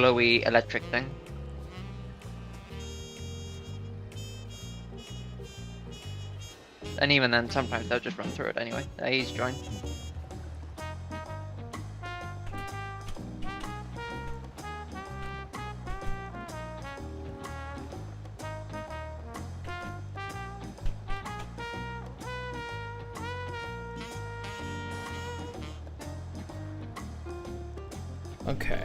glowy electric thing. And even then, sometimes they'll just run through it anyway. He's joined. Okay.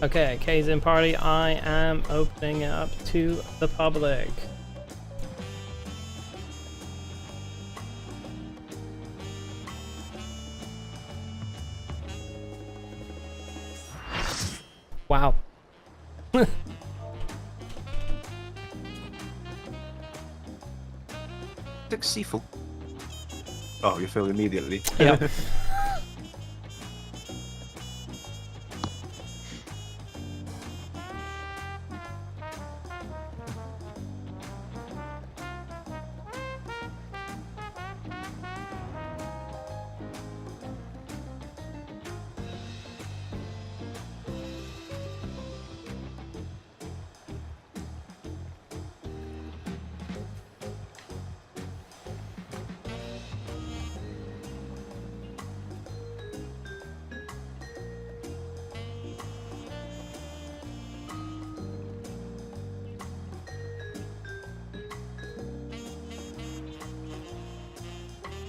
Okay, K's in party. I am opening it up to the public. Wow. Successful. Oh, you fail immediately. Yep.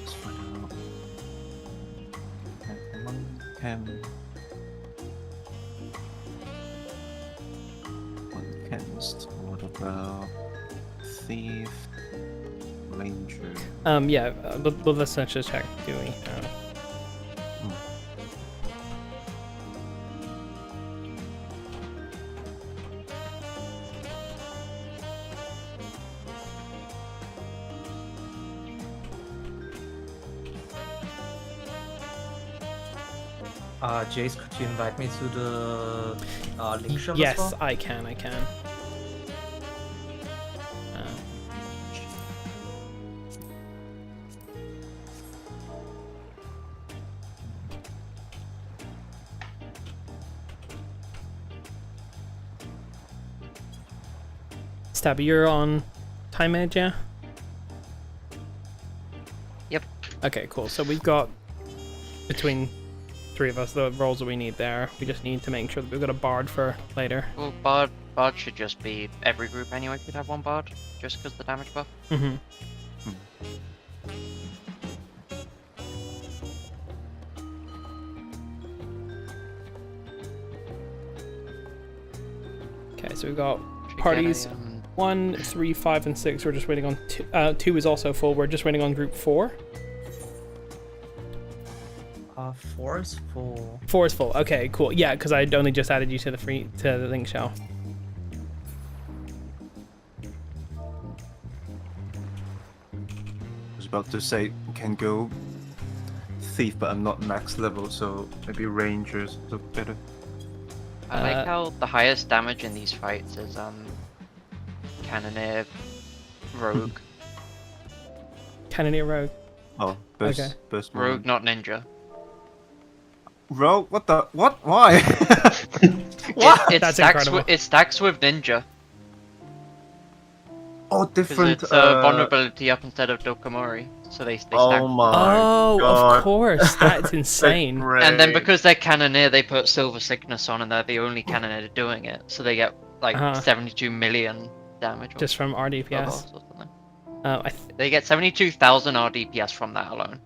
Let's find out. One chemist. What about thief? Ranger. Yeah, but let's not just check, do we? Jace, could you invite me to the link shop Yes, as well? I can. Stabby, you're on time edge, yeah? Yep. Okay, cool. So we've got, between three of us, the roles that we need there. We just need to make sure that we've got a bard for later. Well, bard should just be every group anyway. Could have one bard, just because the damage buff. Mm-hmm. Okay, so we've got Should parties get a, 1, 3, 5, and 6. We're just waiting on 2. 2 is also full. We're just waiting on group 4. 4 is full. 4 is full. Okay, cool. Yeah, because I'd only just added you to the link shell. I was about to say can go thief, but I'm not max level, so maybe rangers look better. I like how the highest damage in these fights is Cannoneer, Rogue. Cannoneer Rogue. Oh, burst, Okay. burst Rogue, moment. not Ninja. Rogue? What the? What? Why? It That's stacks incredible. it stacks with Ninja. Oh, Because different. it's vulnerability up instead of Dokamori. So they stack. Oh my Oh, god. of course. That's insane. And then because they're Cannoneer, they put Silver Sickness on, and they're the only Cannoneer doing it. So they get like 72 million damage. Just from RDPS. or something. They get 72,000 RDPS from that alone.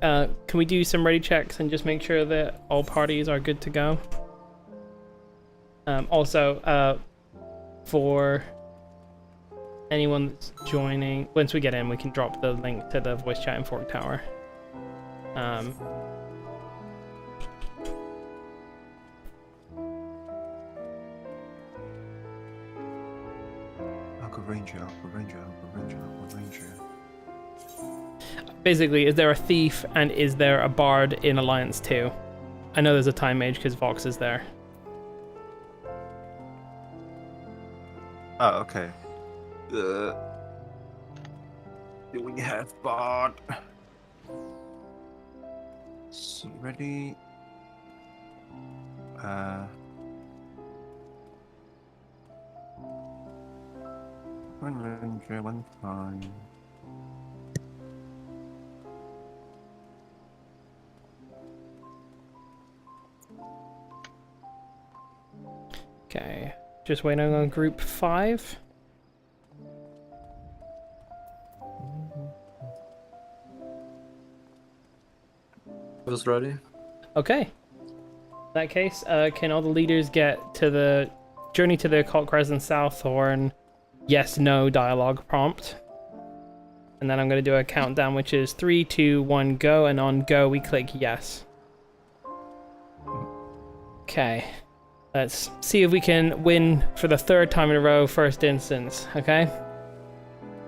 Can we do some ready checks and just make sure that all parties are good to go? Also, for anyone that's joining, once we get in, we can drop the link to the voice chat in Fork Tower. Um, I'll go ranger, I'll go ranger, I'll go ranger, I'll go ranger. Basically, is there a thief and is there a bard in Alliance 2? I know there's a time mage because Vox is there. Oh, okay. Do we have bard? So ready. One ranger, one fine. Okay, just waiting on group 5. Was ready. Okay. In that case, can all the leaders get to the journey to the Occult Crescent Southhorn yes/no dialogue prompt? And then I'm going to do a countdown, which is 3, 2, 1, go, and on go we click yes. Okay. Let's see if we can win for the 3rd time in a row, first instance, okay?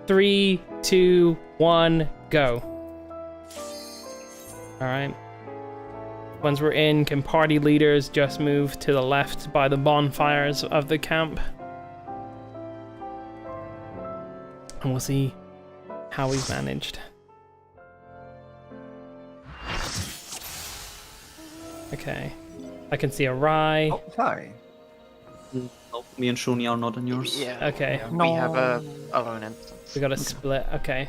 3, 2, 1, go. Alright. Once we're in, can party leaders just move to the left by the bonfires of the camp? And we'll see how we've managed. Okay. I can see a Rye. Oh, hi. No, me and Shuni are not in yours. Yeah. Okay. We have a alone instance. We got a split. Okay.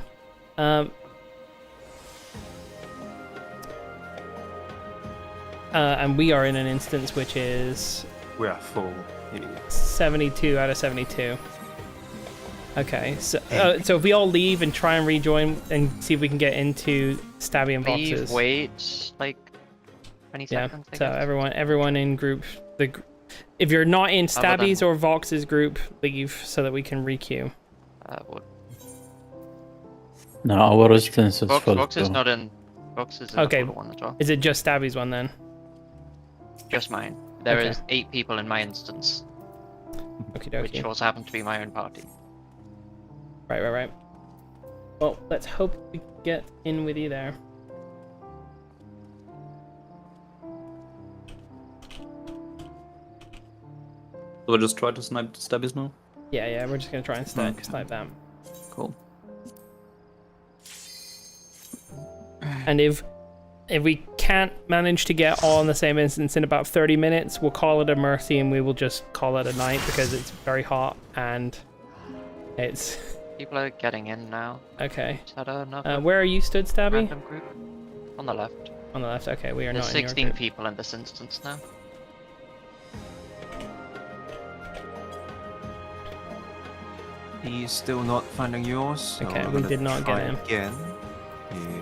And we are in an instance which is We are full. Yeah. 72 out of 72. Okay, so so if we all leave and try and rejoin and see if we can get into Stabby and Leave, Boxes. wait, like 20 Yeah. seconds. I So guess. everyone in group if you're not in Other than- Stabby's or Vox's group, leave so that we can requeue. What? No, our instance is full. Vox is too. not in. Vox is in Okay. the full one as well. Is it just Stabby's one then? Just mine. There is Okay. 8 people in my instance, Okie which dokie. also happen to be my own party. Right. Well, let's hope we get in with you there. So I just try to snipe the stabbies now. Yeah, we're just gonna try and Okay. snipe them. Cool. And if we can't manage to get all in the same instance in about 30 minutes, we'll call it a mercy and we will just call it a night because it's very hot and it's People are getting in now. okay. Is that another Where are you stood, Stabby? random group? On the left. On the left. Okay, we are There's not in your 16 group. people in this instance now. He's still not finding yours. So Okay, we're we gonna did not get try him. Again. Yeah.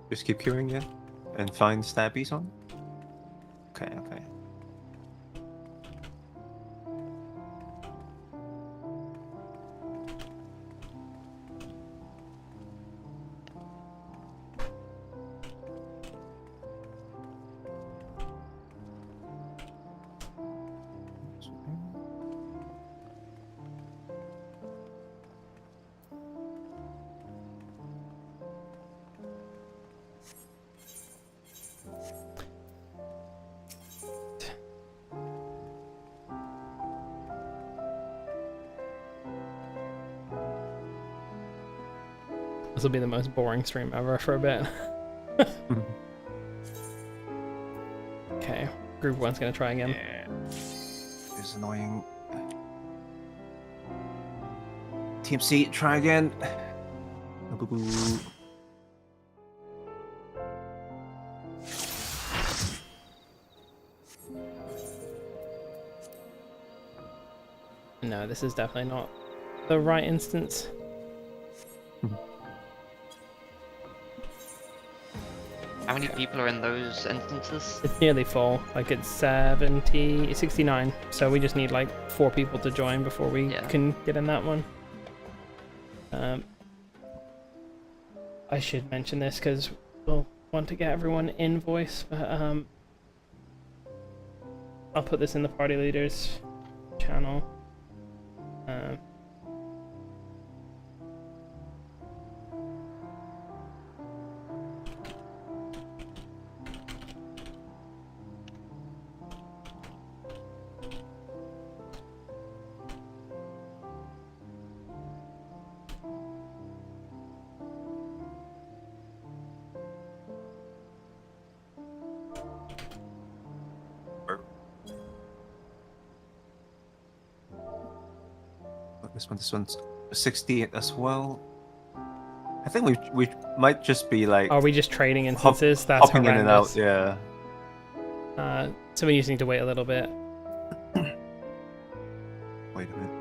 Just keep queuing, yeah? And find stabbies on? Okay. This will be the most boring stream ever for a bit. Okay, group 1's gonna try again. Yeah. It's annoying. Team C, try again. Boo-boo. No, this is definitely not the right instance. How many people are in those instances? It's nearly full. Like it's 69. So we just need like 4 people to join before we can get in that one. I should mention this because we'll want to get everyone in voice, but I'll put this in the party leaders channel. This one's 68 as well. I think we might just be like. Are we just trading instances? That's hopping horrendous. in and out, yeah. So we just need to wait a little bit. Wait a minute.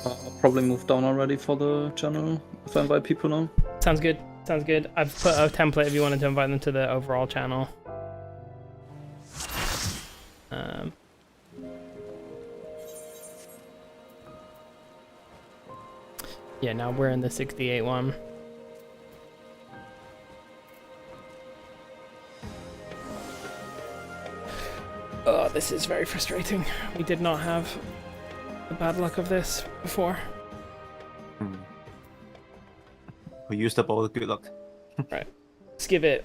I'll probably move down already for the channel if I invite people now. Sounds good. Sounds good. I've put a template if you wanted to invite them to the overall channel. Yeah, now we're in the 68 one. Oh, this is very frustrating. We did not have the bad luck of this before. We used up all the good luck. Right. Let's give it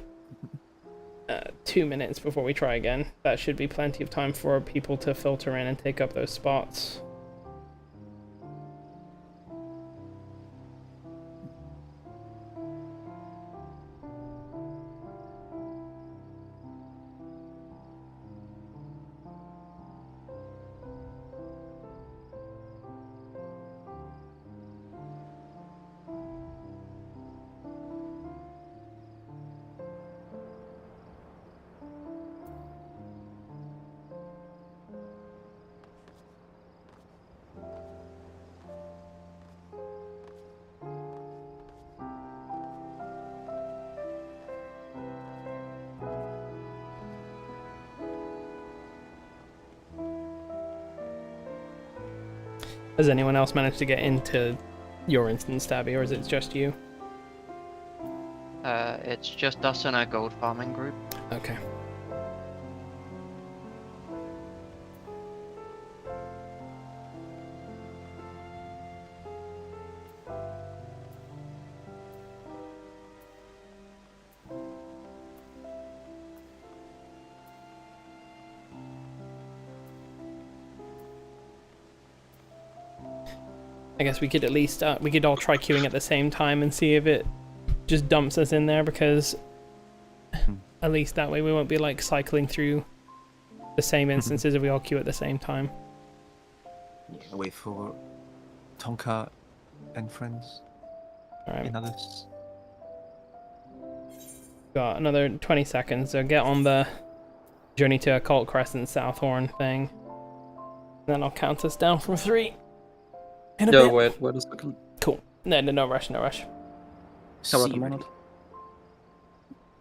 2 minutes before we try again. That should be plenty of time for people to filter in and take up those spots. Has anyone else managed to get into your instance, Stabby, or is it just you? It's just us and our gold farming group. Okay. I guess we could at least we could all try queuing at the same time and see if it just dumps us in there, because at least that way we won't be like cycling through the same instances if we all queue at the same time. Wait for Tonka and friends. All right. And others. Got another 20 seconds, so get on the Journey to Occult Crescent Southhorn thing. Then I'll count us down from 3. Yeah, wait a second. Cool. No rush, no rush. How about a minute?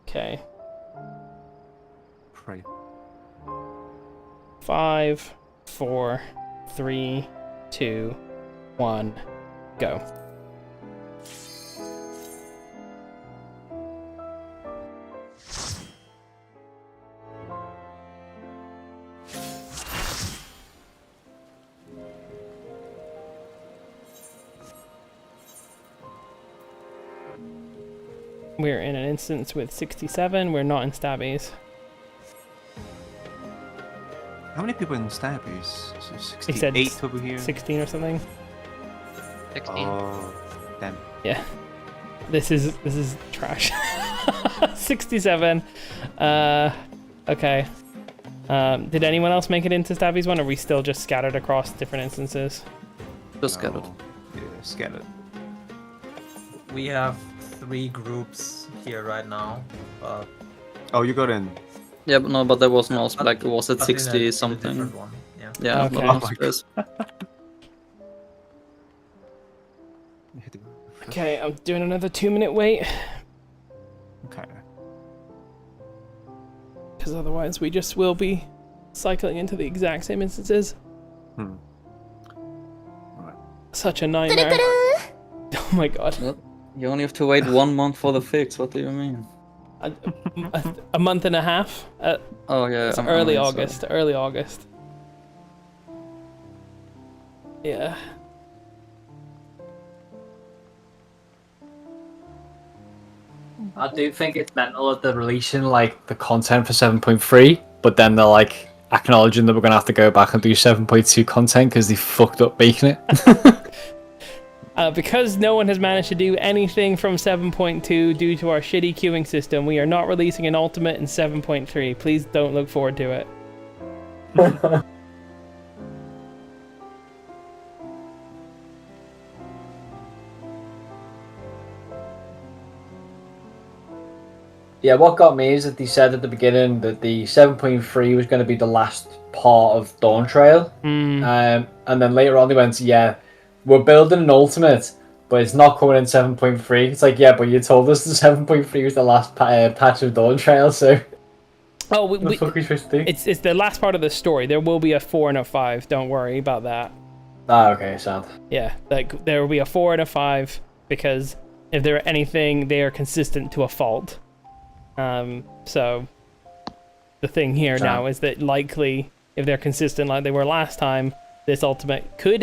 Okay. Pray. 5, 4, 3, 2, 1, go. We're in an instance with 67. We're not in Stabbies. How many people in Stabbies? He said 68 over here. 16 or something. 16. Oh, damn. Yeah. This is trash. 67. Okay. Did anyone else make it into Stabbies one, or are we still just scattered across different instances? Just scattered. Yeah, scattered. We have 3 groups here right now. Oh, you got in. Yeah, but no, but there was no But- like it was at but in a 60 something. different one, yeah. Yeah, Okay. not enough space. hitting. Okay, I'm doing another 2-minute wait. Okay. Because otherwise we just will be cycling into the exact same instances. Right. Such a nightmare. Oh my god. Well, you only have to wait 1 month for the fix. What do you mean? A month and a half? Oh yeah, It's I early mean, August. sorry. Early August. Yeah. I do think it's mental that they're releasing like the content for 7.3, but then they're like acknowledging that we're gonna have to go back and do 7.2 content because they fucked up making it. Because no one has managed to do anything from 7.2 due to our shitty queuing system, we are not releasing an ultimate in 7.3. Please don't look forward to it. Yeah, what got me is that they said at the beginning that the 7.3 was going to be the last part of Dawn Trail. And then later on they went, yeah, we're building an ultimate, but it's not coming in 7.3. It's like, yeah, but you told us the 7.3 was the last patch of Dawn Trail, so... Oh, what the fuck are we supposed to do? it's the last part of the story. There will be a 4 and a 5. Don't worry about that. Ah, okay, sad. Yeah, like there will be a 4 and a 5 because if they're anything, they are consistent to a fault. So the thing here now is that likely, if they're consistent like they were last time, this ultimate could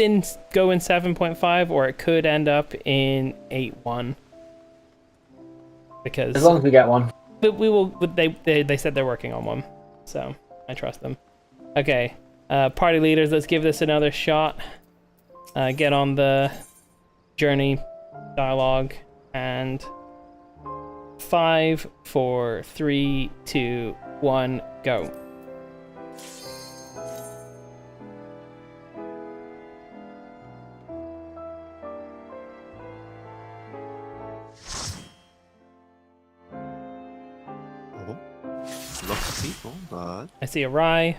go in 7.5 or it could end up in 8.1. Because as long as we get one. But we will. But they said they're working on one, so I trust them. Okay, party leaders, let's give this another shot. Get on the journey dialogue and 5, 4, 3, 2, 1, go. Lots of people, but I see a Rye.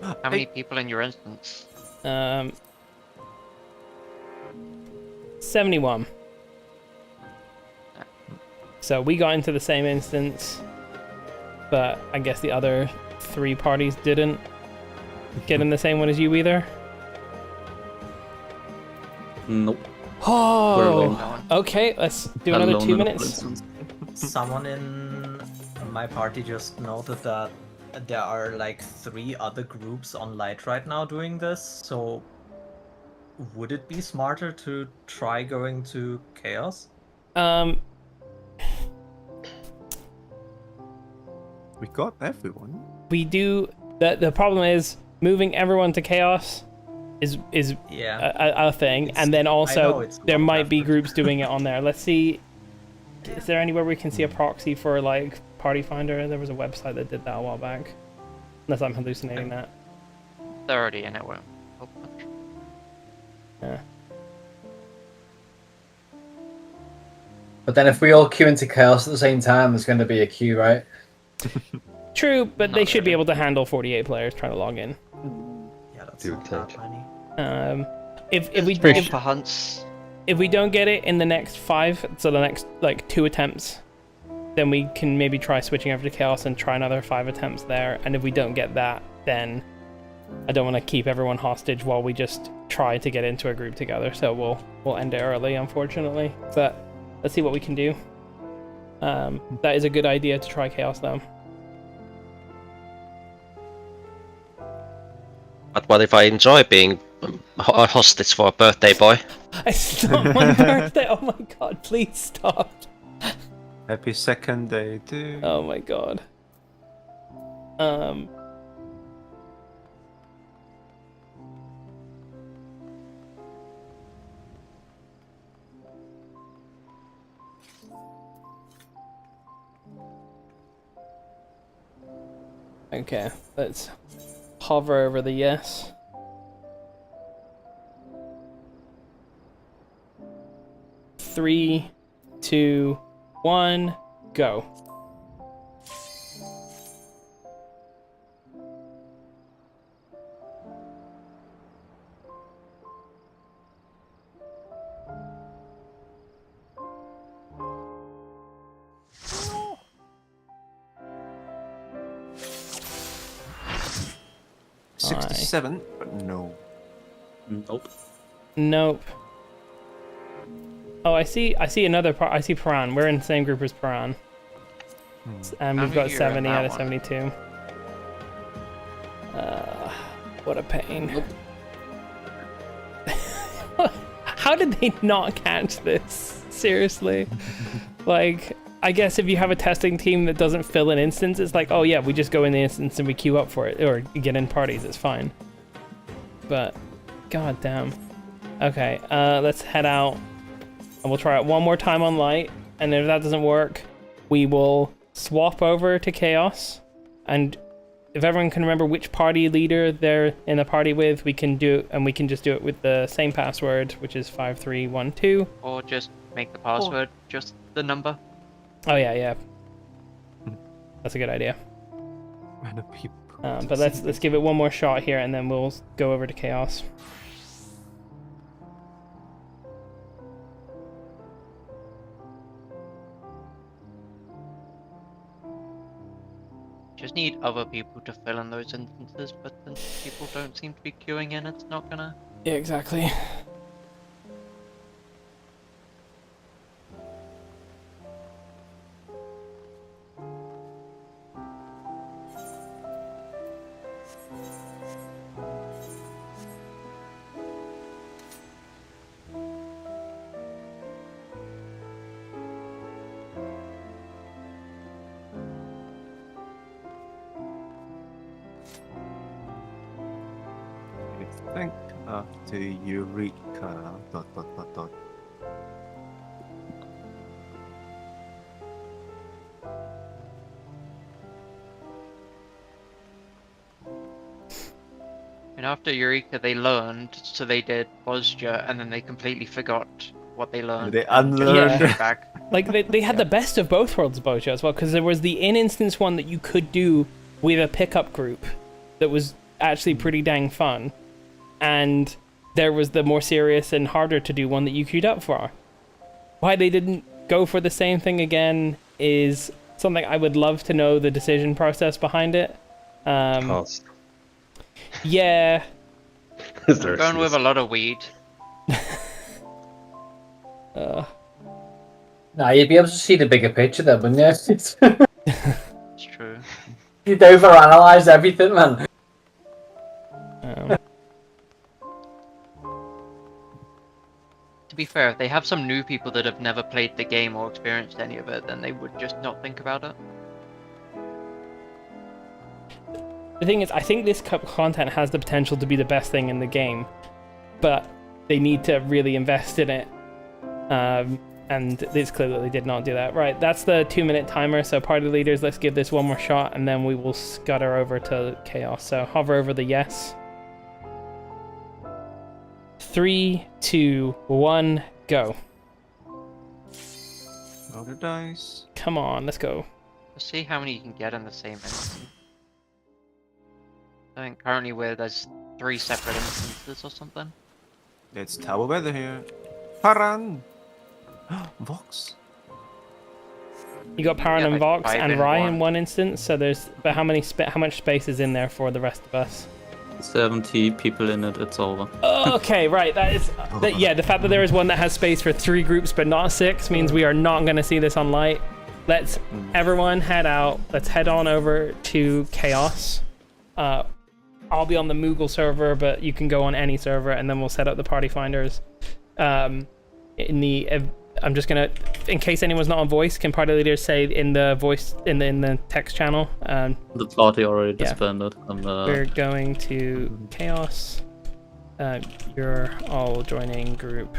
How many people in your instance? 71. So we got into the same instance, but I guess the other 3 parties didn't get in the same one as you either. Nope. Oh, okay. Let's do another 2 minutes. Someone in my party just noted that there are like 3 other groups on Light right now doing this, so would it be smarter to try going to Chaos? we got everyone. We do. The problem is moving everyone to Chaos is Yeah. a thing, and then I know also it's there not might be effort. groups doing it on there. Let's see. Is there anywhere we can see a proxy for like Party Finder? There was a website that did that a while back. Unless I'm hallucinating that. They're already in it. Won't. Yeah. But then if we all queue into Chaos at the same time, there's going to be a queue, right? True, but Not they should be really. able to handle 48 players trying to log in. Yeah, that's Do not that many. For hunts. If we don't get it in the next 5, so the next like 2 attempts, then we can maybe try switching over to Chaos and try another 5 attempts there. And if we don't get that, then I don't want to keep everyone hostage while we just try to get into a group together. So we'll end it early, unfortunately. But let's see what we can do. That is a good idea to try Chaos though. But what if I enjoy being a hostage for a birthday boy? It's not my birthday. Oh my god! Please stop. Happy second day too. Oh my god. Okay, let's hover over the yes. Three, 2, 1, go. 67, but no. Nope. Nope. Oh, I see another I see Paran. We're in the same group as Paran. And we've got 70 out of 72. What a pain. How did they not catch this? Seriously. Like, I guess if you have a testing team that doesn't fill an instance, it's like, oh yeah, we just go in the instance and we queue up for it, or get in parties, it's fine. But, god damn. Okay, let's head out. And we'll try it one more time on light, and if that doesn't work, we will swap over to Chaos, and if everyone can remember which party leader they're in the party with, we can do it, and we can just do it with the same password, which is 5312. Or just make the password just the number. Oh yeah. That's a good idea. Random people. But let's give it one more shot here, and then we'll go over to Chaos. Just need other people to fill in those instances, but since people don't seem to be queuing in, it's not gonna... Yeah, exactly. I think after Eureka... ... And after Eureka, they learned, so they did Bosja, and then they completely forgot what they learned. They and just unlearned. went back. Like, they had the best of both worlds Boja as well, because there was the in-instance one that you could do with a pickup group that was actually pretty dang fun, and there was the more serious and harder to do one that you queued up for. Why they didn't go for the same thing again is something I would love to know the decision process behind it. Cost. Yeah. Is there Going with a lot of weed. Nah, you'd be able to see the bigger picture then, wouldn't you? It's true. You'd overanalyze everything, man. To be fair, if they have some new people that have never played the game or experienced any of it, then they would just not think about it. The thing is, I think this content has the potential to be the best thing in the game, but they need to really invest in it. And it's clear that they did not do that. Right, that's the 2-minute timer, so party leaders, let's give this one more shot, and then we will scutter over to Chaos. So hover over the yes. 3, 2, 1, go. Roll the dice. Come on, let's go. Let's see how many you can get in the same instance. I think currently there's 3 separate instances or something. It's Tower Weather here. Paran! Vox. You got Paran Yeah, and like Vox 5 and in Rye one. in one instance, so there's... But how much space is in there for the rest of us? 70 people in it, it's over. Okay, right, that is... yeah, the fact that there is one that has space for 3 groups but not 6 means we are not going to see this on light. Let's everyone head out. Let's head on over to Chaos. I'll be on the Moogle server, but you can go on any server, and then we'll set up the party finders. I'm just gonna, in case anyone's not on voice, can party leaders say in the voice in the text channel? The party already disbanded. We're going to Chaos. You're all joining group.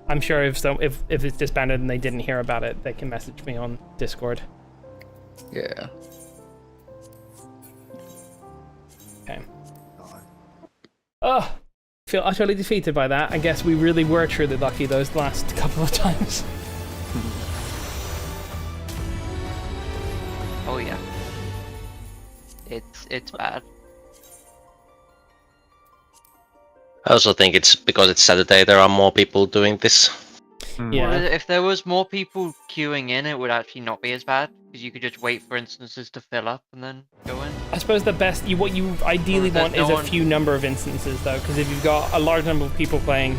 I'm sure if it's disbanded and they didn't hear about it, they can message me on Discord. Yeah. Okay. Oh, feel utterly defeated by that. I guess we really were truly lucky those last couple of times. Oh yeah. It's bad. I also think it's because it's Saturday, there are more people doing this. Yeah. Well, if there was more people queuing in, it would actually not be as bad, because you could just wait for instances to fill up and then go in. I suppose the best, what you ideally want is a few number of instances though, because if you've got a large number of people playing,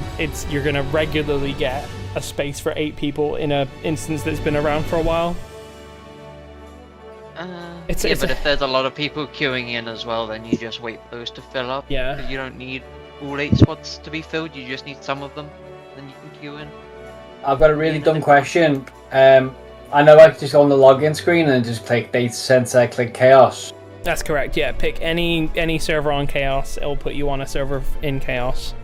you're gonna regularly get a space for 8 people in a instance that's been around for a while. But if there's a lot of people queuing in as well, then you just wait for those to fill up. Yeah. You don't need all 8 spots to be filled, you just need some of them, then you can queue in. I've got a really dumb question. I know I can just go on the login screen and just click data center, click chaos. That's correct, yeah. Pick any server on Chaos, it'll put you on a server in Chaos.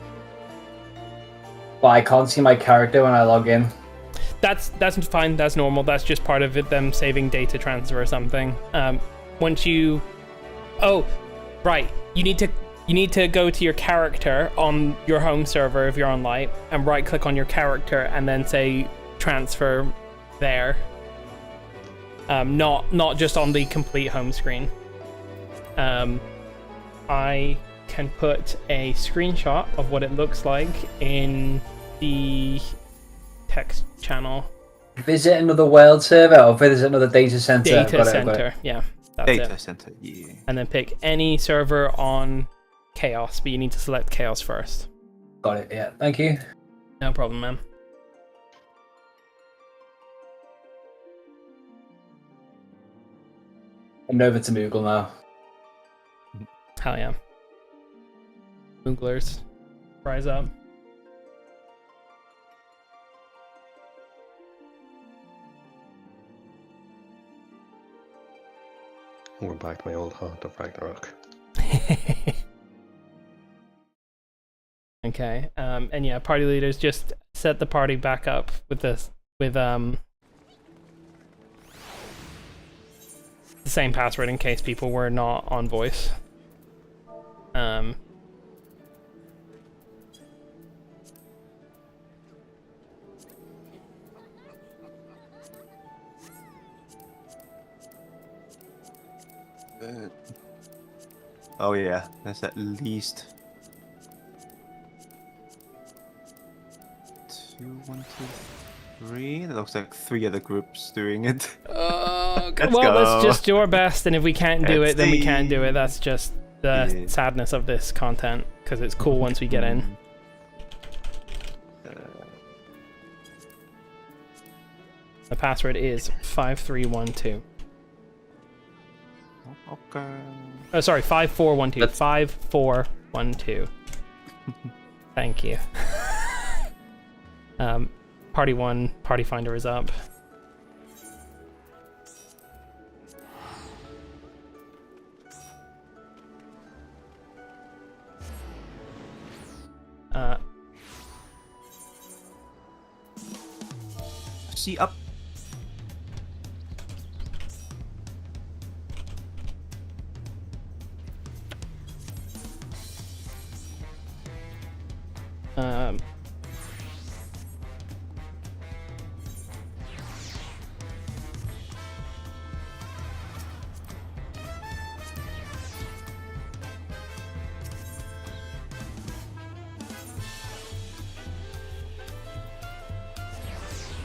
But I can't see my character when I log in. That's fine, that's normal, that's just part of it, them saving data transfer or something. Once you... Oh, right, you need to go to your character on your home server if you're on Light, and right click on your character and then say transfer there. Not just on the complete home screen. I can put a screenshot of what it looks like in the text channel. Visit another world server or visit another data center. Data center, yeah. That's Data it. center, yeah. And then pick any server on Chaos, but you need to select Chaos first. Got it, yeah. Thank you. No problem, man. I'm over to Moogle now. Hell yeah. Mooglers, rise up. We're back to my old heart of Ragnarok. Okay, and yeah, party leaders, just set the party back up with the same password in case people were not on voice. Oh yeah, there's at least 2, 1, 2, 3. It looks like 3 other groups doing it. Oh, Let's well, go. let's just do our best, and if we can't do Let's it, then we can't do it. see. That's just the Yeah. sadness of this content, because it's cool once we get in. The password is 5312. Okay. Oh, sorry, 5412. That's- 5412. Thank you. Party 1, Party Finder is up. See up.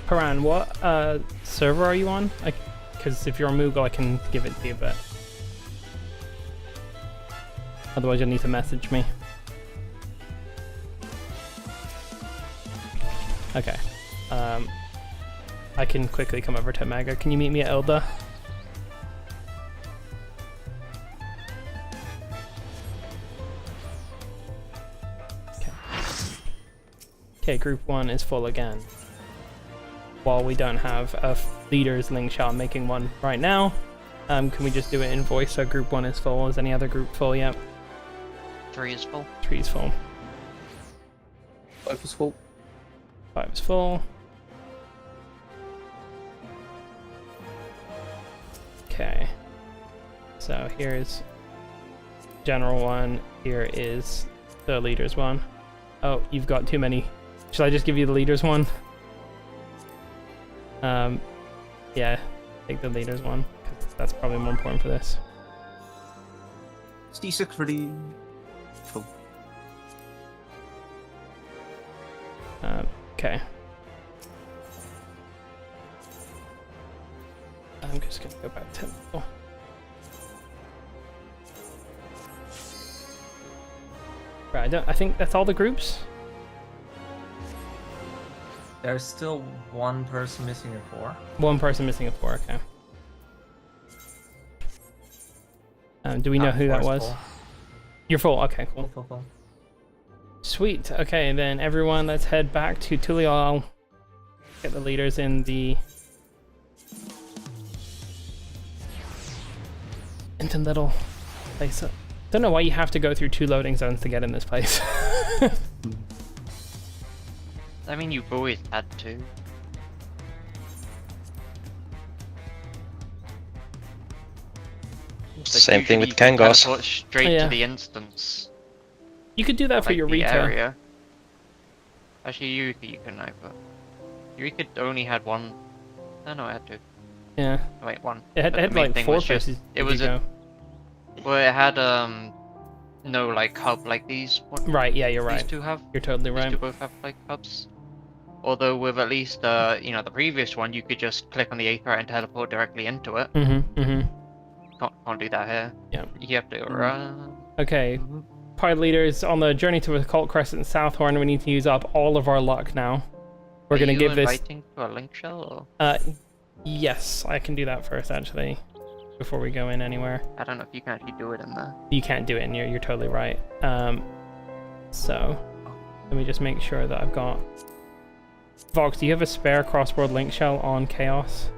Paran, what server are you on? Because if you're on Moogle, I can give it to you, but otherwise you'll need to message me. Okay. I can quickly come over to Mega. Can you meet me at Elda? Okay. Okay, group 1 is full again. While we don't have a leader's link shot making one right now, can we just do it in voice so group 1 is full? Is any other group full yet? 3 is full. 3 is full. 5 is full. 5 is full. Okay. So here's general 1. Here is the leaders 1. Oh, you've got too many. Should I just give you the leaders 1? Yeah, take the leaders 1, because that's probably more important for this. It's D6 ready. Full. Okay. I'm just gonna go back to... Oh. Right, I think that's all the groups. There's still one person missing a 4. One person missing a 4. Okay. Do we know who that was? Full. You're full. Okay, cool. Full. Sweet. Okay, then everyone, let's head back to Tulial. Get the leaders in the into little place. Don't know why you have to go through 2 loading zones to get in this place. I mean, you've always had to. Same thing with Usually you can Kangos. teleport straight Yeah. to the instance. You could do that for like your the retail. area. Actually, you can know, but Eureka only had 1. Oh, no, I had 2. Yeah. Wait, 1. It had, But it the had main like thing 4 was just- places. it you was could a- go. Well, it had no like hub like these. Right. Yeah, you're These right. 2 have. You're totally These right. 2 both have like hubs. Although with at least the previous one, you could just click on the Aether and teleport directly into it. Can't do that here. Yeah. You have to run. Okay. Party leaders, on the journey to Occult Crescent Southhorn, we need to use up all of our luck now. We're gonna give this. Inviting to a link shell, or Yes, I can do that first actually, before we go in anywhere. I don't know if you can actually do it in there. You can't do it in here. You're totally right. So let me just make sure that I've got. Vox, do you have a spare crossword link shell on Chaos?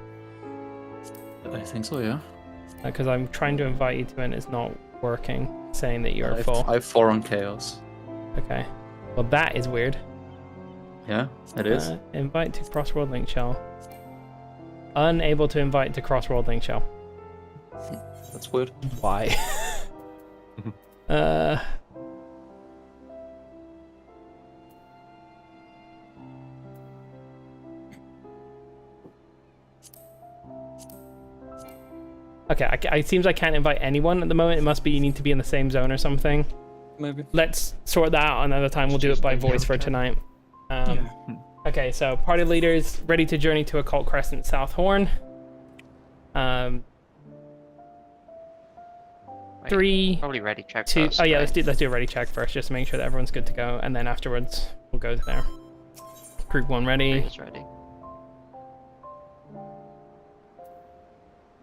I think so, yeah. Because I'm trying to invite you to it and it's not working, saying that you're full. I have 4 on Chaos. Okay. Well, that is weird. Yeah, it is. Invite to crossworld link shell. Unable to invite to crossworld link shell. That's weird. Why? Okay, it seems I can't invite anyone at the moment. It must be you need to be in the same zone or something. Maybe. Let's sort that out another time. We'll do it by voice for tonight. Okay, so party leaders ready to journey to Occult Crescent Southhorn. Wait, 3, probably ready check 2. first, Oh yeah, right? let's do a ready check first, just to make sure that everyone's good to go, and then afterwards we'll go there. Group 1 ready. 3 is ready.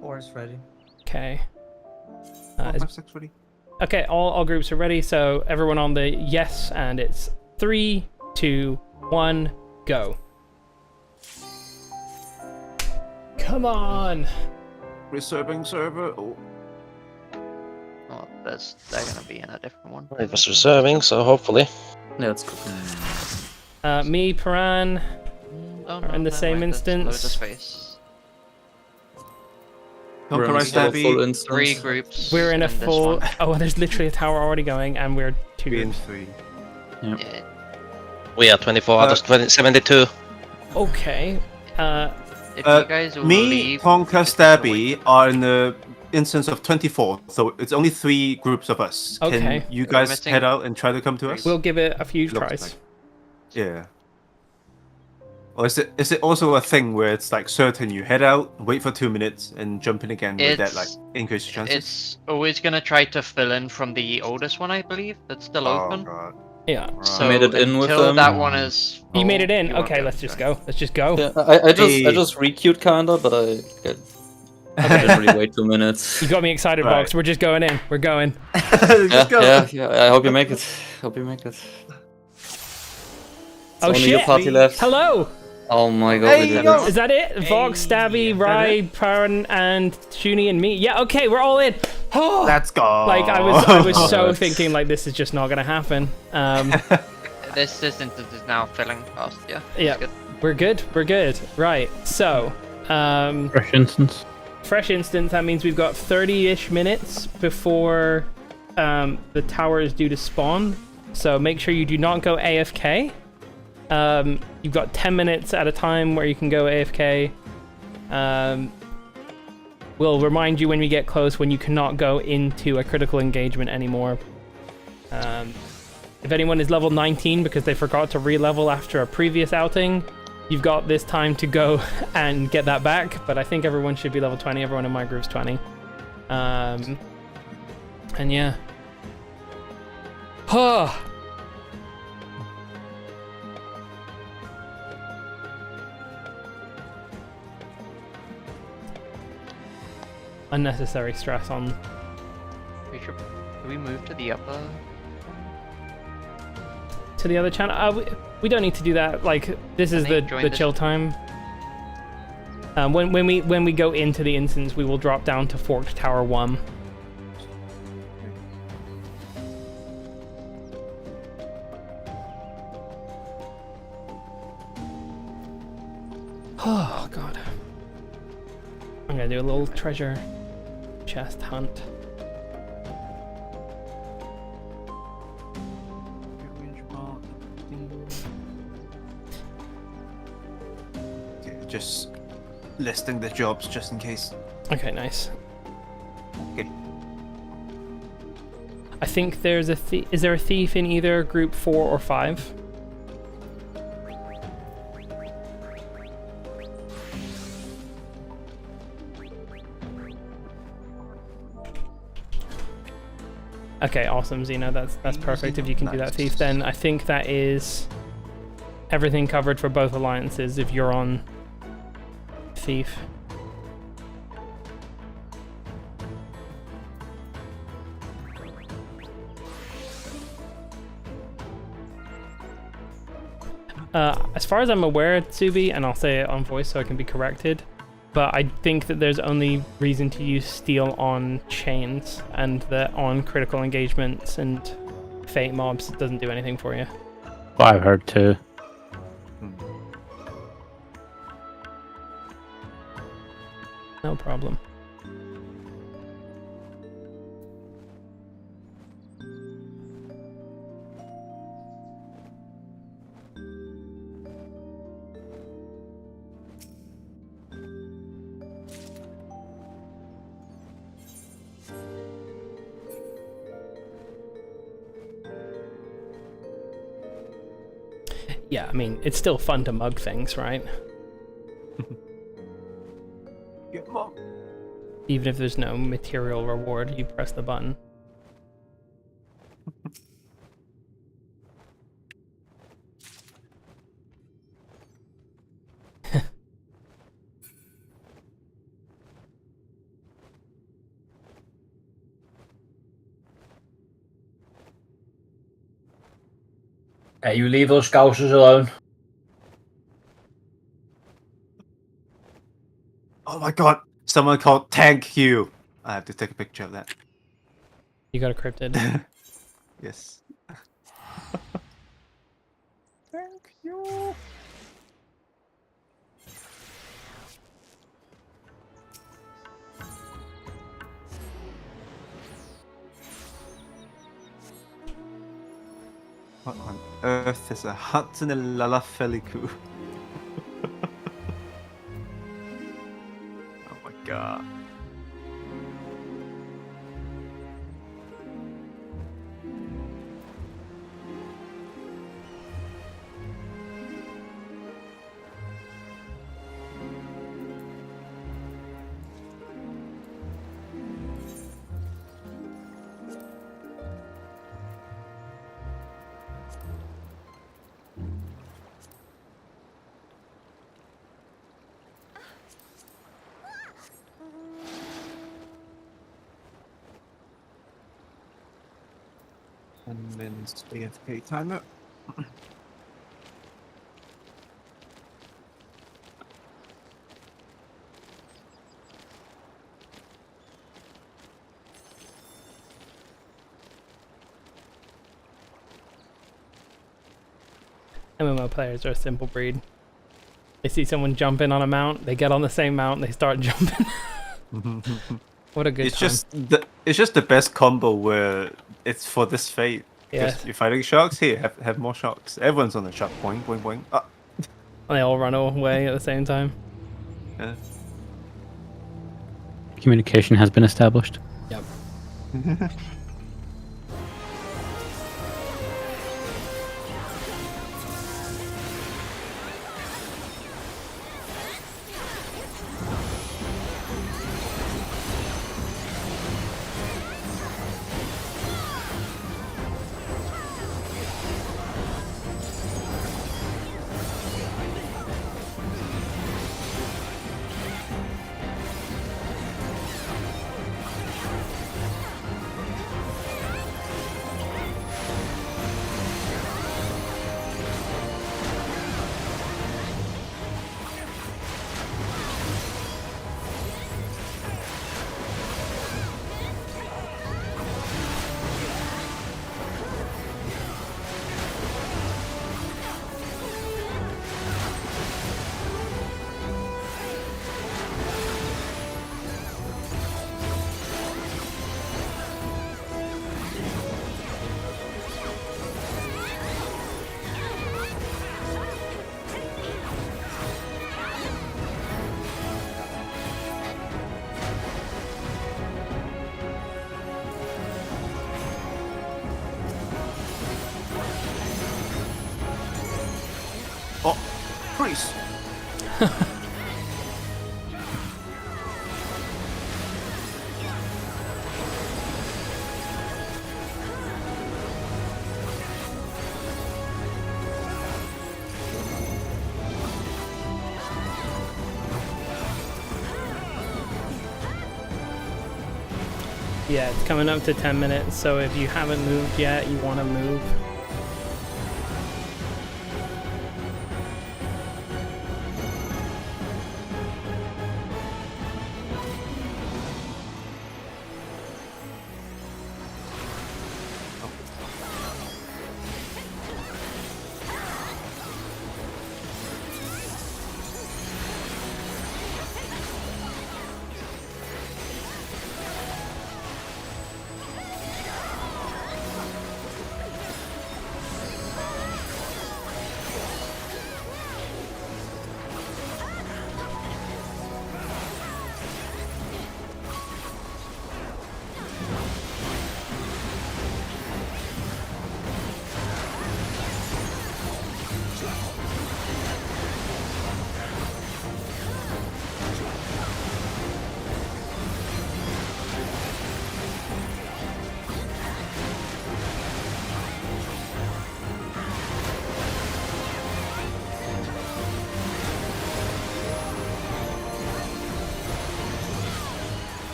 4 is ready. Okay. 4, 5, 6 ready. Okay, all groups are ready, so everyone on the yes, and it's 3, 2, 1, go. Come on! Reserving server. Oh. Oh, they're gonna be in a different one. It was reserving, so hopefully. Yeah, it's good. Me, Paran, Oh, in the never same mind, there's loads of instance. space. Don't We're in come a right, full Stabby. instance. 3 groups. We're in a this full. one. Oh, there's literally a tower already going, and we're 2 3 and groups. 3. Yeah. We are 24 out of 72. Okay. If you guys will Me, leave, Tonka, it's just a Stabby are in the instance of 24, so it's only 3 groups of us. Okay. Can you We're guys missing head out and try to come to us? We'll give it a few Looks tries. like- Yeah. Or is it also a thing where it's like certain you head out, wait for 2 minutes, and jump in again with that like It's- increased chances? It's always gonna try to fill in from the oldest one, I believe, that's still open. God. Yeah. So made it in with until them. that one is. You made it full, in. you won't Okay, be able let's to just join. go. Let's just go. Yeah, I Hey. just re-queued kinda, but I didn't really wait 2 minutes. You got me excited, Right. Vox. We're just going in. We're going. Just go. Yeah. I hope you make it. Hope you make it. Oh Only shit! your party left. Hello. Oh my god, Hey, we did yo. it. Is that it? Vox, Stabby, Rai, Paran, and Shuni, and me. Yeah. Okay, we're all in. Oh. Let's go. Like I was so thinking like this is just not gonna happen. This instance is now filling fast, yeah. Yeah. It's good. We're good. We're good. Right. So, Fresh instance. fresh instance. That means we've got 30-ish minutes before the tower is due to spawn. So make sure you do not go AFK. You've got 10 minutes at a time where you can go AFK. We'll remind you when we get close when you cannot go into a critical engagement anymore. If anyone is level 19 because they forgot to re-level after a previous outing, you've got this time to go and get that back. But I think everyone should be level 20. Everyone in my group's 20. And yeah. unnecessary stress on. Should we move to the upper? To the other channel? We don't need to do that. Like, this is the chill time. When we go into the instance, we will drop down to Forked Tower 1. Oh god. I'm gonna do a little treasure chest hunt. Okay, just listing the jobs just in case. Okay, nice. Okay. I think there's a is there a thief in either group 4 or 5? Okay, awesome, Xena. That's perfect. If you can do that thief, then I think that is everything covered for both alliances. If you're on thief. As far as I'm aware, Tsubi, and I'll say it on voice so I can be corrected, but I think that there's only reason to use steel on chains, and that on critical engagements and fate mobs it doesn't do anything for you. Well, I've heard too. No problem. Yeah, I mean, it's still fun to mug things, right? Even if there's no material reward, you press the button. Hey, you leave those scousers alone. Oh my god! Someone called Tank you. I have to take a picture of that. You got a cryptid. Yes. Thank you. What on earth is a Hudson and Lalafeliku? Oh my god. And then AFK timer. MMO players are a simple breed. They see someone jumping on a mount, they get on the same mount, and they start jumping. What a good time. It's just the best combo where it's for this fate. Yeah. You're fighting sharks here, have more sharks. Everyone's on the shark. Boing, boing, boing. Ah. They all run away at the same time. Yeah. Communication has been established. Yep. Nice. Yeah, it's coming up to 10 minutes, so if you haven't moved yet, you want to move.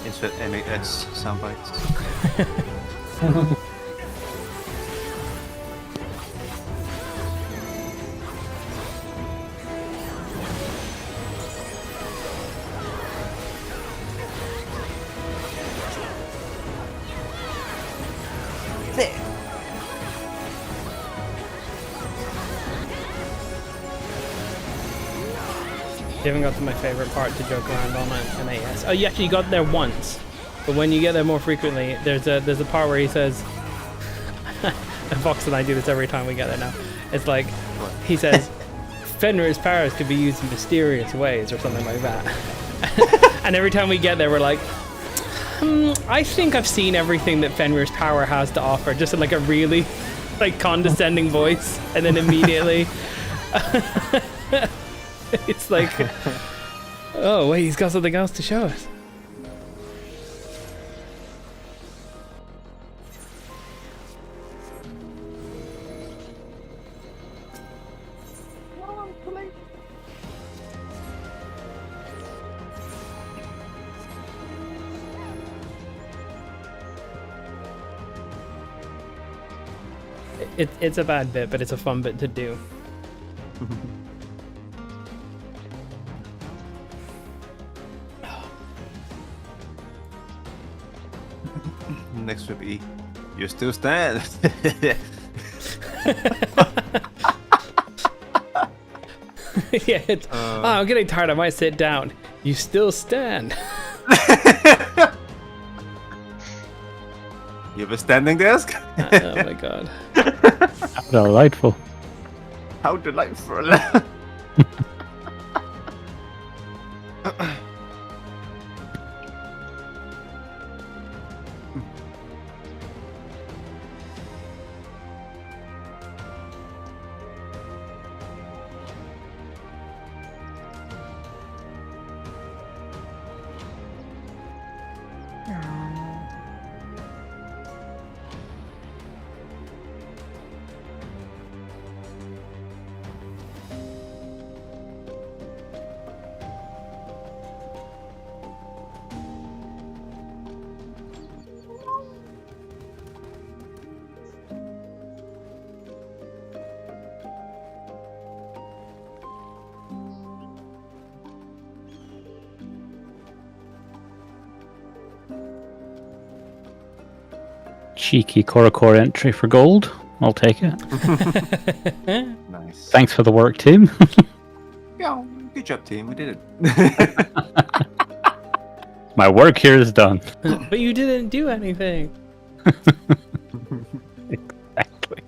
Insert MAS sound bites. You haven't got to my favorite part to joke around on an AS. Oh, you actually got there once, but when you get there more frequently, there's a part where he says, and Fox and I do this every time we get there now. It's like, he says, Fenrir's powers could be used in mysterious ways or something like that. And every time we get there, we're like, I think I've seen everything that Fenrir's power has to offer, just in like a really like condescending voice, and then immediately it's like, oh wait, he's got something else to show us. It's a bad bit, but it's a fun bit to do. Next would be, you still stand. Yeah, it's, oh, I'm getting tired, I might sit down. You still stand. You have a standing desk? Oh my god. How delightful. How delightful. Cheeky Korakor entry for gold. I'll take it. Nice. Thanks for the work, team. Yeah, good job, team. We did it. My work here is done. But you didn't do anything. Exactly.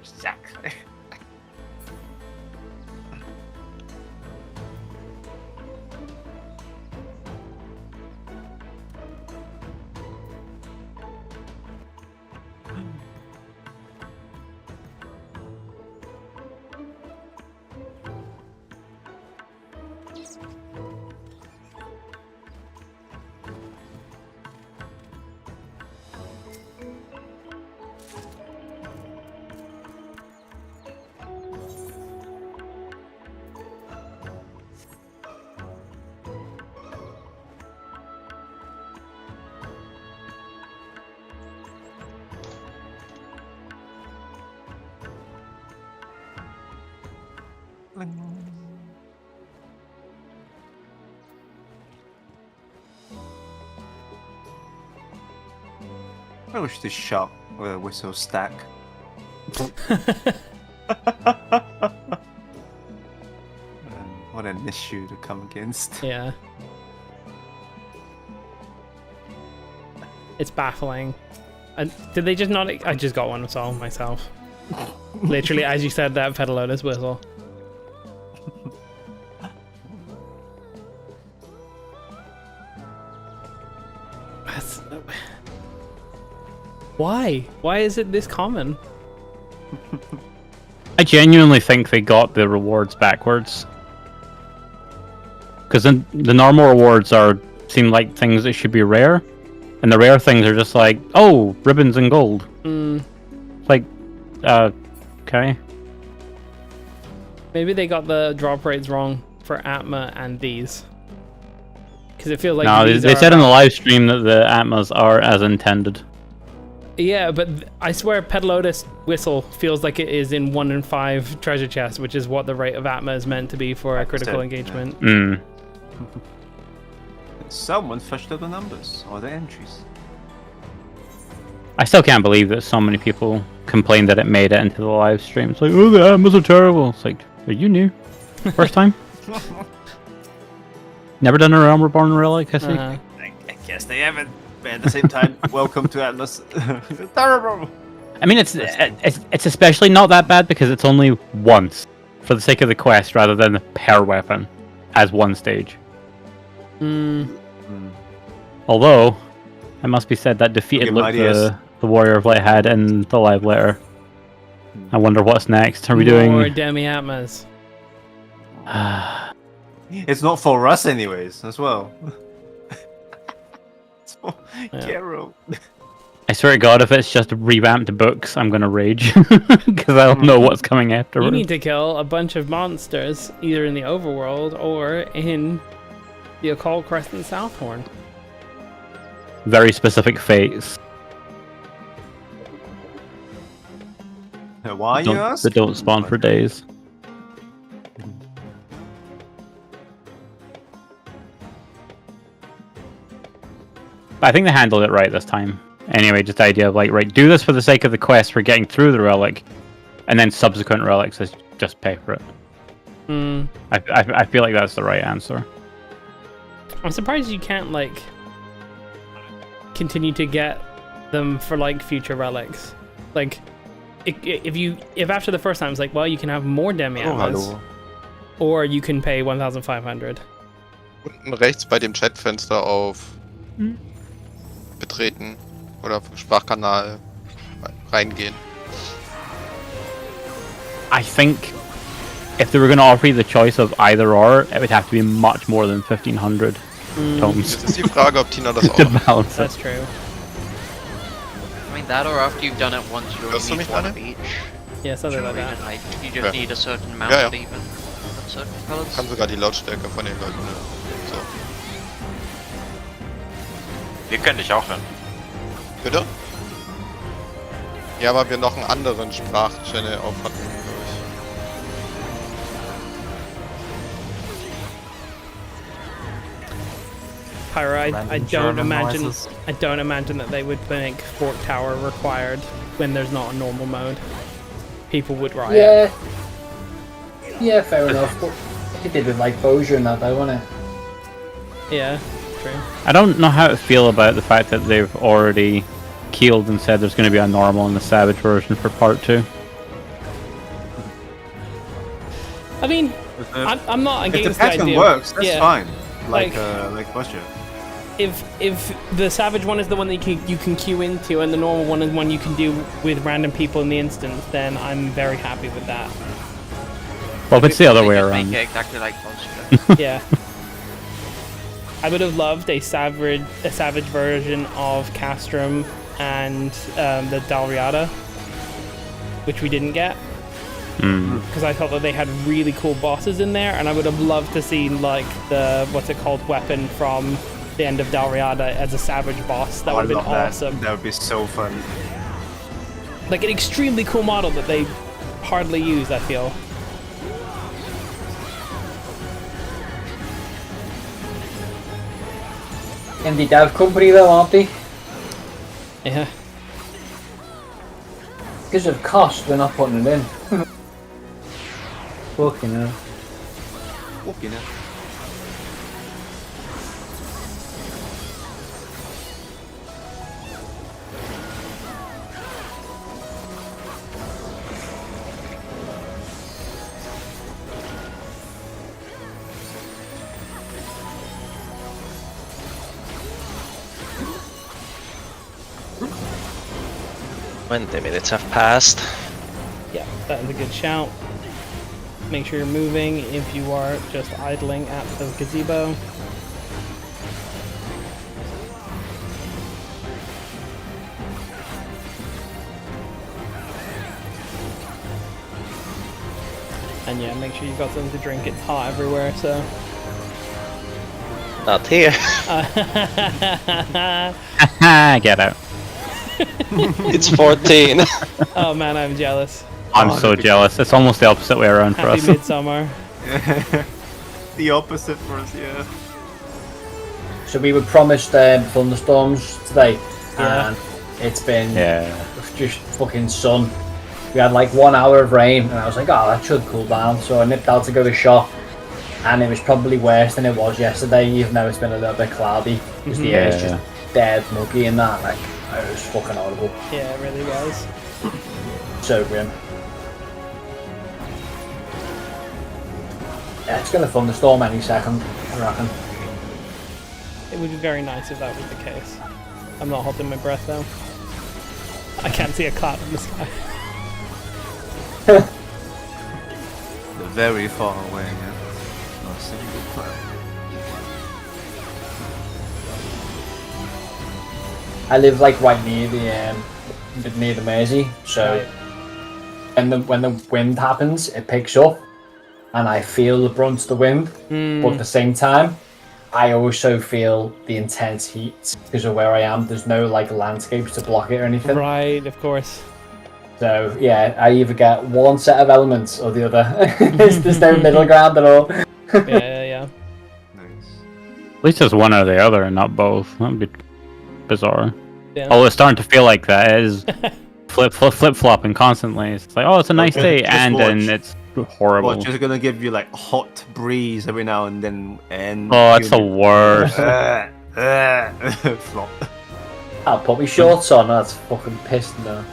Exactly. I wish this shop was so stack. What an issue to come against. Yeah. It's baffling. Did they just not? I just got one of all myself. Literally, as you said that, Pedalotus whistle. That's... Why? Why is it this common? I genuinely think they got the rewards backwards. Because the normal rewards seem like things that should be rare, and the rare things are just like, oh, ribbons and gold. Like, okay. Maybe they got the drop rates wrong for Atma and these. Because it feels like no, they said in the live stream that the Atmas are as intended. Yeah, but I swear Pedalotus whistle feels like it is in 1 in 5 treasure chests, which is what the rate of Atma is meant to be for a critical engagement. Mm. Someone fudged up the numbers or the entries. I still can't believe that so many people complained that it made it into the live stream. It's like, oh, the Atmas are terrible. It's like, are you new? First time? Never done a Realm Reborn relic, I see. I guess they haven't. But at the same time, welcome to Atlas. Terrible. I mean, it's especially not that bad because it's only once, for the sake of the quest, rather than per weapon, as one stage. Although, it must be said that defeated look the Warrior of Light had in the live letter. I wonder what's next. Are we doing more Demi-Atmas? It's not for us anyways, as well. It's for Gero. I swear to God, if it's just revamped books, I'm gonna rage. Because I don't know what's coming after. You need to kill a bunch of monsters, either in the overworld or in the Occult Crescent Southhorn. Very specific fates. Why you ask? That don't spawn for days. But I think they handled it right this time. Anyway, just the idea of like, right, do this for the sake of the quest for getting through the relic, and then subsequent relics is just pay for it. I feel like that's the right answer. I'm surprised you can't like continue to get them for like future relics. Like, if after the first time it's like, well, you can have more Demi-Atmas, or you can pay 1,500. Unten rechts bei dem Chatfenster auf Betreten oder Sprachkanal reingehen. I think if they were going to offer you the choice of either or, it would have to be much more than 1,500 tomes. Jetzt ist die Frage, ob Tina das to auch. balance it. That's true. I mean, that or after you've done it once, you Hörst du only mich, need one Daniel? of each. Yeah, something like that. Like, you just need a certain amount Ja, ja. of even of certain colors. Kann sogar die Lautstärke von den Leuten. So. Wir können dich auch hören. Bitte? Ja, weil wir noch einen anderen Sprachchannel auf hatten, glaube ich. Pyro, I Random don't German imagine noises. I don't imagine that they would make Fort Tower required when there's not a normal mode. People would riot. Yeah. Yeah, fair enough. But I think they did like Bozier and that though, wasn't it? Yeah, true. I don't know how to feel about the fact that they've already keeled and said there's going to be a normal and the Savage version for part 2. I mean, I'm not If against the the pattern idea. works, that's Yeah. fine. Like Like- Buster. If the Savage one is the one that you can queue into, and the normal one is one you can do with random people in the instance, then I'm very happy with that. Well, if it's the other They way just around. Make it exactly like Buster. Yeah. I would have loved a savage version of Castrum and the Dalriada, which we didn't get. Because I thought that they had really cool bosses in there, and I would have loved to see like the weapon from the end of Dalriada as a savage boss. That would have been awesome. That would be so fun. Like an extremely cool model that they hardly use, I feel. Indie dev company though, aren't they? Yeah. Because of cost, they're not putting it in. Fucking hell. Fucking hell. When the minutes have passed. Yeah, that is a good shout. Make sure you're moving if you are just idling at the gazebo. And yeah, make sure you've got something to drink. It's hot everywhere, so. Not here. Get out. It's 14. Oh man, I'm jealous. I'm so jealous. It's almost the opposite way around for Happy us. midsummer. The opposite for us, yeah. So we were promised thunderstorms today, Yeah. and it's been Yeah. just fucking sun. We had like 1 hour of rain, and I was like, oh, that should cool down. So I nipped out to go to shop, and it was probably worse than it was yesterday, even though it's been a little bit cloudy, because the air is just dead muggy and that. Like, it was fucking horrible. Yeah, it really was. So grim. Yeah, it's gonna thunderstorm any second, I reckon. It would be very nice if that was the case. I'm not holding my breath though. I can't see a cloud in the sky. They're very far away, yeah. Not a single cloud. I live like right near the Mersey, so when the wind happens, it picks up, and I feel the brunt of the wind. But at the same time, I also feel the intense heat because of where I am. There's no like landscapes to block it or anything. Right, of course. So yeah, I either get one set of elements or the other. there's no middle ground at all. Yeah. Nice. At least it's one or the other and not both. That'd be bizarre. Yeah. Although it's starting to feel like that. It is flip-flopping constantly. It's like, oh, it's a nice day, and then it's horrible. Well, just gonna give you like hot breeze every now and then, and Oh, it's the worst. Flop. I'll put my shorts on. That's fucking pissed now.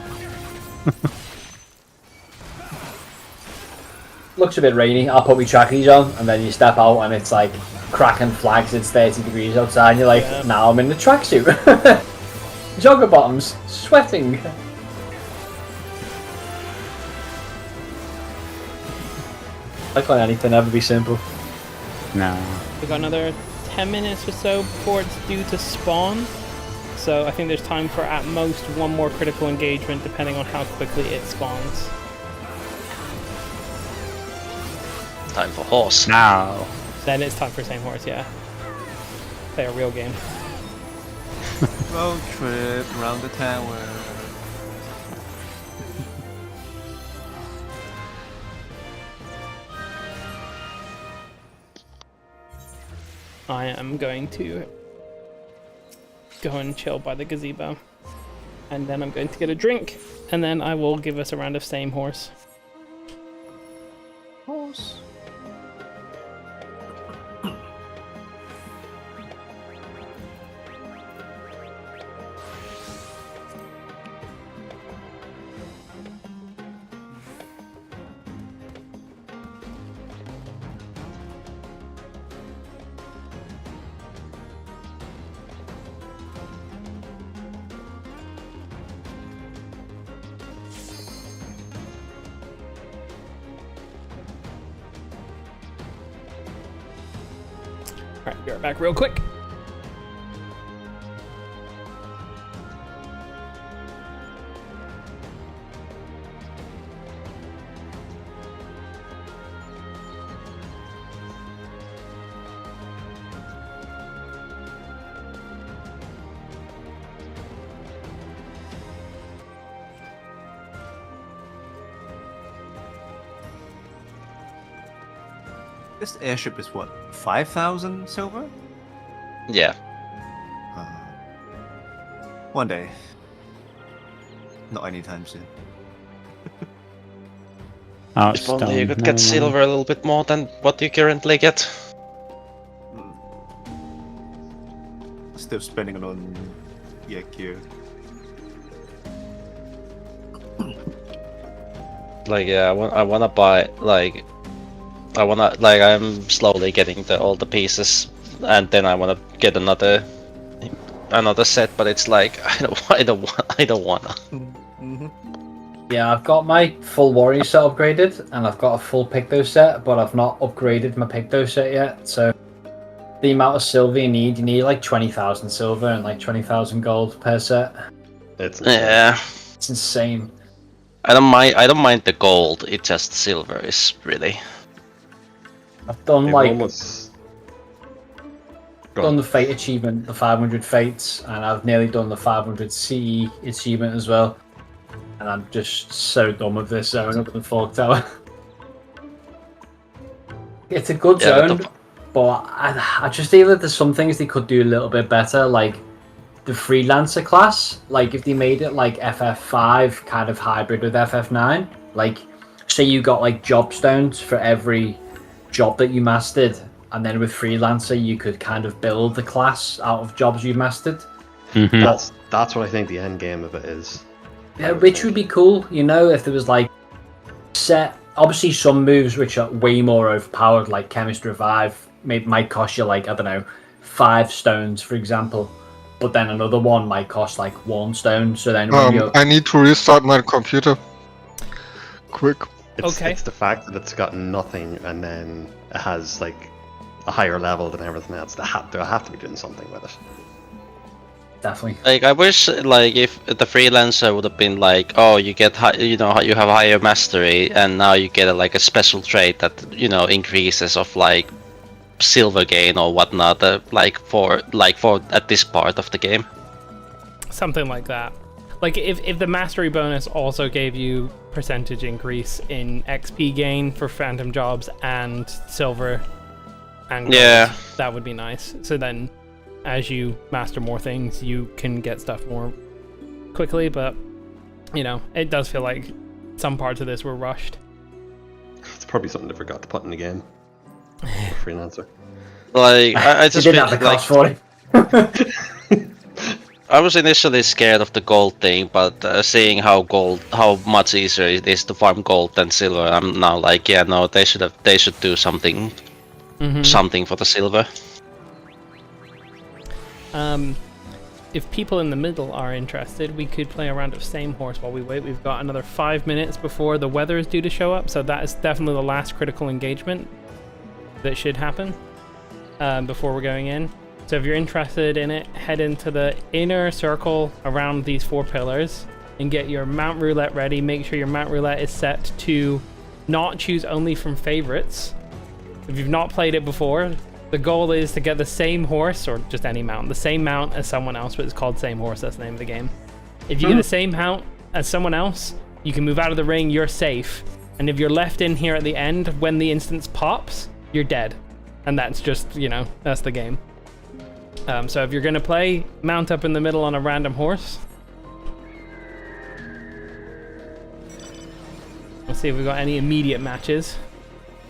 Looks a bit rainy. I'll put my trackies on, and then you step out, and it's like cracking flags. It's 30 degrees outside, and you're like, now I'm in the tracksuit. Jogger bottoms, sweating. Why can't anything ever be simple? No. We've got another 10 minutes or so before it's due to spawn. So I think there's time for at most one more critical engagement depending on how quickly it spawns. Time for horse. Now. Then it's time for Same Horse, yeah. Play a real game. Road trip around the tower. I am going to go and chill by the gazebo. And then I'm going to get a drink. And then I will give us a round of Same Horse. Horse. Alright, be right back real quick. This airship is what, 5,000 silver? Yeah. One day. Not anytime soon. Oh, If only you could get silver a little bit more than what you currently get. Still spending it on gear. Like, yeah, I wanna buy, like, I'm slowly getting all the pieces, and then I wanna get another set, but it's like, I don't wanna. Yeah, I've got my full warrior set upgraded, and I've got a full Picto set, but I've not upgraded my Picto set yet, so the amount of silver you need like 20,000 silver and like 20,000 gold per set. It's insane. Yeah. It's insane. I don't mind the gold, it's just silver is really... I've done like almost... done the fate achievement, the 500 fates, and I've nearly done the 500 CE achievement as well. And I'm just so done with this zone up in the Fork Tower. It's a good zone, but I just feel that there's some things they could do a little bit better, like the freelancer class. Like if they made it like FF5 kind of hybrid with FF9, like say you got like job stones for every job that you mastered, and then with freelancer you could kind of build the class out of jobs you mastered. That's what I think the end game of it is. Yeah, which would be cool, you know, if there was like set. Obviously, some moves which are way more overpowered, like Chemist Revive, might cost you like, I don't know, 5 stones, for example. But then another one might cost like 1 stone. So then when you're... I need to restart my computer. Quick. It's the fact that it's got nothing and then it has like a higher level than everything else. They have to be doing something with it. Definitely. Like I wish, like if the freelancer would have been like, oh, you get you have higher mastery, and now you get like a special trait that increases of like silver gain or whatnot, like for at this part of the game. Something like that. Like if the mastery bonus also gave you percentage increase in XP gain for phantom jobs and silver and gold, that would be nice. So then, as you master more things, you can get stuff more quickly, but, it does feel like some parts of this were rushed. It's probably something they forgot to put in the game. Freelancer. Like, I just didn't have the cost for it. I was initially scared of the gold thing, but seeing how much easier it is to farm gold than silver, I'm now like, yeah, no, they should do something for the silver. If people in the middle are interested, we could play a round of Same Horse while we wait. We've got another 5 minutes before the weather is due to show up, so that is definitely the last critical engagement that should happen before we're going in. So if you're interested in it, head into the inner circle around these 4 pillars and get your Mount Roulette ready. Make sure your Mount Roulette is set to not choose only from favorites. If you've not played it before, the goal is to get the same horse, or just any mount, the same mount as someone else, but it's called Same Horse, that's the name of the game. If you get the same mount as someone else, you can move out of the ring, you're safe. And if you're left in here at the end, when the instance pops, you're dead. And that's just, that's the game. So if you're going to play, mount up in the middle on a random horse. Let's see if we've got any immediate matches.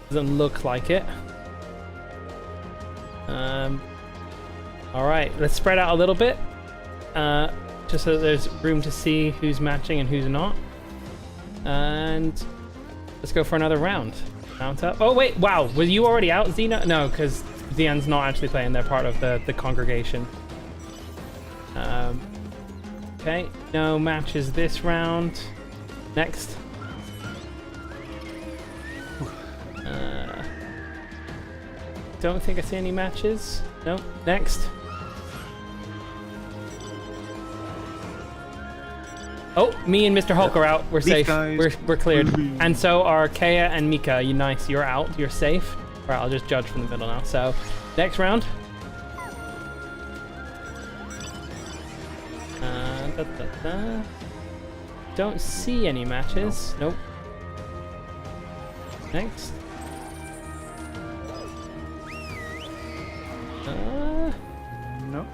Doesn't look like it. Alright, let's spread out a little bit. Just so that there's room to see who's matching and who's not. And let's go for another round. Mount up. Oh wait, wow, were you already out, Xena? No, because Xenon's not actually playing, they're part of the congregation. Okay, no matches this round. Next. don't think I see any matches. Nope. Next. Oh, me and Mr. Hulk are out. We're safe. We're cleared. And so are Kea and Mika. You nice. You're out. You're safe. Alright, I'll just judge from the middle now. So, next round. Don't see any matches. Nope. Next. No.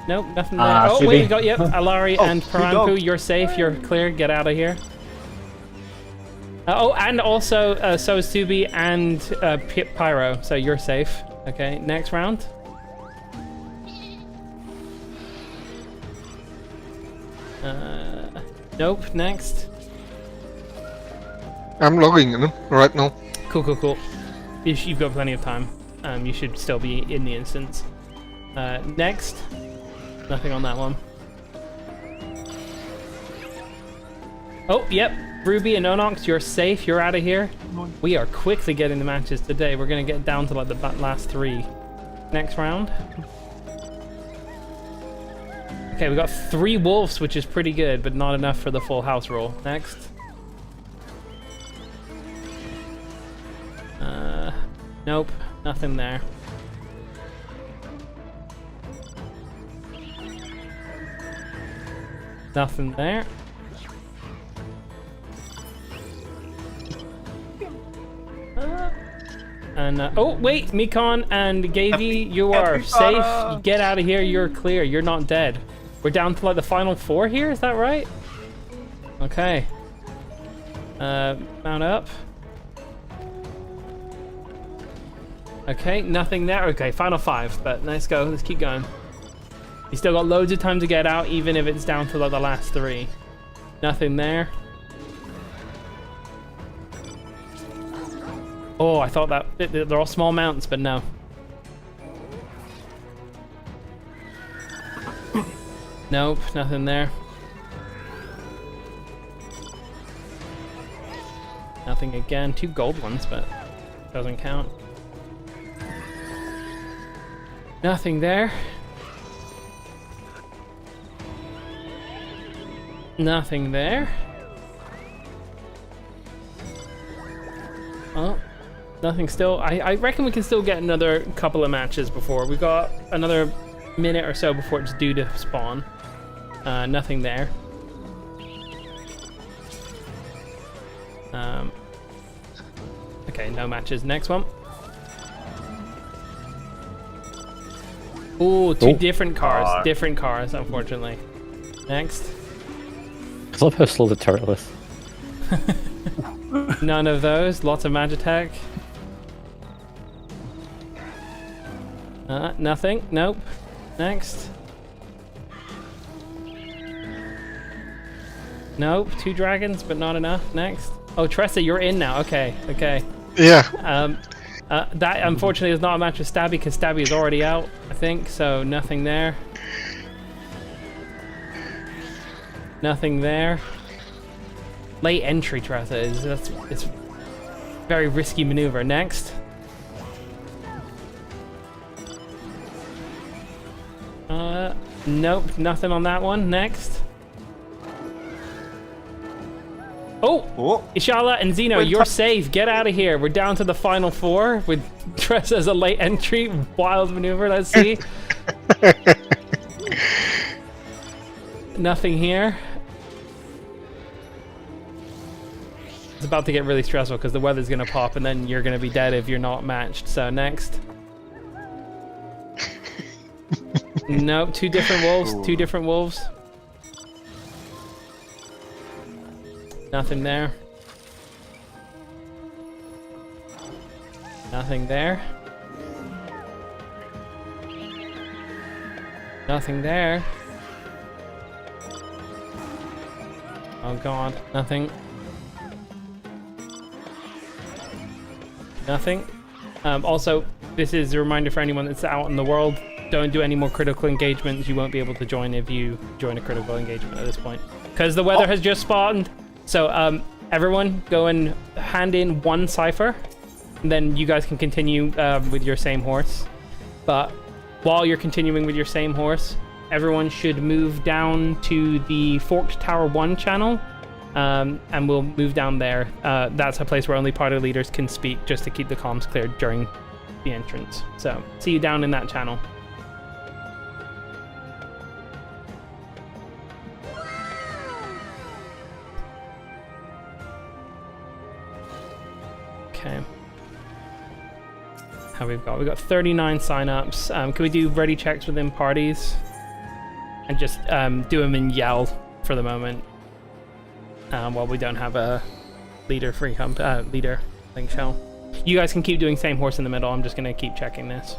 Nope, nothing there. Oh, wait, we got, yep, Alari and Paranku, dog. you're safe, you're clear, get out of here. Oh, and also, so is Subi and Pyro, so you're safe. Okay, next round. Nope, next. I'm logging in right now. Cool, cool, cool. You've got plenty of time. You should still be in the instance. Next. Nothing on that one. Oh, yep. Ruby and Onox, you're safe. You're out of here. We are quickly getting the matches today. We're going to get down to like the last 3. Next round. Okay, we got 3 wolves, which is pretty good, but not enough for the full house roll. Next. Nope. Nothing there. Nothing there. Oh wait, Mikon and Gavi, you are safe. Get out of here. You're clear. You're not dead. We're down to like the final 4 here. Is that right? Okay. Mount up. Okay, nothing there. Okay, final 5. But let's go. Let's keep going. You still got loads of time to get out, even if it's down to like the last 3. Nothing there. Oh, I thought that they're all small mounts, but no. Nope, nothing there. Nothing again. 2 gold ones, but doesn't count. Nothing there. Nothing there. Oh, nothing still. I reckon we can still get another couple of matches before. We got another minute or so before it's due to spawn. Nothing there. Okay, no matches. Next one. Ooh, 2 different cars. Different cars, unfortunately. Next. I love how slow the turtle is. None of those. Lots of Magitech. Nothing. Nope. Next. Nope. 2 dragons, but not enough. Next. Oh, Tressa, you're in now. Okay. Okay. Yeah. That unfortunately is not a match with Stabby because Stabby is already out, I think. So nothing there. Nothing there. Late entry, Tressa is it's very risky maneuver. Next. Nope, nothing on that one. Next. Oh, Ishala and Zeno, you're safe. Get out of here. We're down to the final 4 with Tressa as a late entry. Wild maneuver. Let's see. Nothing here. It's about to get really stressful because the weather's going to pop and then you're going to be dead if you're not matched. So next. Nope, 2 different wolves. 2 different wolves. Nothing there. Nothing there. Nothing there. Oh god, nothing. Nothing. Also, this is a reminder for anyone that's out in the world. Don't do any more critical engagements. You won't be able to join if you join a critical engagement at this point. Because the weather has just spawned. So, everyone, go and hand in 1 cipher. then you guys can continue with your same horse. But while you're continuing with your same horse, everyone should move down to the Forked Tower 1 channel, and we'll move down there. That's a place where only party leaders can speak, just to keep the comms cleared during the entrance. So, see you down in that channel. Okay. How we've got 39 signups. Can we do ready checks within parties? And just do them in yell for the moment. While we don't have a leader leader thing shell. You guys can keep doing same horse in the middle. I'm just gonna keep checking this.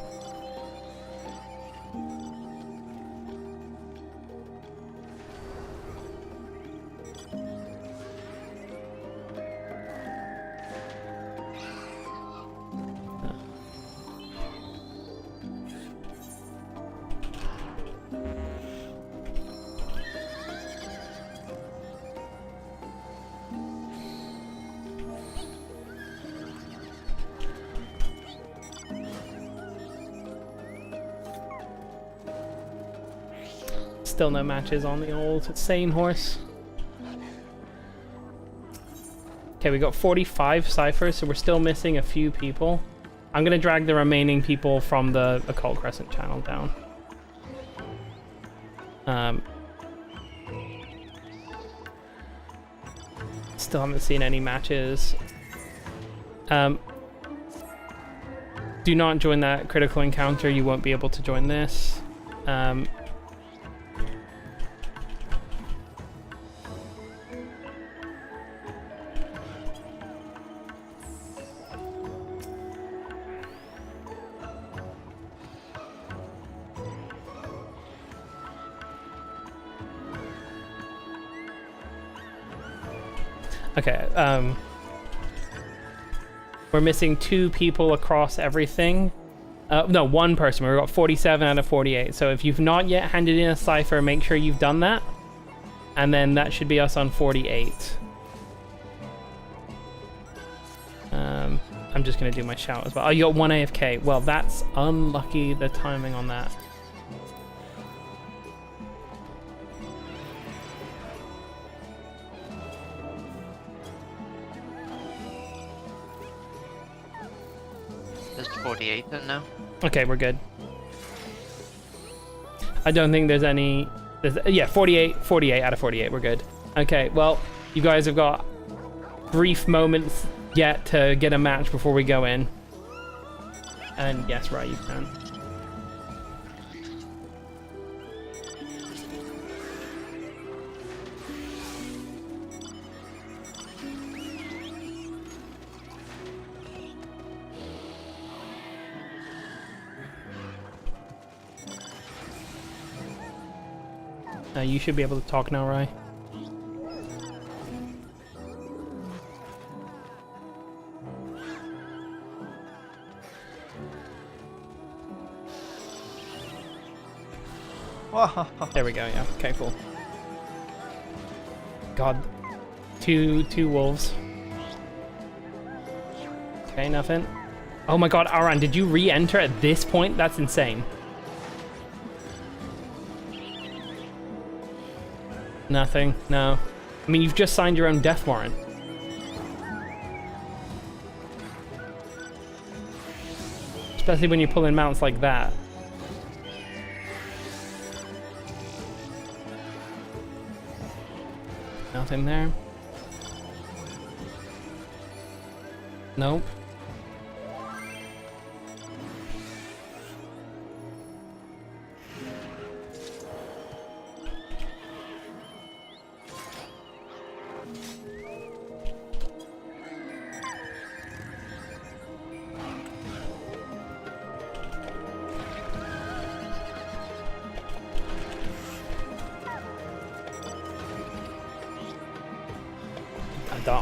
Still no matches on the old same horse. Okay, we got 45 ciphers, so we're still missing a few people. I'm gonna drag the remaining people from the Occult Crescent channel down. Still haven't seen any matches. Do not join that critical encounter. You won't be able to join this. Okay, we're missing 2 people across everything. No, 1 person. We've got 47 out of 48. So if you've not yet handed in a cipher, make sure you've done that. And then that should be us on 48. I'm just going to do my shout as well. Oh, you got 1 AFK. Well, that's unlucky, the timing on that. There's 48 then now. Okay, we're good. I don't think there's any... yeah, 48 out of 48, we're good. Okay, well, you guys have got brief moments yet to get a match before we go in. And yes, right, you can. You should be able to talk now, Rye. There we go, yeah. Okay, cool. God. Two wolves. Okay, nothing. Oh my god, Aran, did you re-enter at this point? That's insane. Nothing, no. I mean, you've just signed your own death warrant. Especially when you're pulling mounts like that. Nothing there. Nope.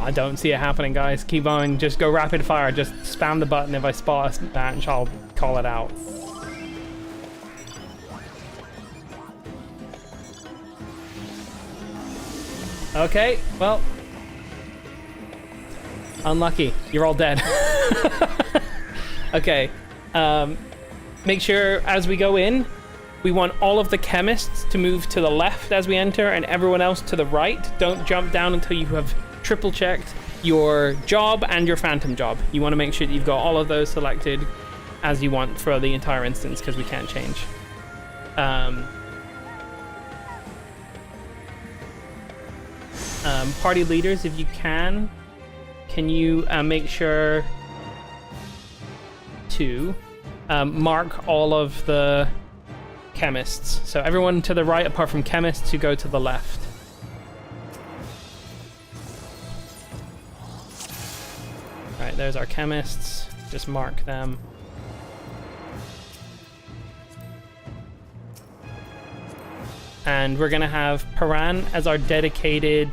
I don't see it happening, guys. Keep on, just go rapid fire. Just spam the button. If I spot a match, I'll call it out. Okay, well. Unlucky. You're all dead. Okay. Make sure as we go in, we want all of the chemists to move to the left as we enter and everyone else to the right. Don't jump down until you have triple checked your job and your phantom job. You want to make sure that you've got all of those selected as you want for the entire instance because we can't change. Party leaders, if you can you make sure to mark all of the chemists. So everyone to the right apart from chemists who go to the left. Alright, there's our chemists. Just mark them. And we're gonna have Paran as our dedicated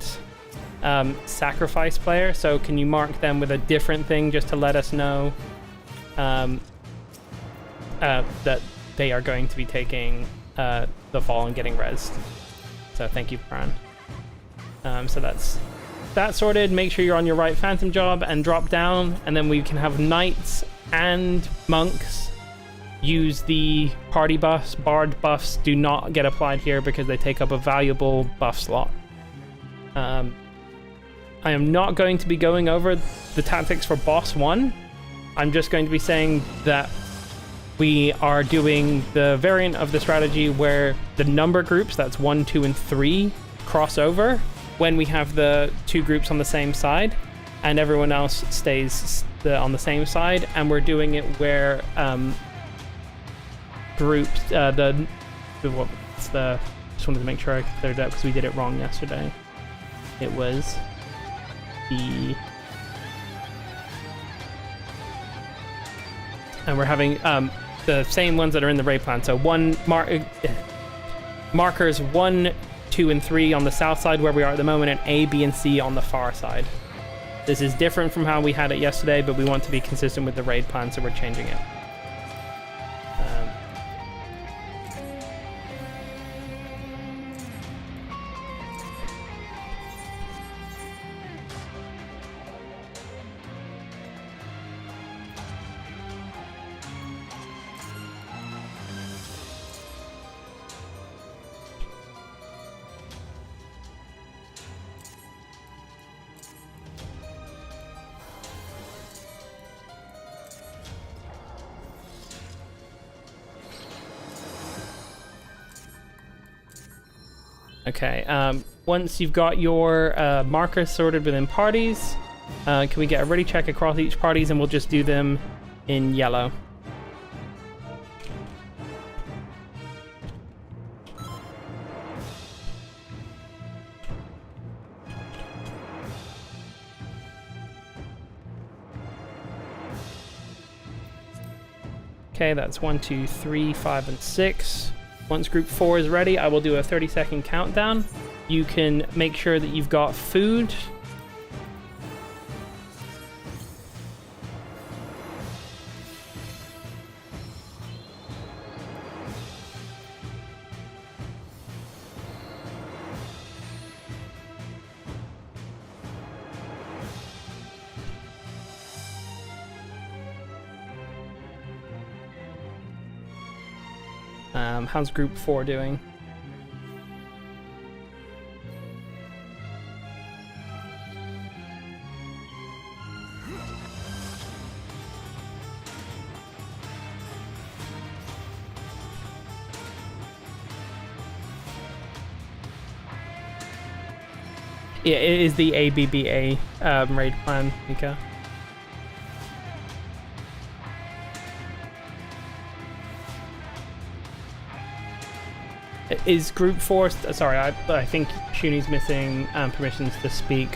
sacrifice player. So can you mark them with a different thing just to let us know that they are going to be taking the fall and getting rezzed. So thank you, Paran. So that's that sorted. Make sure you're on your right phantom job and drop down, and then we can have knights and monks use the party buffs. Bard buffs do not get applied here because they take up a valuable buff slot. I am not going to be going over the tactics for boss 1. I'm just going to be saying that we are doing the variant of the strategy where the number groups, that's 1, 2, and 3, cross over when we have the 2 groups on the same side, and everyone else stays on the same side. And we're doing it where groups, just wanted to make sure I cleared it up because we did it wrong yesterday. It was and we're having the same ones that are in the raid plan. So markers 1, 2, and 3 on the south side where we are at the moment, and A, B, and C on the far side. This is different from how we had it yesterday, but we want to be consistent with the raid plan, so we're changing it. Okay, once you've got your markers sorted within parties, can we get a ready check across each parties, and we'll just do them in yellow. Okay, that's 1, 2, 3, 5, and 6. Once group 4 is ready, I will do a 30-second countdown. You can make sure that you've got food. How's group 4 doing? Yeah, it is the ABBA raid plan, Mika. Is group 4... Sorry, I think Shuni's missing permissions to speak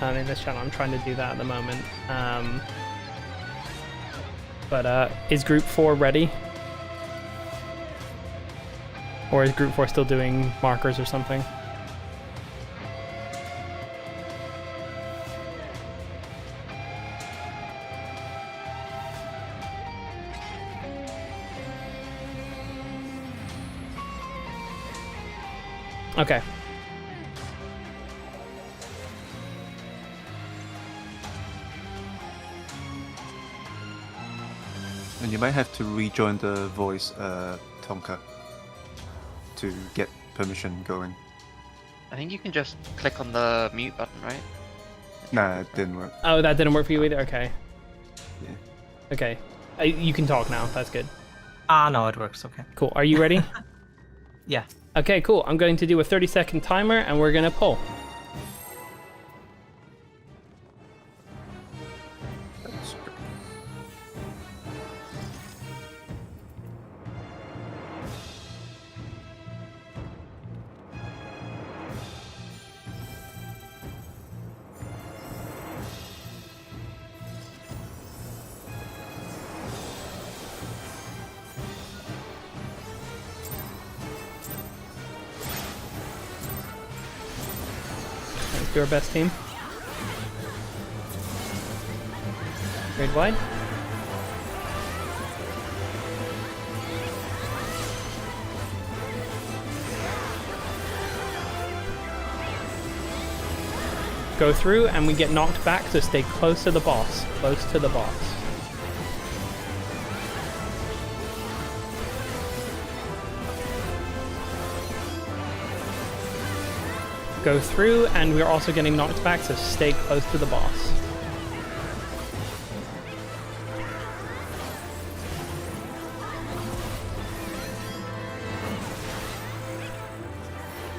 in this channel. I'm trying to do that at the moment. But is group 4 ready? Or is group 4 still doing markers or something? Okay. you might have to rejoin the voice, Tonka, to get permission going. I think you can just click on the mute button, right? Nah, it didn't work. Oh, that didn't work for you either? Okay. Yeah. Okay. You can talk now. That's good. No, it works. Okay. Cool. Are you ready? Yeah. Okay, cool. I'm going to do a 30-second timer, and we're going to pull. Your best team. Raid wide. Go through and we get knocked back, so stay close to the boss. Close to the boss. Go through, and we're also getting knocked back, so stay close to the boss.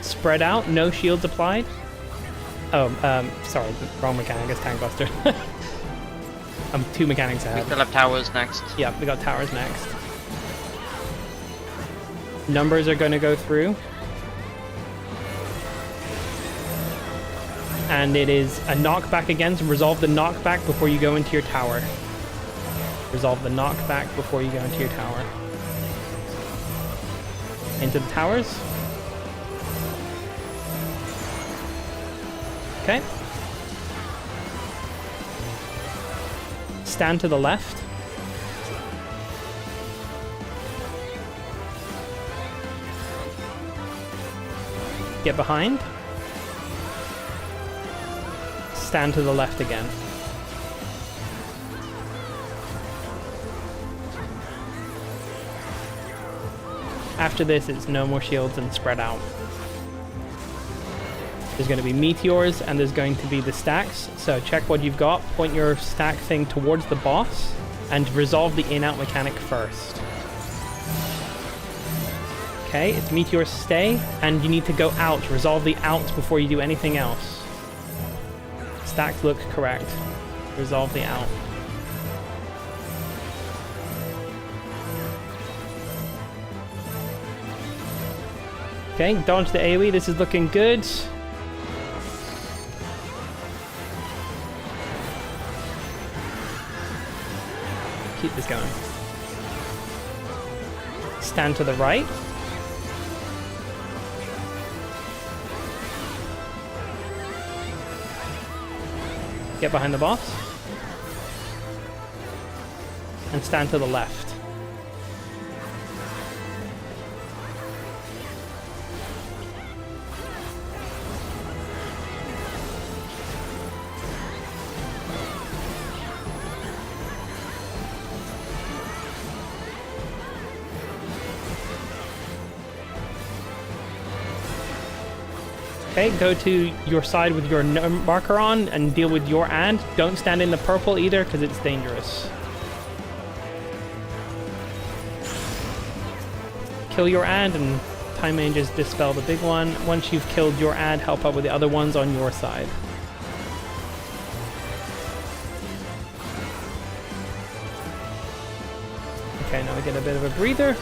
Spread out, no shields applied. Oh, sorry, wrong mechanic, it's Tank Buster. I'm 2 mechanics ahead. We still have towers next. Yeah, we got towers next. Numbers are going to go through. And it is a knockback again, so resolve the knockback before you go into your tower. Resolve the knockback before you go into your tower. Into the towers. Okay. Stand to the left. Get behind. Stand to the left again. After this, it's no more shields and spread out. There's going to be meteors and there's going to be the stacks. So check what you've got, point your stack thing towards the boss, and resolve the in-out mechanic first. Okay, it's meteors stay, and you need to go out. Resolve the outs before you do anything else. Stacks look correct. Resolve the out. Okay, dodge the AoE. This is looking good. Keep this going. Stand to the right. Get behind the boss. And stand to the left. Okay, go to your side with your marker on and deal with your ad. Don't stand in the purple either, because it's dangerous. Kill your ad and time mages dispel the big one. Once you've killed your ad, help out with the other ones on your side. Okay, now we get a bit of a breather.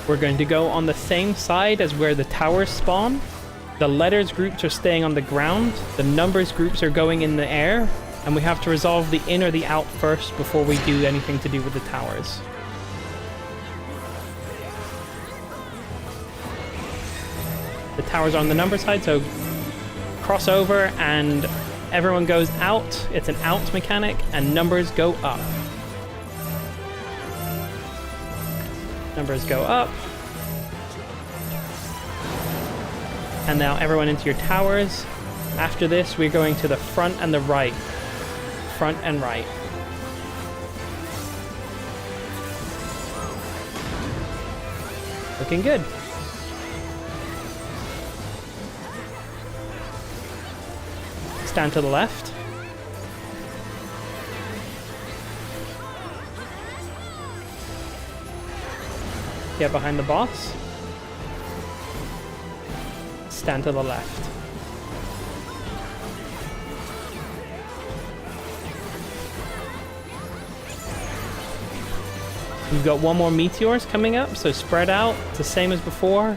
We're going to go on the same side as where the towers spawn. The letters groups are staying on the ground. The numbers groups are going in the air. And we have to resolve the in or the out first before we do anything to do with the towers. The towers are on the number side, so cross over and everyone goes out. It's an out mechanic, and numbers go up. Numbers go up. And now everyone into your towers. After this, we're going to the front and the right. Front and right. Looking good. Stand to the left. Get behind the boss. Stand to the left. We've got one more meteors coming up, so spread out. It's the same as before.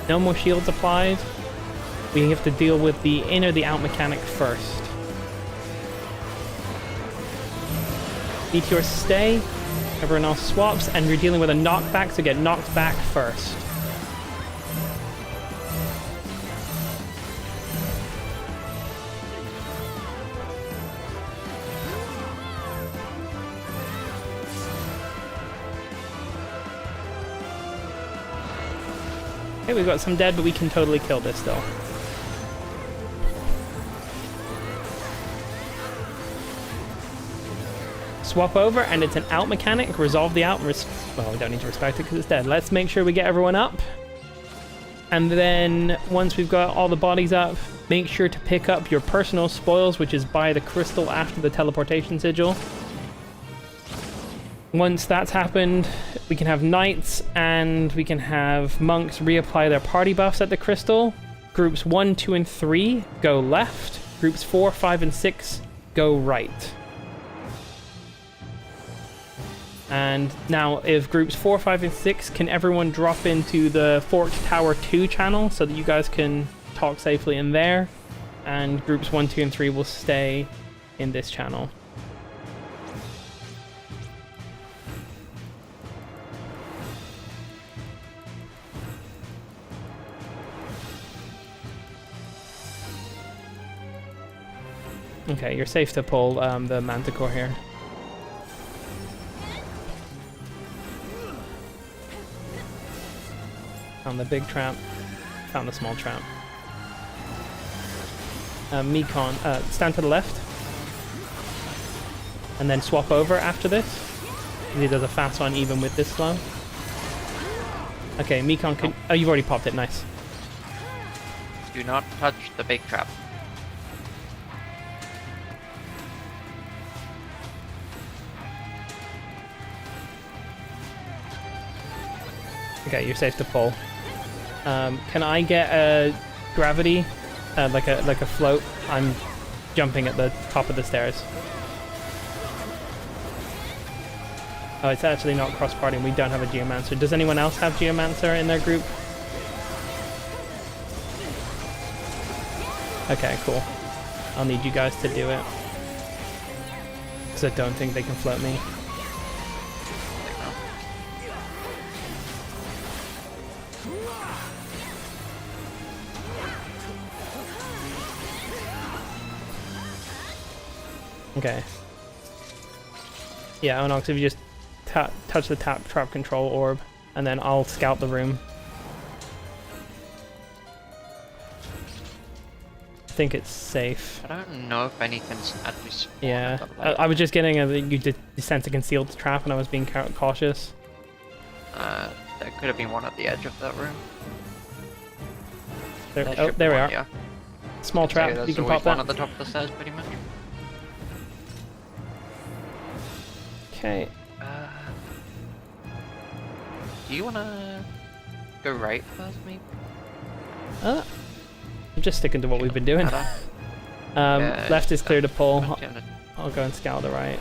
No more shields applied. We have to deal with the in or the out mechanic first. Meteors stay. Everyone else swaps, and we're dealing with a knockback, so get knocked back first. Okay, we've got some dead, but we can totally kill this still. Swap over, and it's an out mechanic. Resolve the out. Well, we don't need to respect it because it's dead. Let's make sure we get everyone up. And then once we've got all the bodies up, make sure to pick up your personal spoils, which is by the crystal after the teleportation sigil. Once that's happened, we can have knights and we can have monks reapply their party buffs at the crystal. Groups 1, 2, and 3 go left. Groups 4, 5, and 6 go right. And now, if groups 4, 5, and 6, can everyone drop into the Forked Tower 2 channel so that you guys can talk safely in there? And groups 1, 2, and 3 will stay in this channel. Okay, you're safe to pull the Manticore here. Found the big trap. Found the small trap. Mekon, stand to the left. And then swap over after this. He does a fast one even with this slow. Okay, Mekon can... Oh, you've already popped it. Nice. Do not touch the big trap. Okay, you're safe to pull. Can I get a gravity, like a float? I'm jumping at the top of the stairs. Oh, it's actually not cross-party, and we don't have a Geomancer. Does anyone else have Geomancer in their group? Okay, cool. I'll need you guys to do it. Because I don't think they can float me. Okay. Yeah, Onox, if you just touch the trap control orb, and then I'll scout the room. I think it's safe. I don't know if anything's actually spawned. Yeah, I was just getting you sense a concealed trap, and I was being cautious. There could have been one at the edge of that room. There we are. Yeah. Small trap, So you can always pop that. one at the top of the stairs, pretty much. Okay. Do you wanna go right first, maybe? I'm just sticking to what we've been doing. Yeah, left is clear to pull. Yeah. I'll go and scout the right.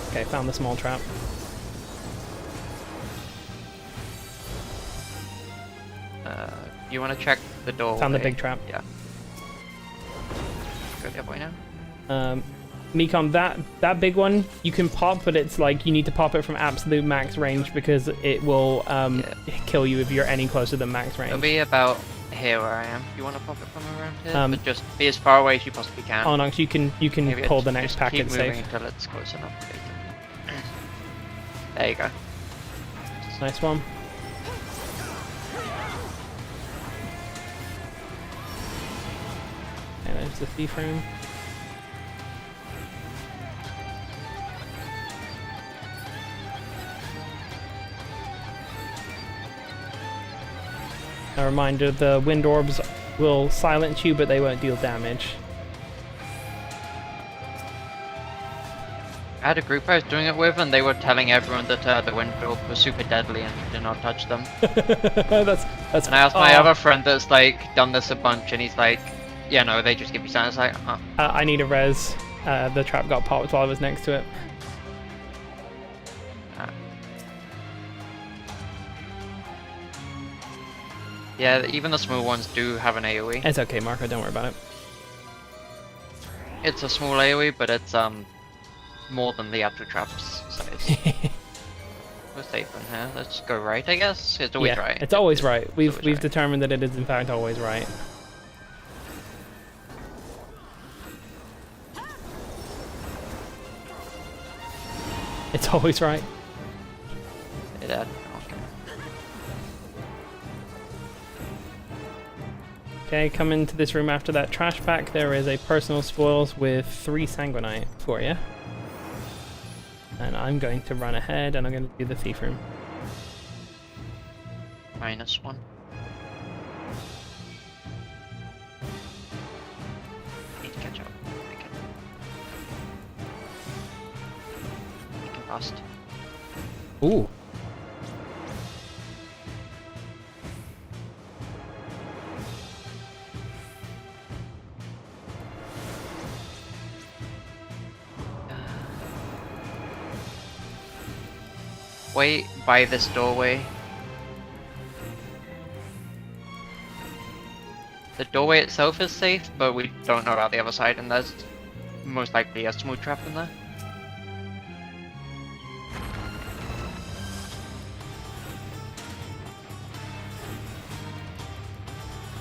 Okay, found the small trap. You want to check the door? Found the big trap. Yeah. Yeah, boy now. Mekon, that big one you can pop, but it's like you need to pop it from absolute max range because it will kill you if you're any closer than max range. It'll be about here where I am. You want to pop it from around here? But just be as far away as you possibly can. Onox, you can Maybe pull the next just packet keep safe. moving until it's close enough. There you go. Nice one. And there's the thief room. A reminder, the wind orbs will silence you, but they won't deal damage. I had a group I was doing it with, and they were telling everyone that the wind orb was super deadly and did not touch them. that's. And I asked my other friend that's like done this a bunch, and he's like, "Yeah, no, they just give you silence." Like, I need a res. The trap got popped while I was next to it. Yeah, even the small ones do have an AoE. It's okay, Marco. Don't worry about it. It's a small AoE, but it's more than the actual trap's size. We're safe in here. Let's go right, I guess. It's always right. It's always right. We've determined that it is in fact always right. It's always right. Yeah. Okay, come into this room after that trash pack. There is a personal spoils with 3 sanguinite for you. And I'm going to run ahead and I'm going to do the thief room. -1. Need to catch up. Okay. You can bust. Ooh. Wait by this doorway. The doorway itself is safe, but we don't know about the other side, and there's most likely a smooth trap in there.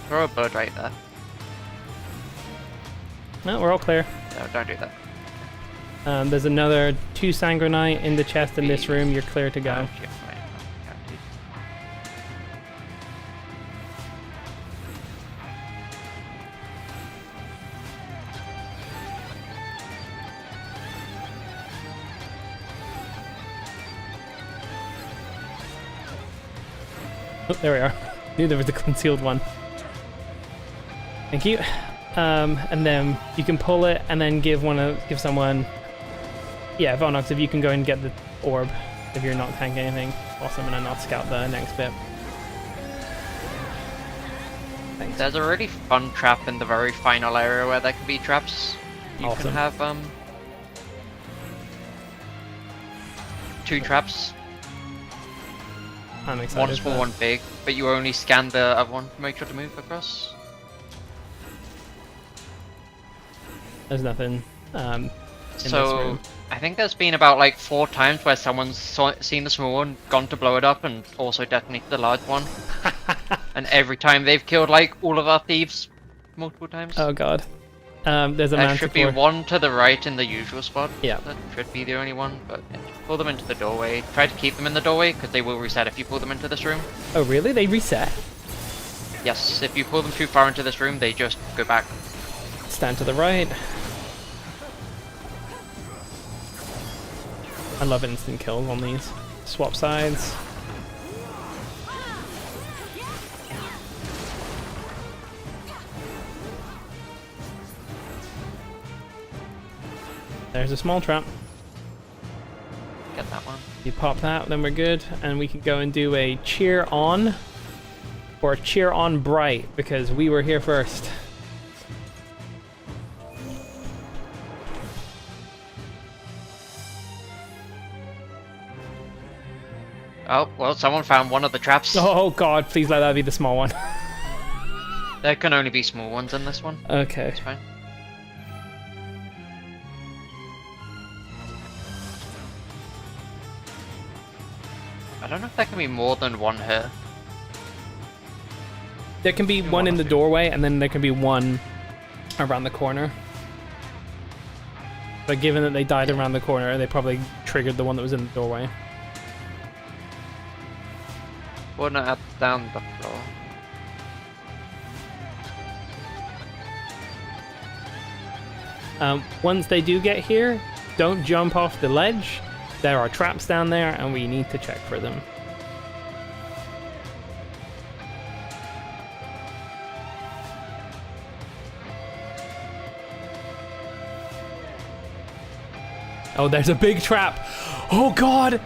Throw a bird right there. No, we're all clear. No, don't do that. There's another 2 sanguinite in the chest in this room. You're clear to go. Oh, there we are. Knew there was a concealed one. Thank you. And then you can pull it and then give someone. Yeah, Vonox, if you can go and get the orb if you're not tanking anything. Awesome, and then I'll scout the next bit. Thanks. There's a really fun trap in the very final area where there can be traps. You Awesome. can have 2 traps. I'm excited. One small, one big, but you only scan the other one to make sure to move across. There's nothing in this So room. I think there's been about like 4 times where someone's seen the small one, gone to blow it up, and also detonated the large one. And every time they've killed like all of our thieves multiple times. Oh god. There's a There should be manticore. one to the right in the usual spot. Yeah. That should be the only one, but yeah, pull them into the doorway. Try to keep them in the doorway, because they will reset if you pull them into this room. Oh really? They reset? Yes, if you pull them too far into this room, they just go back. Stand to the right. I love instant kills on these. Swap sides. There's a small trap. Get that one. You pop that, then we're good, and we can go and do a cheer on, or cheer on bright, because we were here first. Oh, well, someone found one of the traps. Oh god, please let that be the small one. There can only be small ones in this one. Okay. It's fine. I don't know if there can be more than one here. There can be one in the doorway, and then there can be one around the corner. But given that they died around the corner, they probably triggered the one that was in the doorway. One up down the floor. Once they do get here, don't jump off the ledge. There are traps down there, and we need to check for them. Oh, there's a big trap. Oh, God.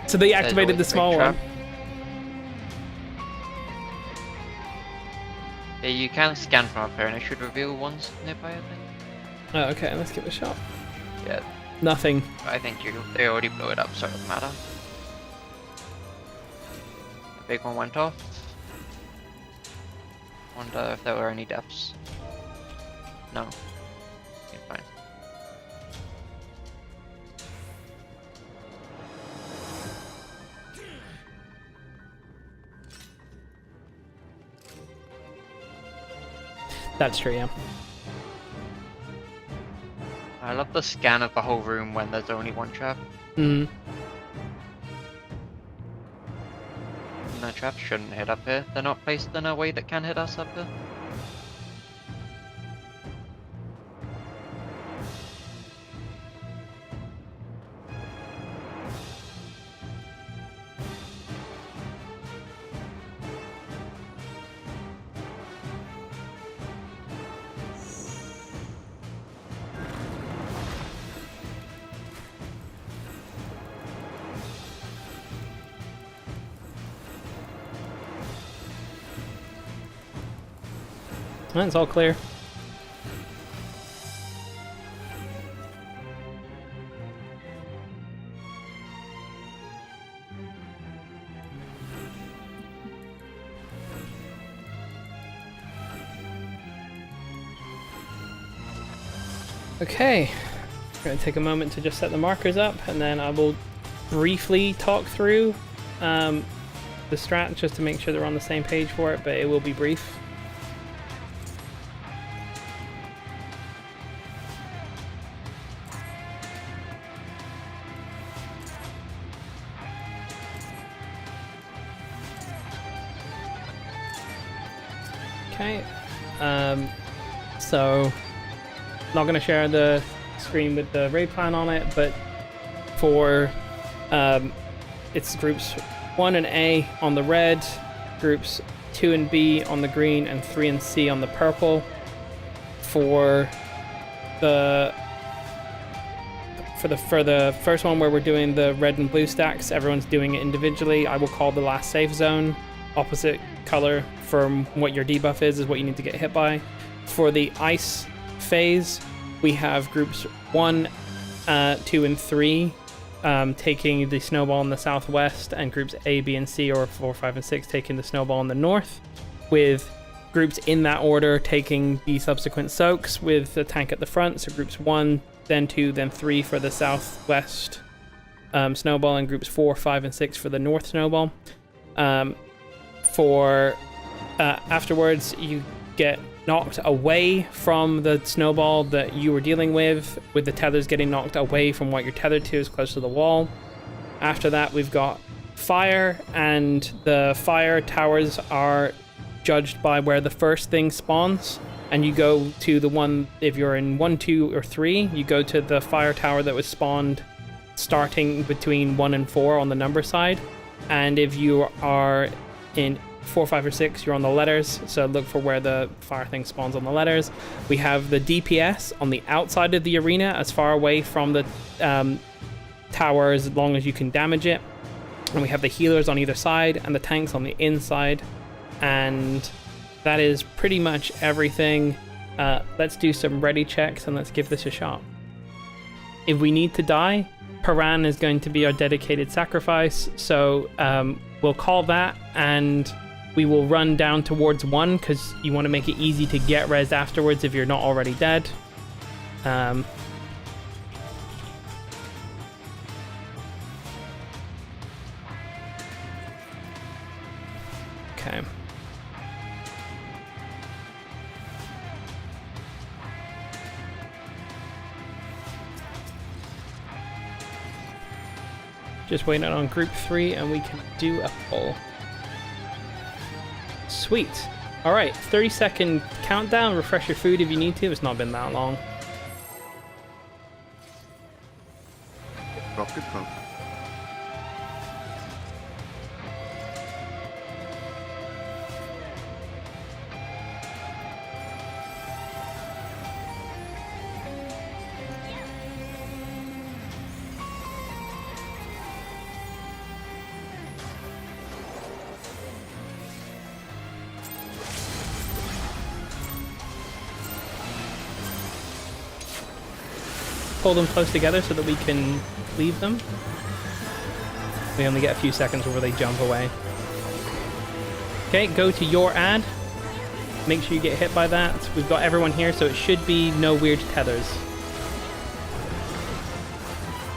So they activated the small one. Yeah, you can scan from up here and it should reveal ones nearby, I think. Oh, okay, let's give it a shot. Yeah. Nothing. I think they already blew it up, so it doesn't matter. The big one went off. Wonder if there were any deaths. No. Okay, fine. That's true, yeah. I love the scan of the whole room when there's only one trap. Hmm. And the traps shouldn't hit up here. They're not placed in a way that can hit us up here. It's all clear. Okay, we're going to take a moment to just set the markers up, and then I will briefly talk through the strat just to make sure they're on the same page for it, but it will be brief. Okay, so not going to share the screen with the raid plan on it, but for it's groups 1 and A on the red, groups 2 and B on the green, and 3 and C on the purple. For the first one where we're doing the red and blue stacks, everyone's doing it individually. I will call the last safe zone opposite color from what your debuff is what you need to get hit by. For the ice phase, we have groups 1, 2, and 3 taking the snowball in the southwest, and groups A, B, and C, or 4, 5, and 6 taking the snowball in the north, with groups in that order taking the subsequent soaks with the tank at the front. So groups 1, then 2, then 3 for the southwest snowball, and groups 4, 5, and 6 for the north snowball. Afterwards, you get knocked away from the snowball that you were dealing with the tethers getting knocked away from what you're tethered to as close to the wall. After that, we've got fire, and the fire towers are judged by where the first thing spawns, and you go to the one, if you're in 1, 2, or 3, you go to the fire tower that was spawned starting between 1 and 4 on the number side, and if you are in 4, 5, or 6, you're on the letters, so look for where the fire thing spawns on the letters. We have the DPS on the outside of the arena, as far away from the tower as long as you can damage it. And we have the healers on either side, and the tanks on the inside. And that is pretty much everything. Let's do some ready checks, and let's give this a shot. If we need to die, Paran is going to be our dedicated sacrifice, so we'll call that, and we will run down towards 1 because you want to make it easy to get res afterwards if you're not already dead. Okay. Just waiting on group 3 and we can do a poll. Sweet. Alright, 30-second countdown. Refresh your food if you need to. It's not been that long. Prog, good Prog. Pull them close together so that we can leave them. We only get a few seconds before they jump away. Okay, go to your ad. Make sure you get hit by that. We've got everyone here, so it should be no weird tethers.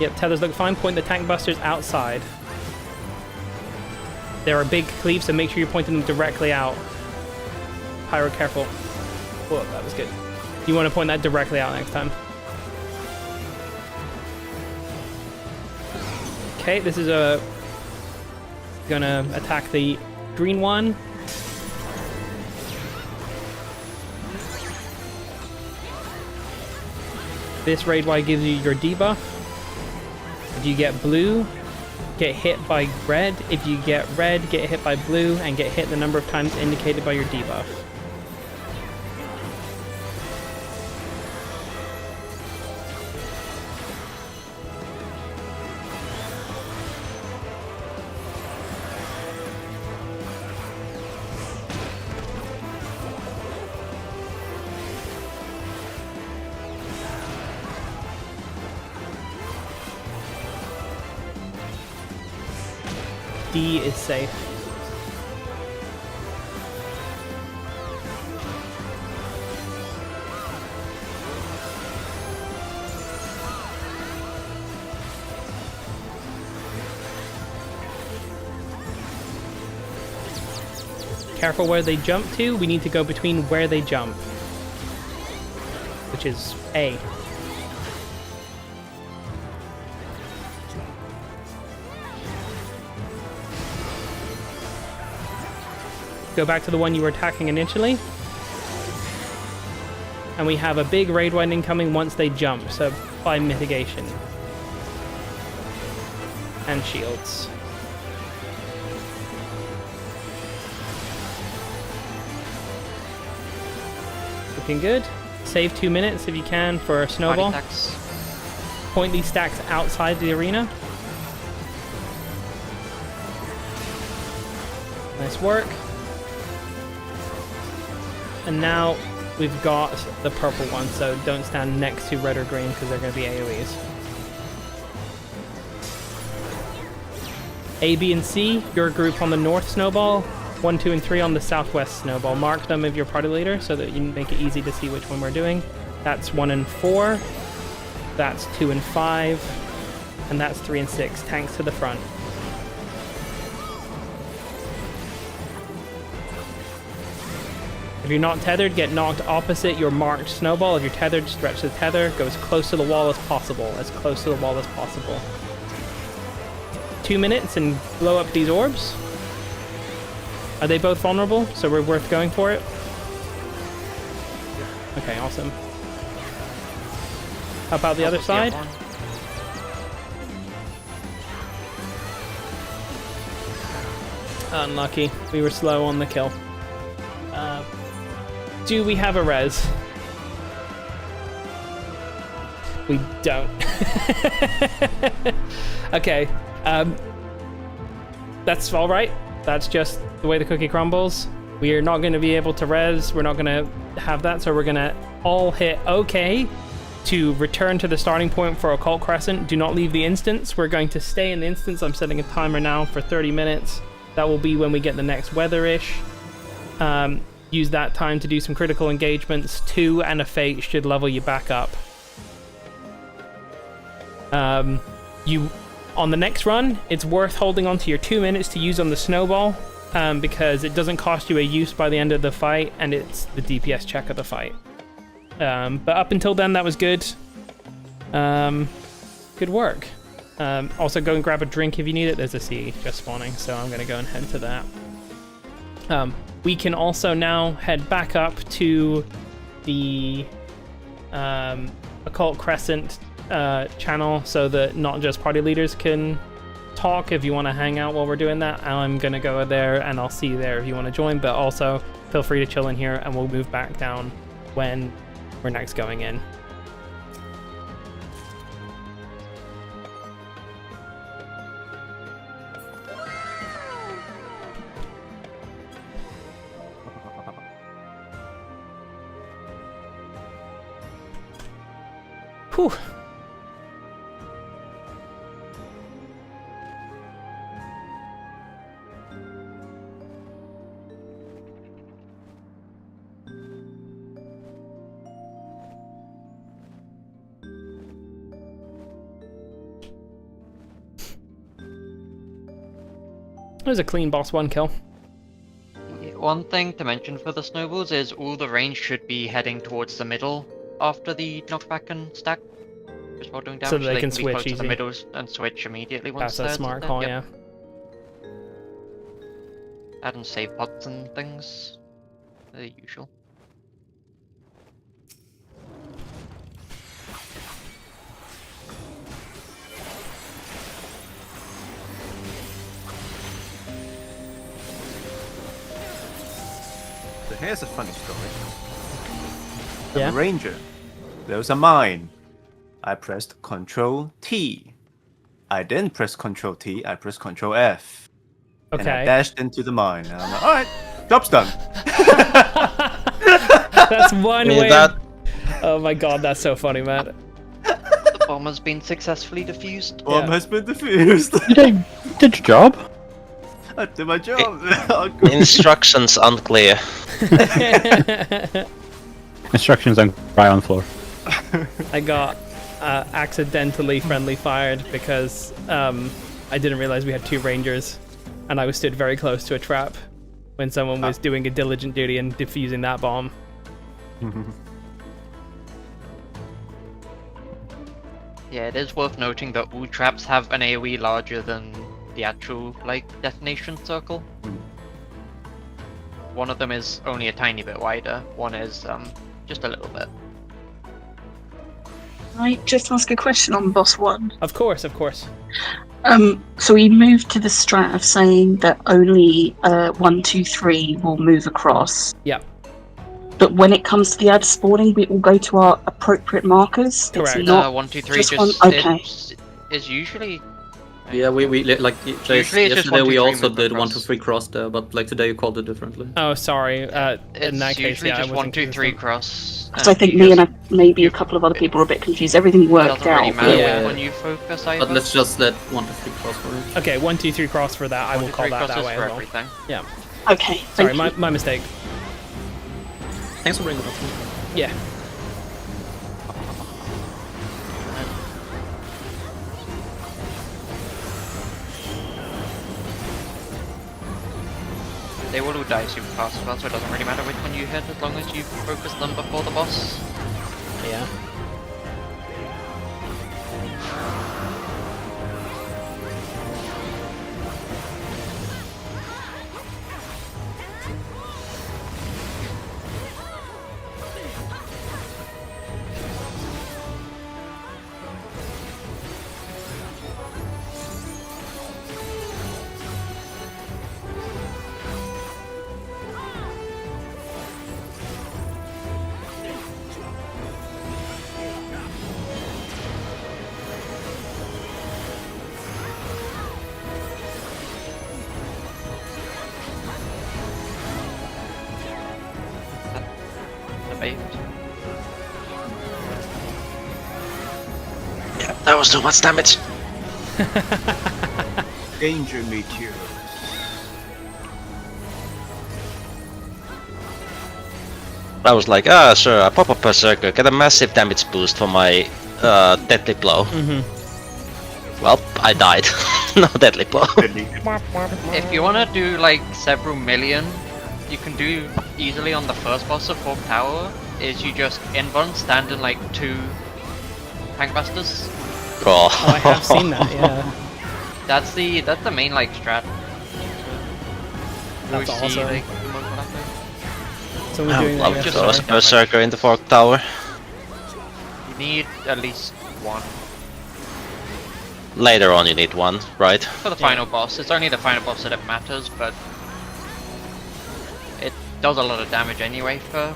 Yep, tethers look fine. Point the tank busters outside. There are big cleaves, so make sure you're pointing them directly out. Pyro, careful. Whoa, that was good. You want to point that directly out next time. Okay, this is gonna attack the green one. This raid Y gives you your debuff. If you get blue, get hit by red. If you get red, get hit by blue, and get hit the number of times indicated by your debuff. D is safe. Careful where they jump to. We need to go between where they jump, which is A. Go back to the one you were attacking initially. And we have a big raid one incoming once they jump, so apply mitigation. And shields. Looking good. Save 2 minutes if you can for a snowball. Point these stacks outside the arena. Nice work. And now we've got the purple one, so don't stand next to red or green because they're going to be AoEs. A, B, and C, your group on the north snowball. 1, 2, and 3 on the southwest snowball. Mark them if you're party leader so that you make it easy to see which one we're doing. That's 1 and 4. That's 2 and 5. And that's 3 and 6. Tanks to the front. If you're not tethered, get knocked opposite your marked snowball. If you're tethered, stretch the tether. Go as close to the wall as possible. As close to the wall as possible. 2 minutes and blow up these orbs. Are they both vulnerable? So we're worth going for it? Okay, awesome. How about the other side? Unlucky. We were slow on the kill. Do we have a res? We don't. Okay. That's all right. That's just the way the cookie crumbles. We are not going to be able to res. We're not going to have that, so we're going to all hit OK to return to the starting point for Occult Crescent. Do not leave the instance. We're going to stay in the instance. I'm setting a timer now for 30 minutes. That will be when we get the next weatherish. Use that time to do some critical engagements. 2 and a fate should level you back up. On the next run, it's worth holding on to your 2 minutes to use on the snowball. because it doesn't cost you a use by the end of the fight, and it's the DPS check of the fight. But up until then, that was good. Good work. Also, go and grab a drink if you need it. There's a sea just spawning, so I'm going to go and head to that. We can also now head back up to the Occult Crescent channel so that not just party leaders can talk if you want to hang out while we're doing that. I'm going to go there and I'll see you there if you want to join, but also feel free to chill in here and we'll move back down when we're next going in. Whew. It was a clean boss 1 kill. One thing to mention for the snowballs is all the range should be heading towards the middle after the knockback and stack. Just while doing damage, So they can be switch close to easy. the middle and switch immediately once That's a smart call, yeah. Add and save pods and things. The usual. So here's a funny story. Yeah? I'm a ranger. There was a mine. I pressed Control T. I then pressed Control T. I pressed Control F. And I Okay. dashed into the mine. And I'm like, alright, job's done. That's one Yeah, way. that- Oh my god, that's so funny, man. The bomb has been successfully defused. Bomb has been defused. You did your job. I did my job. Oh, good. Instructions unclear. Instructions on right on floor. I got accidentally friendly fired because I didn't realize we had 2 rangers, and I was stood very close to a trap when someone was doing a diligent duty and defusing that bomb. Yeah, it is worth noting that all traps have an AoE larger than the actual, like, detonation circle. One of them is only a tiny bit wider, one is, just a little bit. Can I just ask a question on boss 1? Of course, of course. So we moved to the strat of saying that only 1, 2, 3 will move across. Yeah. But when it comes to the ad spawning, we will go to our appropriate markers. Correct. It's not 1, 2, 3 just just one. Okay. is usually. Yeah, we like Usually it's just yesterday 1, 2, we 3 also move did across. 1, 2, 3 cross there, but like today you called it differently. Oh, sorry. In It's that case, usually yeah, just I 1, wasn't 2, 3 consistent. cross. Because I think me and maybe a couple of other people are a bit confused. Everything It worked doesn't really out. matter Yeah. which one you focus either. But let's just let 1, 2, 3 cross for it. Okay, 1, 2, 3 cross for that. I 1, will 2, call 3 that that crosses way for as well. everything. Yeah. Okay. Sorry, thank you. my mistake. Thanks for bringing it up. Yeah. They will all die super fast as well, so it doesn't really matter which one you hit as long as you focus them before the boss. Yeah. Debate. Yeah, that was too much damage. Danger meteor. I was like, sure, I pop a berserker, get a massive damage boost for my deadly blow. Well, I died. No deadly blow. If you want to do like several million, you can do easily on the first boss of Fork Tower. Is you just invuln stand in like 2 tankbusters. Oh. Oh, I have seen that. Yeah. That's the main like strat. That's We see, awesome. like, the most popular. Someone doing Love that. to just throw a sorry. berserker in the Fork Tower. You need at least 1 Later on you need 1, right? for the final boss. It's only the final boss that it matters, but it does a lot of damage anyway for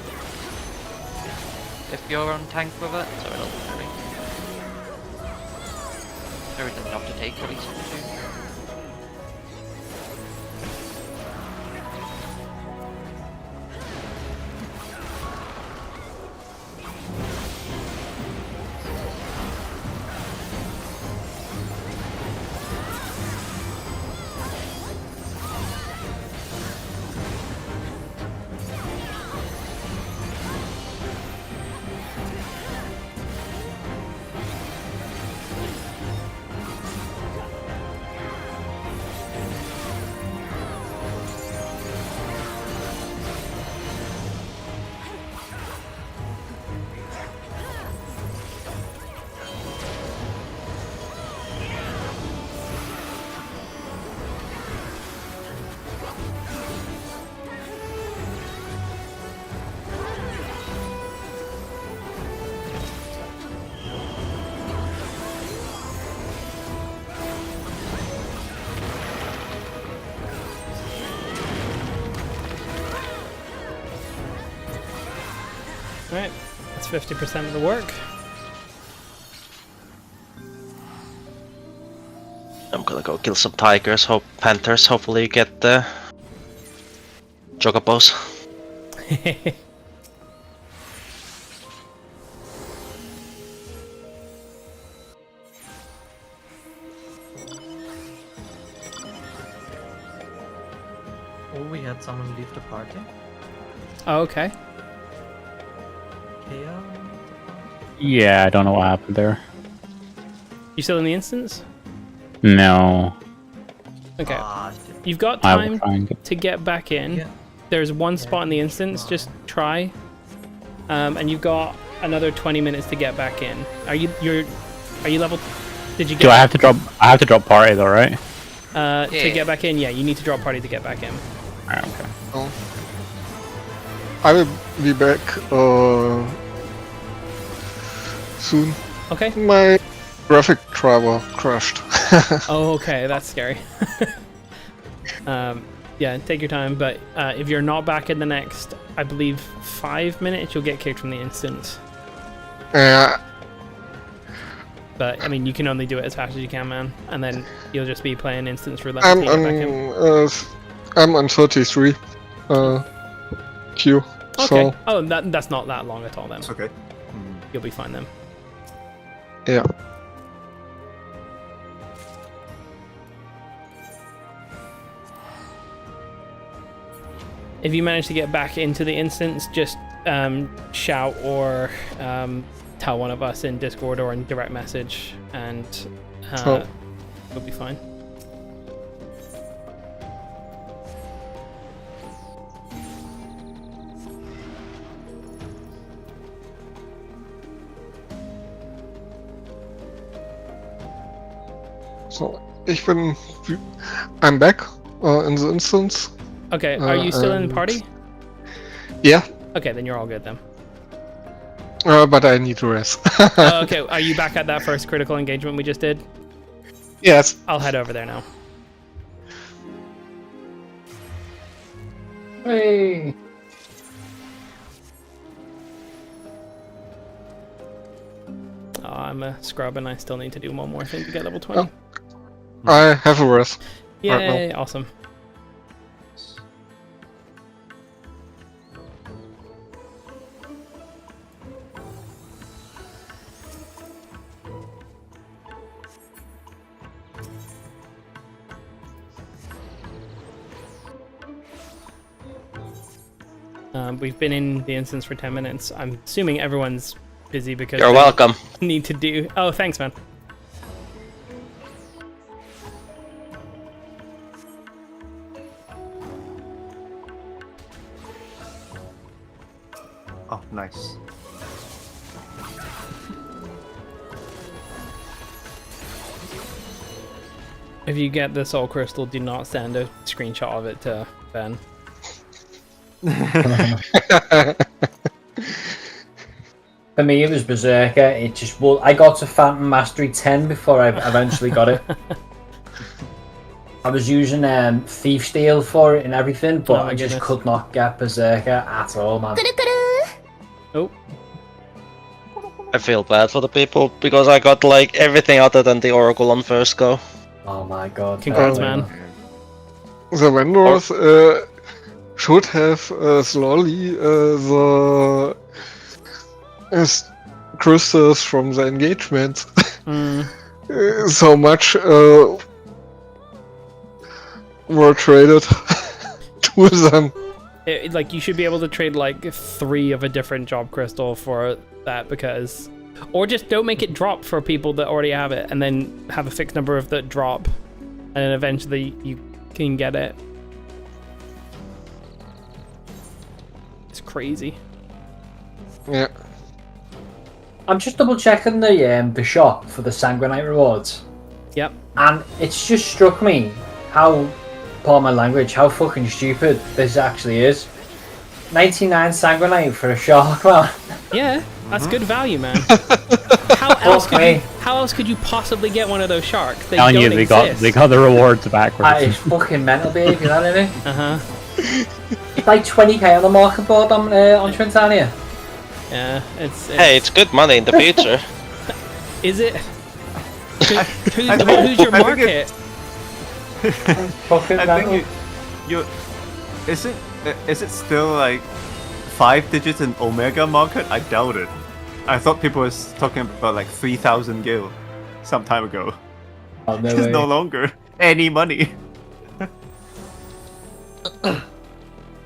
if you're on tank with it, so it doesn't really. No reason not to take at least 2. Right, that's 50% of the work. I'm gonna go kill some tigers, panthers, hopefully you get the chocobos. Oh, we had someone leave the party. Oh, okay. Kea? Yeah, I don't know what happened there. You still in the instance? No. Okay. Ah, shit. You've got I will time try and get... to get back in. Yeah. There's one spot in the instance. Just try. And you've got another 20 minutes to get back in. Are you level? Did you get? Do I have to drop? I have to drop party though, right? To get back in, yeah, you need to drop party to get back in. Alright, okay. Oh. I will be back soon. Okay. My graphic driver crashed. Oh, okay, that's scary. Yeah, take your time, but if you're not back in the next, I believe, 5 minutes, you'll get kicked from the instance. Yeah. But I mean, you can only do it as fast as you can, man, and then you'll just be playing instance roulette. until you get back in. I'm on 33 queue. Okay. So Oh, that's not that long at all then. It's okay. You'll be fine then. yeah. If you manage to get back into the instance, just shout or tell one of us in Discord or in direct message, and you'll be fine. So I'm back in the instance. Okay, are you still in the and- party? Yeah, Okay, then you're all good then. but I need to rest. Okay, are you back at that first critical engagement we just did? Yes. I'll head over there now. Hey. Oh, I'm a scrub and I still need to do one more thing to get level 20. Oh. I have a rest. Yay, right now. awesome. We've been in the instance for 10 minutes. I'm assuming everyone's busy because You're they welcome. need to do... Oh, thanks, man. Oh, nice. If you get the soul crystal, do not send a screenshot of it to Ben. For me, it was Berserker. It just I got to Phantom Mastery 10 before I eventually got it. I was using Thief Steel for it and everything, but I just could not get Berserker at all, man. Oh. I feel bad for the people because I got like everything other than the Oracle on first go. Oh my god. Congrats, man. The vendors should have slowly the crystals from the engagement. So much were traded to them. Like, you should be able to trade like 3 of a different job crystal for that, because... Or just don't make it drop for people that already have it, and then have a fixed number of that drop, and then eventually you can get it. It's crazy. Yeah. I'm just double checking the shop for the Sanguinite rewards. Yep. And it's just struck me how, pardon my language, how fucking stupid this actually is. 99 Sanguinite for a shark, man. Yeah, that's good value, man. How else could you possibly get one of those sharks? They Telling don't you, they exist. got the rewards backwards. That is fucking mental behaviour, that isn't it? Uh-huh. It's like 20k on the market board on Trentania. Yeah, it's... Hey, it's good money in the future. Is it? Who's your market? I think you is it still like 5 digits in Omega market? I doubt it. I thought people was talking about like 3,000 gil some time ago. Oh, no It's way. no longer any money.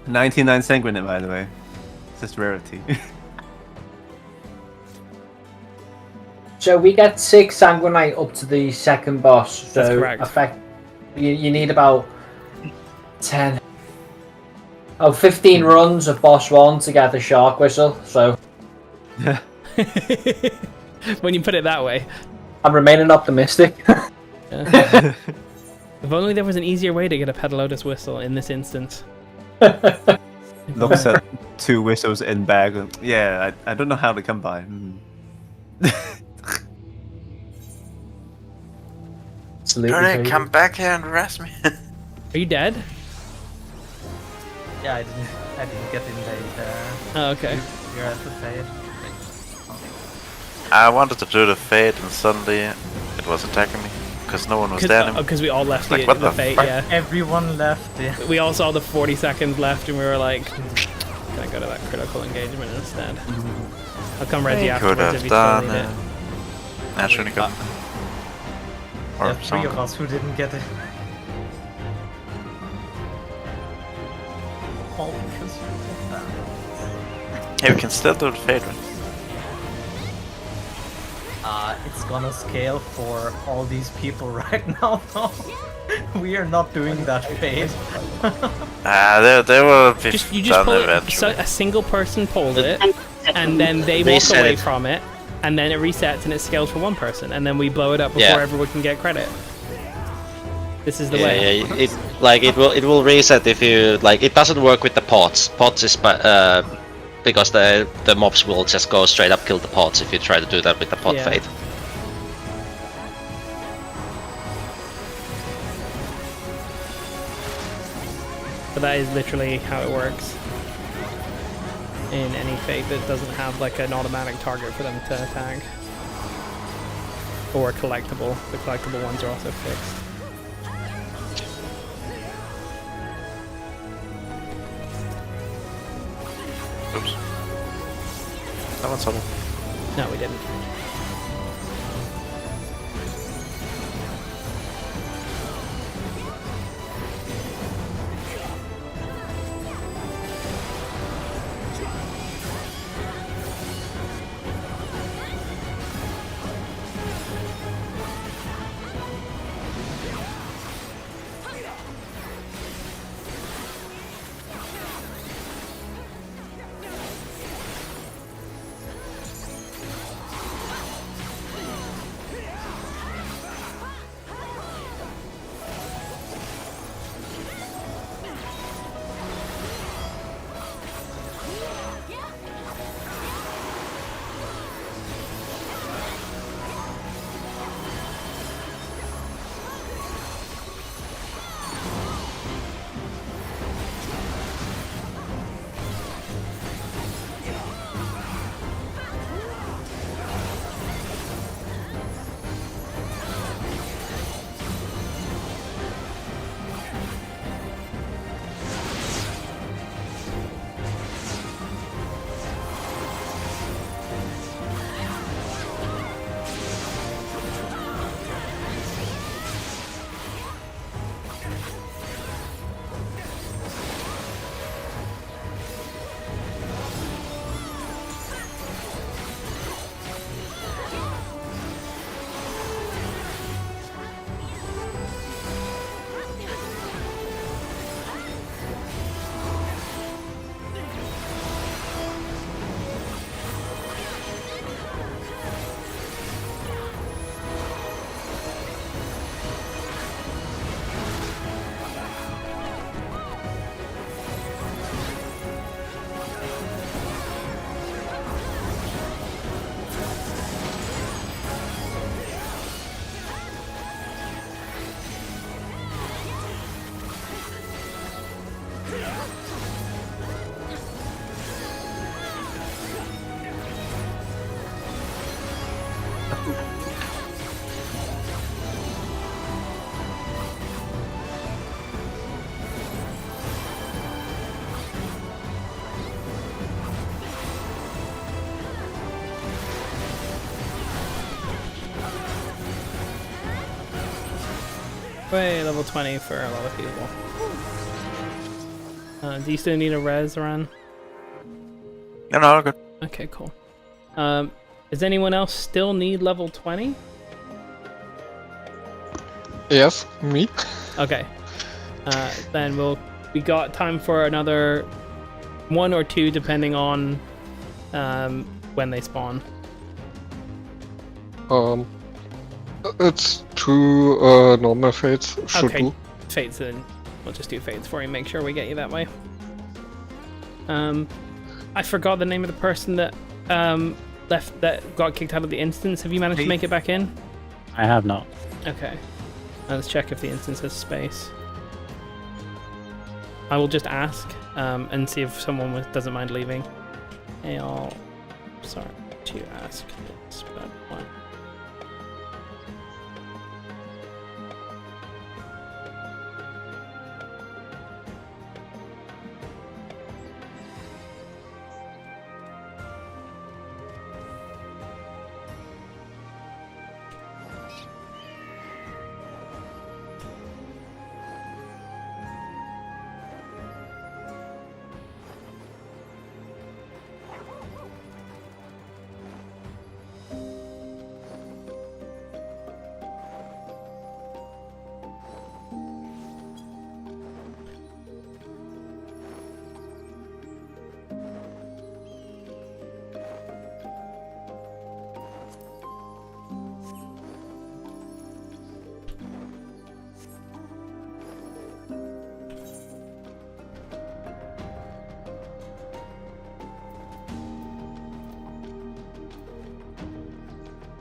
99 Sanguinite, by the way. It's just rarity. So we get 6 Sanguinite up to the second boss. So That's correct. You need about 10. 15 runs of boss 1 to get the shark whistle. So When you put it that way. I'm remaining optimistic. Yeah. If only there was an easier way to get a Pedalotus whistle in this instance. Looks at 2 whistles in bag. Yeah, I don't know how to come by. Bernie, come back here and harass me. Are you dead? Yeah, I didn't get invaded there. Oh, okay. You're at the fade. I wanted to do the fade and suddenly it was attacking me because no one was there anymore. Because we all left Like, the what the fate, fuck? yeah. Everyone left, yeah. We all saw the 40 seconds left and we were like, can I go to that critical engagement instead? I'll come Reggie Could afterwards if have you done still need it. I shouldn't have gotten. Or There are 3 someone of us who didn't get it. All because of that. Hey, we can still do the fade, right? It's gonna scale for all these people right now, though. We are not doing that fade. They will be You just done pull it, eventually. so a single person pulls it, and then they walk Reset away it. from it, and then it resets and it scales for one person, and then we blow it up before Yeah. everyone can get credit. This is the way. Yeah, it will reset if you like. It doesn't work with the pots. Pots is because the mobs will just go straight up kill the pots if you try to do that with the pot Yeah. fade. But that is literally how it works in any fate that doesn't have like an automatic target for them to attack. Or collectible. The collectible ones are also fixed. Oops. That one's on. No, we didn't. Way level 20 for a lot of people. Do you still need a res, Ran? No, no, good. Okay, cool. Does anyone else still need level 20? Yes, me. Okay. Then we got time for another 1 or 2 depending on when they spawn. It's 2 normal fates should Okay, do. fates then. We'll just do fates for you, make sure we get you that way. I forgot the name of the person that that got kicked out of the instance. Have you managed to make it back in? I have not. Okay. Let's check if the instance has space. I will just ask and see if someone doesn't mind leaving. Hey, sorry to ask this, but what?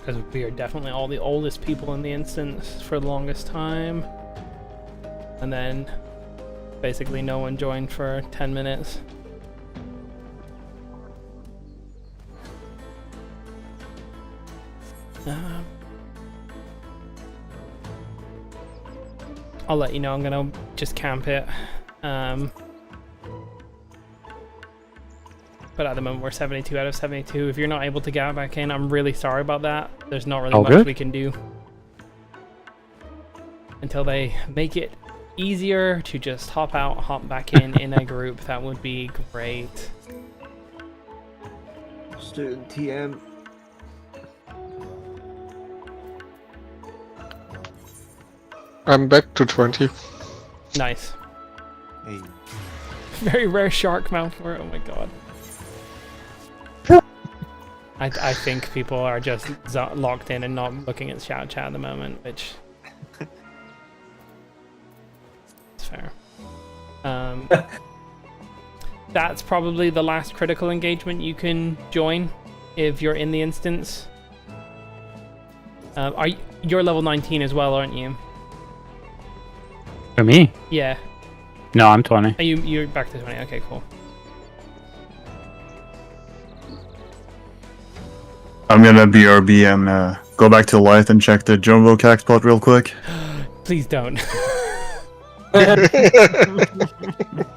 Because we are definitely all the oldest people in the instance for the longest time. And then basically no one joined for 10 minutes. I'll let you know, I'm gonna just camp it. But at the moment we're 72 out of 72. If you're not able to get back in, I'm really sorry about that. There's not really much we can do. Until they make it easier to just hop out, hop back in a group, that would be great. Student TM. I'm back to 20. Nice. Hey. Very rare shark mouth for it, oh my god. I think people are just locked in and not looking at shout chat at the moment, which is fair. That's probably the last critical engagement you can join if you're in the instance. You're level 19 as well, aren't you? For me? Yeah. No, I'm 20. You're back to 20. Okay, cool. I'm gonna BRB and go back to light and check the jumbo cac spot real quick. Please don't.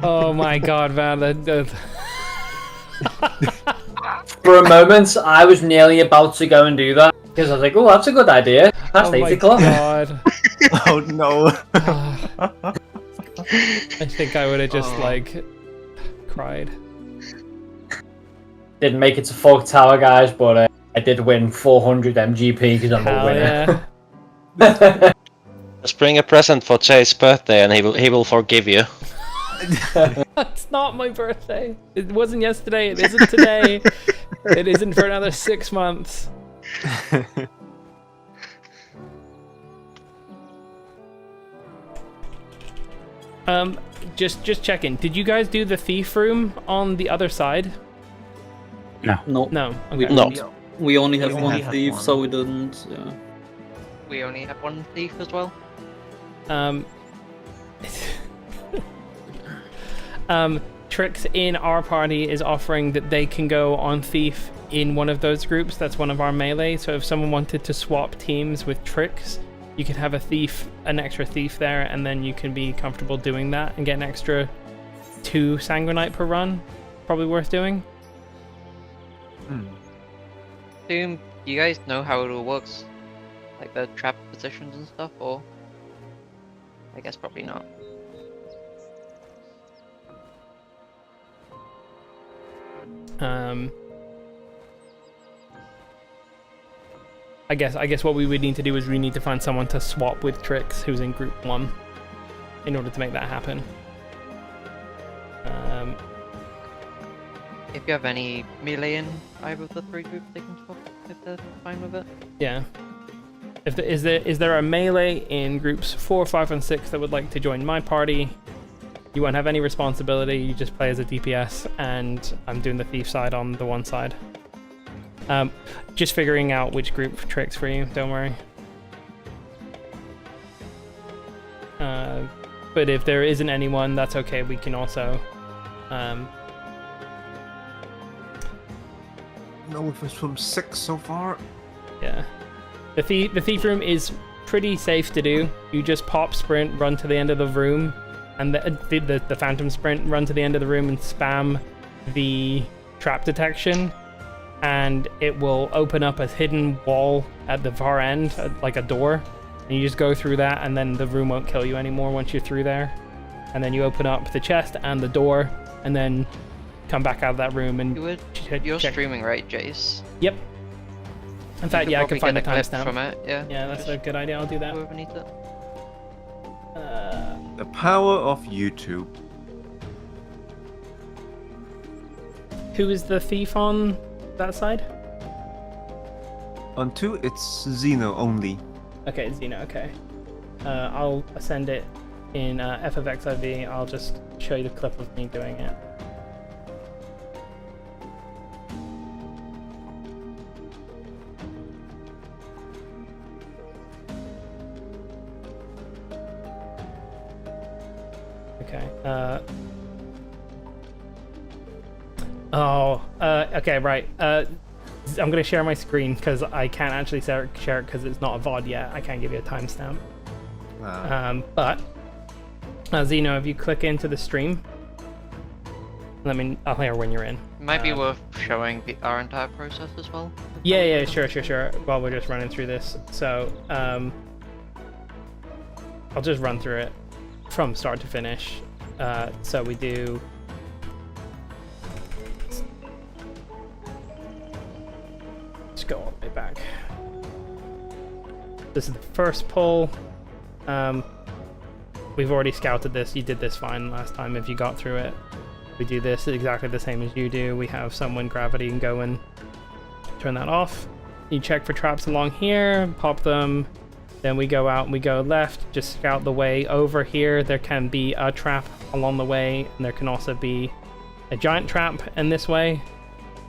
Oh my god, man. For a moment, I was nearly about to go and do that because I was like, "Oh, that's a good idea." That's 8 o'clock. God. Oh no. I think I would have just like cried. Didn't make it to Fog Tower, guys, but I did win 400 MGP because I'm a winner. Yeah. Just bring a present for Jay's birthday, and he will forgive you. It's not my birthday. It wasn't yesterday. It isn't today. It isn't for another 6 months. Just checking. Did you guys do the thief room on the other side? No. No. We Okay. don't. We only have We one only have thief, one. so we didn't. Yeah. We only have one thief as well. Trix in our party is offering that they can go on thief in one of those groups. That's one of our melee. So if someone wanted to swap teams with Trix, you could have an extra thief there, and then you can be comfortable doing that and get an extra 2 Sanguinite per run. Probably worth doing. Do you guys know how it all works? Like the trap positions and stuff, or? I guess probably not. I guess what we would need to do is we need to find someone to swap with Trix who's in group 1 in order to make that happen. If you have any melee in either of the 3 groups, they can swap if they're fine with it. Yeah. Is there a melee in groups 4, 5, and 6 that would like to join my party? You won't have any responsibility. You just play as a DPS, and I'm doing the thief side on the one side. Just figuring out which group Tricks for you. Don't worry. But if there isn't anyone, that's okay. We can also. No, it was from 6 so far. Yeah. The thief room is pretty safe to do. You just pop, sprint, run to the end of the room, and the phantom sprint, run to the end of the room and spam the trap detection, and it will open up a hidden wall at the far end, like a door, and you just go through that, and then the room won't kill you anymore once you're through there. And then you open up the chest and the door, and then come back out of that room and You're streaming, right, Jace? Yep. In fact, yeah, I can find the clip timestamp from it. Yeah. Yeah, that's a good idea. I'll do that. Whoever needs it. The power of YouTube. Who is the thief on that side? On 2, it's Xeno only. Okay, Xeno, okay. I'll send it in FFXIV. I'll just show you the clip of me doing it. Okay. Okay, right. I'm gonna share my screen because I can't actually share it because it's not a VOD yet. I can't give you a timestamp. Wow. But Xeno, if you click into the stream, I'll hear when you're in. It might be worth showing our entire process as well. Yeah, sure. While we're just running through this, so I'll just run through it from start to finish. So we do. Let's go all the way back. This is the first pull. We've already scouted this. You did this fine last time if you got through it. We do this exactly the same as you do. We have someone gravity and go and turn that off. You check for traps along here, pop them. Then we go out and we go left, just scout the way over here. There can be a trap along the way, and there can also be a giant trap in this way.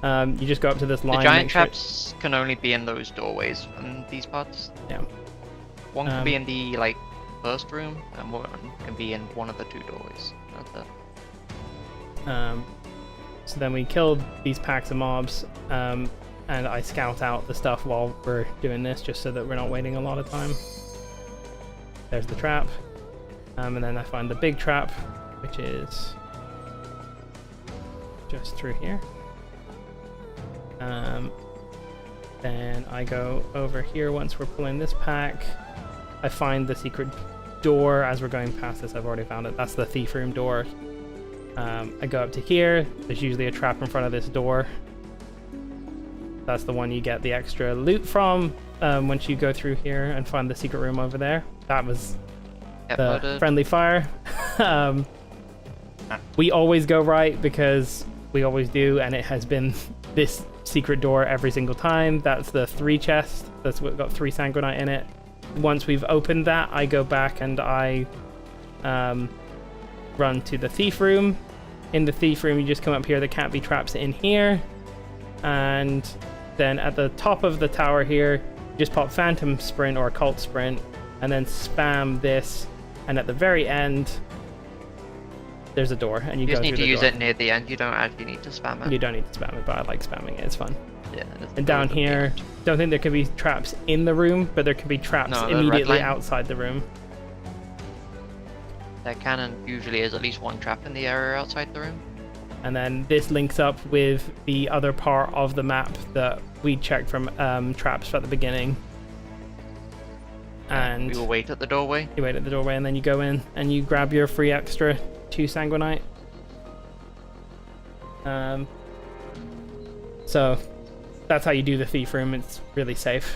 You just go up to this line. The giant traps can only be in those doorways in these parts. Yeah. One can be in the first room, and one can be in one of the 2 doorways. That's it. So then we killed these packs of mobs, and I scout out the stuff while we're doing this, just so that we're not waiting a lot of time. There's the trap, and then I find the big trap, which is just through here. Then I go over here once we're pulling this pack. I find the secret door as we're going past this. I've already found it. That's the thief room door. I go up to here. There's usually a trap in front of this door. That's the one you get the extra loot from once you go through here and find the secret room over there. That was the friendly fire. We always go right because we always do, and it has been this secret door every single time. That's the 3 chest. That's what got 3 Sanguinite in it. Once we've opened that, I go back and I run to the thief room. In the thief room, you just come up here. There can't be traps in here. And then at the top of the tower here, you just pop Phantom Sprint or Cult Sprint, and then spam this. And at the very end, there's a door, and you just go need through to the use door. it near the end. You don't actually need to spam it. You don't need to spam it, but I like spamming it. It's fun. Yeah. And down here, don't think there could be traps in the room, but there could be traps immediately outside the room. There can and usually is at least 1 trap in the area outside the room. And then this links up with the other part of the map that we checked from traps at the beginning. And we will wait at the doorway. You wait at the doorway, and then you go in and you grab your free extra 2 sanguinite. So that's how you do the thief room. It's really safe.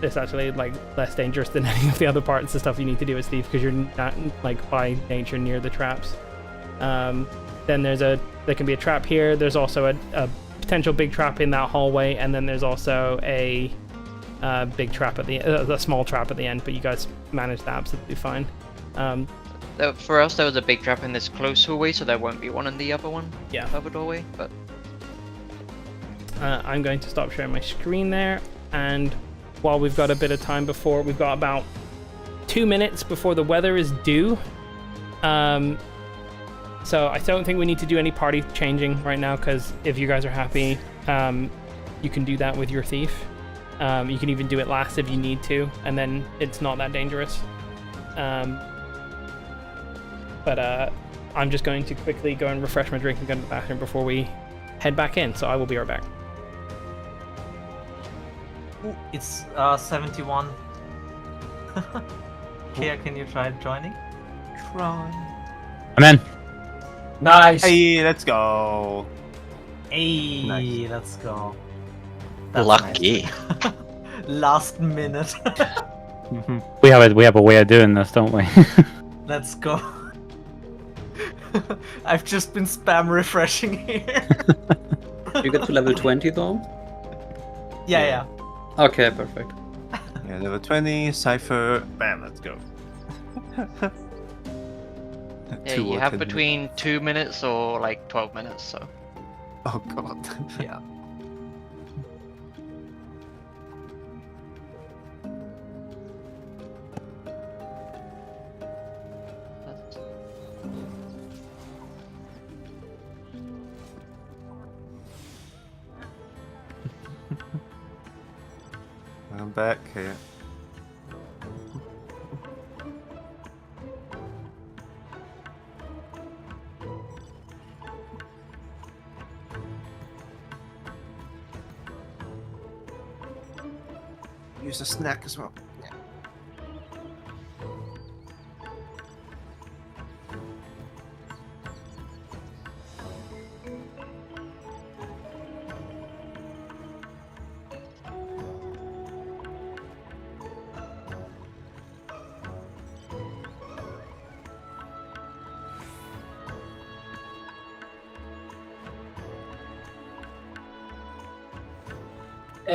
It's actually like less dangerous than any of the other parts of stuff you need to do as thief because you're not like by nature near the traps. Then there can be a trap here. There's also a potential big trap in that hallway, and then there's also a big trap at a small trap at the end. But you guys managed that absolutely fine. For us, there was a big trap in this close hallway, so there won't be one in the other one. Yeah. Other doorway, but. I'm going to stop sharing my screen there, and while we've got a bit of time before, we've got about 2 minutes before the weather is due. So I don't think we need to do any party changing right now, because if you guys are happy, you can do that with your thief. You can even do it last if you need to, and then it's not that dangerous. But I'm just going to quickly go and refresh my drink and go to the bathroom before we head back in, so I will be right back. Ooh, it's 71. Kia, can you try joining? I'm in. Nice. Hey, let's go. Hey, Nice. let's go. Lucky. Nice. Last minute. We have a way of doing this, don't we? Let's go. I've just been spam refreshing here. You get to level 20 though? Yeah. Okay, perfect. Yeah, level 20, Cypher, bam, let's go. Yeah, you have between 2 minutes or like 12 minutes, so. Oh god. Yeah. I'm back here. Use a snack as well.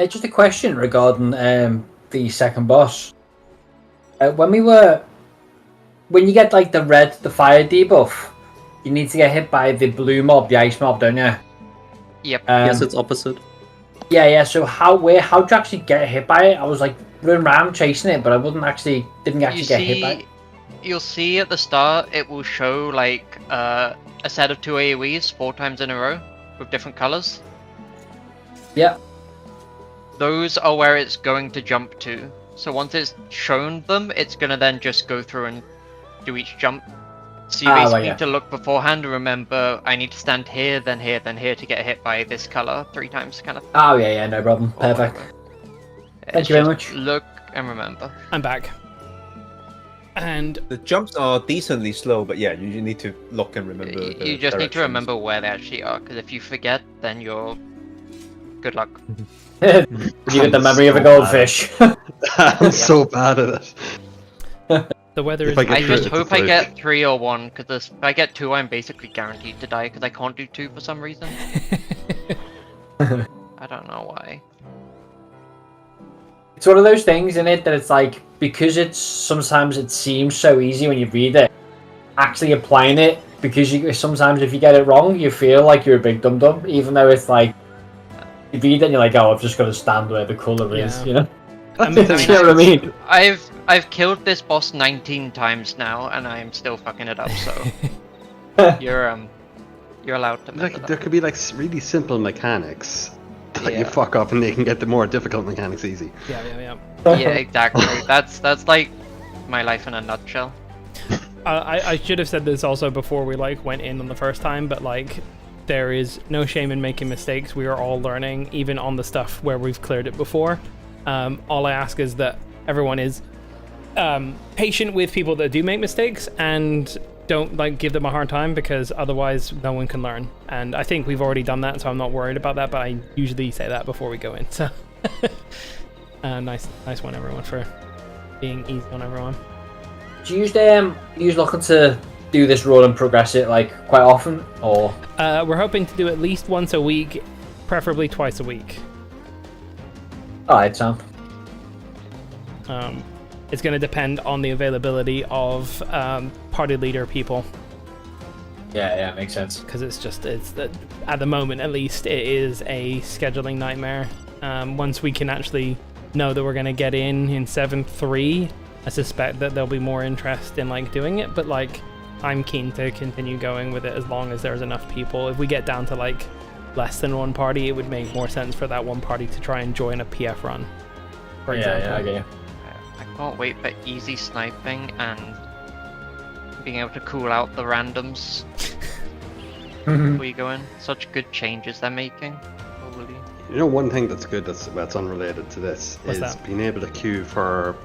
Just a question regarding the second boss. When you get like the fire debuff, you need to get hit by the blue mob, the ice mob, don't you? Yep. Yes, it's opposite. Yeah. So how'd you actually get hit by it? I was like running around chasing it, but I didn't actually get hit by it. You'll see at the start it will show like a set of 2 AoEs 4 times in a row with different colors. Yeah. Those are where it's going to jump to. So once it's shown them, it's gonna then just go through and do each jump. So you basically need to look beforehand and remember, I need to stand here, then here, then here to get hit by this color 3 times, kind of thing. Oh yeah, no problem. Perfect. Thank you very much. Look and remember. I'm back. And the jumps are decently slow, but yeah, you need to look and remember. You just need to remember where they actually are, because if you forget, then you're good luck. You get the memory of a goldfish. I'm so bad at it. The weather is. I just hope I get 3 or 1, because if I get 2, I'm basically guaranteed to die, because I can't do 2 for some reason. I don't know why. It's one of those things, isn't it, that it's like, because sometimes it seems so easy when you read it, actually applying it, because sometimes if you get it wrong, you feel like you're a big dum-dum, even though it's like, you read it and you're like, oh, I've just got to stand where the colour is, you know? I mean, you know what I mean? I've killed this boss 19 times now, and I'm still fucking it up, so... you're allowed to mess it up. There could be like really simple mechanics that you fuck up and they can get the more difficult mechanics easy. Yeah. Yeah, exactly. That's like my life in a nutshell. I should have said this also before we like went in on the first time, but like there is no shame in making mistakes. We are all learning, even on the stuff where we've cleared it before. All I ask is that everyone is patient with people that do make mistakes and don't like give them a hard time, because otherwise no one can learn. And I think we've already done that, so I'm not worried about that, but I usually say that before we go in. So nice one everyone for being easy on everyone. Do you usually looking to do this run and progress it like quite often, or? We're hoping to do at least once a week, preferably twice a week. Alright, Sam. It's going to depend on the availability of party leader people. Yeah, makes sense. Because at the moment at least, it is a scheduling nightmare. Once we can actually know that we're going to get in 7-3, I suspect that there'll be more interest in like doing it. But like, I'm keen to continue going with it as long as there's enough people. If we get down to like less than one party, it would make more sense for that one party to try and join a PF run, for example. Yeah, I get you. I can't wait for easy sniping and being able to cool out the randoms before you go in. Such good changes they're making. Holy. You know, one thing that's good that's unrelated to this What's is that? being able to queue for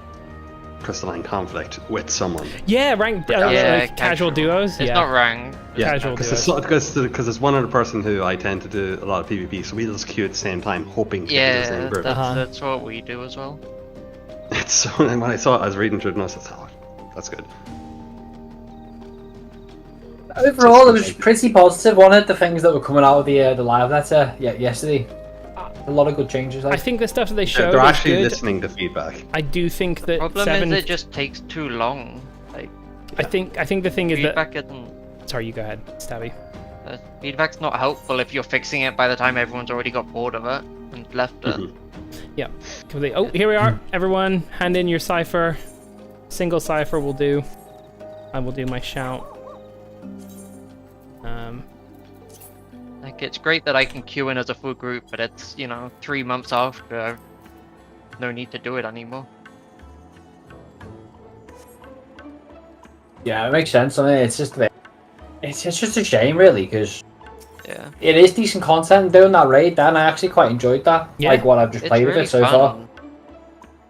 crystalline conflict with someone. Yeah, ranked casual duos. It's not ranked. Yeah, Casual because there's one other person who I tend to do a lot of PvP, so we just queue at the same time, hoping to get to the same group. That's what we do as well. It's so, and when I saw it, I was reading through it and I was like, oh, that's good. Overall, it was pretty positive, wasn't it? The things that were coming out of the live letter yesterday. A lot of good changes. I think the stuff that they showed they're is actually good. listening to feedback. I do think that Problem is it just takes too long. Like, I think the thing is that feedback isn't. Sorry, you go ahead, Stabby. Feedback's not helpful if you're fixing it by the time everyone's already got bored of it and left it. Yeah. Oh, here we are. Everyone, hand in your cipher. Single cipher will do. I will do my shout. Like, it's great that I can queue in as a full group, but it's, 3 months after. No need to do it anymore. Yeah, it makes sense. I mean, it's just a shame, really, because yeah, it is decent content doing that raid, and I actually quite enjoyed that. Yeah, like what I've just played with really it so fun, far.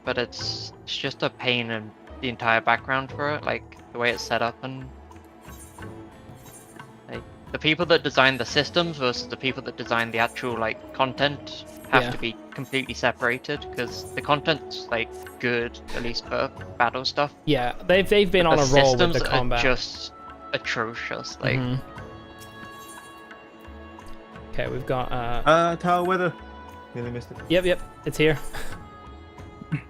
But it's just a pain in the entire background for it, like the way it's set up, and like the people that design the systems versus the people that design the actual like content have to be completely separated, because the content's like good, at least for battle stuff. Yeah, they've been on a roll with the combat. Are just atrocious. Like, okay, we've got tower weather. Nearly missed it. Yep, it's here.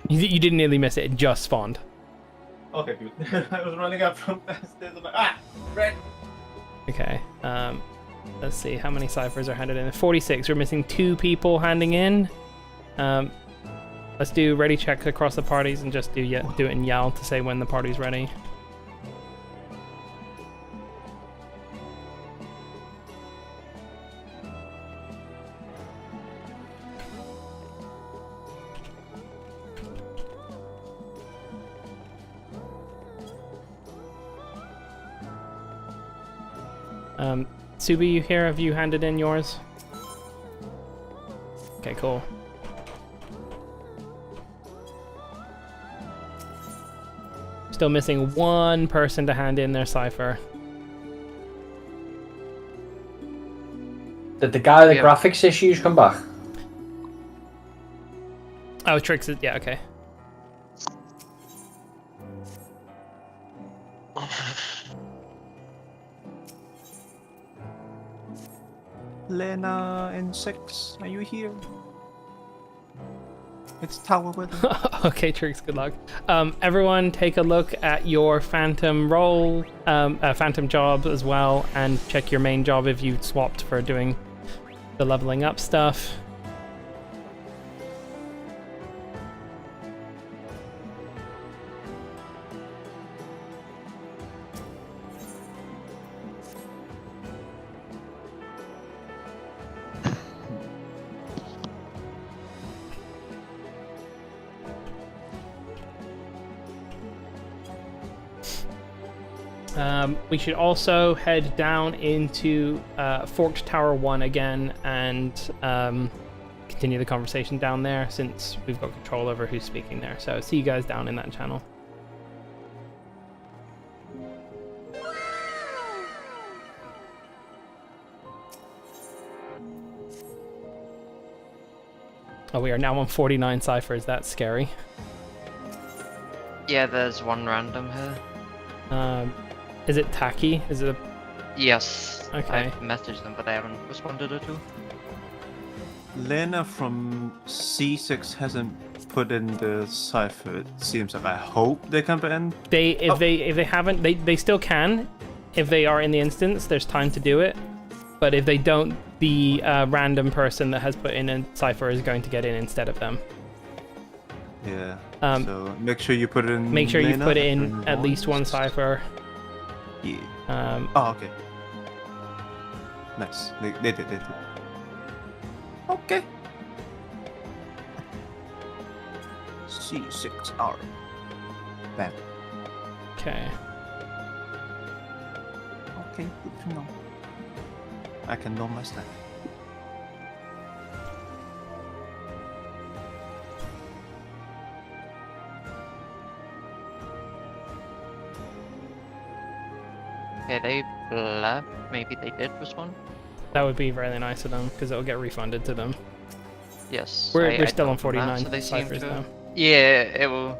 You didn't nearly miss it. It just spawned. Okay, good. I was running up from downstairs. I'm like, red. Okay. Let's see how many ciphers are handed in. 46. We're missing 2 people handing in. Let's do ready check across the parties and just do it in Yell to say when the party's ready. Subi, you here? Have you handed in yours? Okay, cool. Still missing 1 person to hand in their cipher. Did the guy with the graphics issues come back? Oh, Trix is... yeah, okay. Lena and 6, are you here? It's tower weather. Okay, Trix, good luck. Everyone take a look at your phantom role, phantom job as well, and check your main job if you swapped for doing the leveling up stuff. We should also head down into Forked Tower 1 again and continue the conversation down there since we've got control over who's speaking there. So see you guys down in that channel. Oh, we are now on 49 ciphers. That's scary. Yeah, there's one random here. Is it Tacky? Is it a... Yes. Okay. I've messaged them, but they haven't responded at all. Lena from C6 hasn't put in the cipher. It seems like I hope they can put in. If they haven't, they still can. If they are in the instance, there's time to do it. But if they don't, the random person that has put in a cipher is going to get in instead of them. Yeah. So make sure you put it in. Make sure you Lena put in and at least one cipher. Yeah. Oh, okay. Nice. They did. Okay. C6R. Bam. Okay. Okay, good to know. I can know my stuff. Okay, they left. Maybe they did respond. That would be really nice of them because it'll get refunded to them. Yes. We're I still on told them that, 49 so they seem ciphers to... though. Yeah, it will.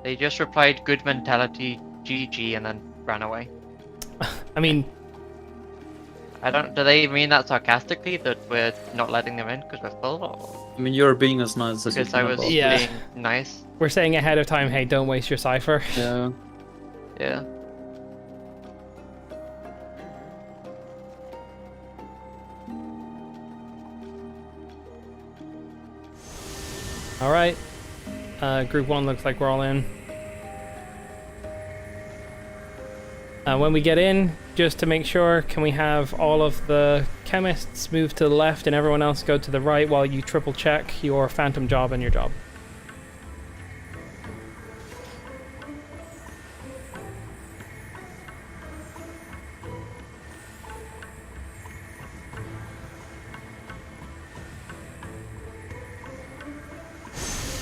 They just replied "good mentality, GG," and then ran away. I mean, I don't. Do they mean that sarcastically that we're not letting them in because we're full? Or... I mean, you're being as nice as you Because can. I was about. being nice. We're saying ahead of time, hey, don't waste your cipher. Yeah. Yeah. All right. Group 1 looks like we're all in. When we get in, just to make sure, can we have all of the chemists move to the left and everyone else go to the right while you triple check your phantom job and your job?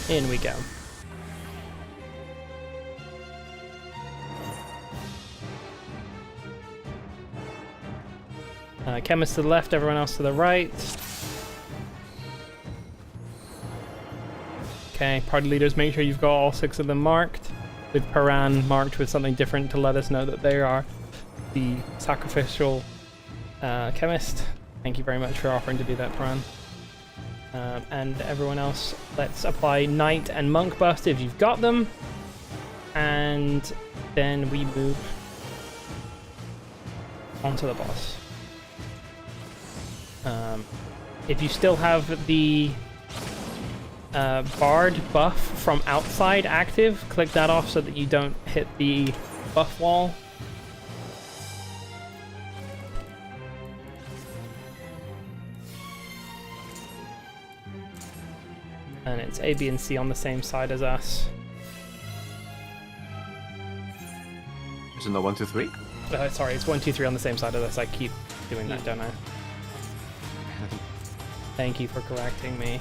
In we go. Chemist to the left, everyone else to the right. Okay, party leaders, make sure you've got all 6 of them marked, with Paran marked with something different to let us know that they are the sacrificial chemist. Thank you very much for offering to do that, Paran. And everyone else, let's apply Knight and Monk Bust if you've got them. And then we move onto the boss. If you still have the Bard buff from outside active, click that off so that you don't hit the buff wall. And it's A, B, and C on the same side as us. Isn't it 1, 2, 3? Sorry, it's 1, 2, 3 on the same side as us. I keep doing that, don't I? Thank you for correcting me.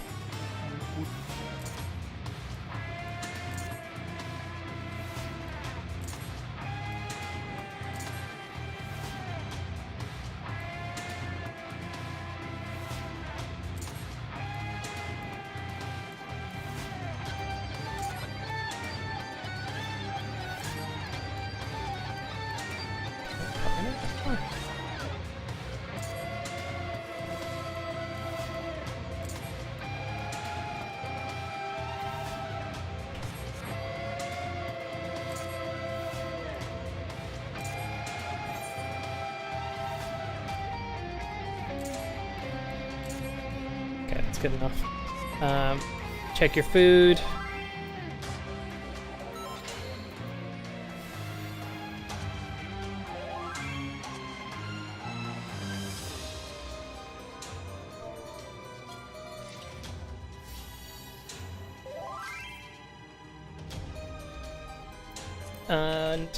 Okay, that's good enough. Check your food. And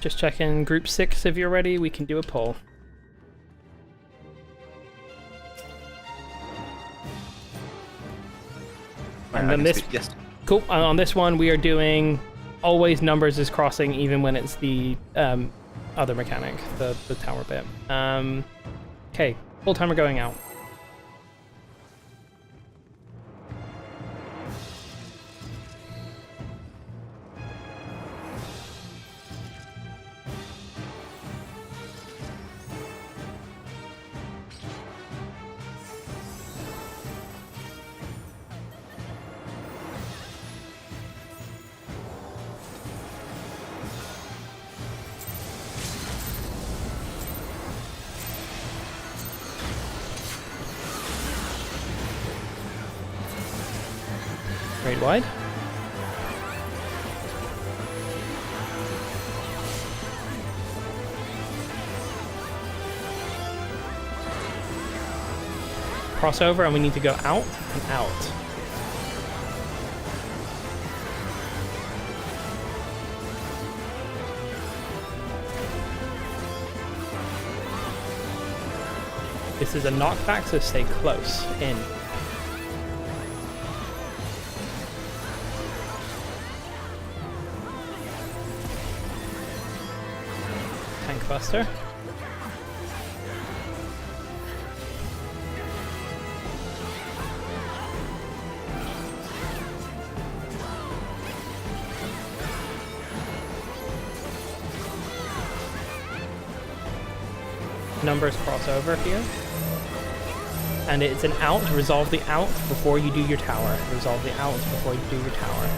Just checking group 6 if you're ready, we can do a poll. And then this, yes. Cool. On this one, we are doing always numbers is crossing, even when it's the other mechanic, the tower bit. Okay, full timer going out. Straight wide. Crossover, and we need to go out and out. This is a knockback, so stay close in. Tank Buster. Numbers crossover here. And it's an out. Resolve the out before you do your tower. Resolve the out before you do your tower.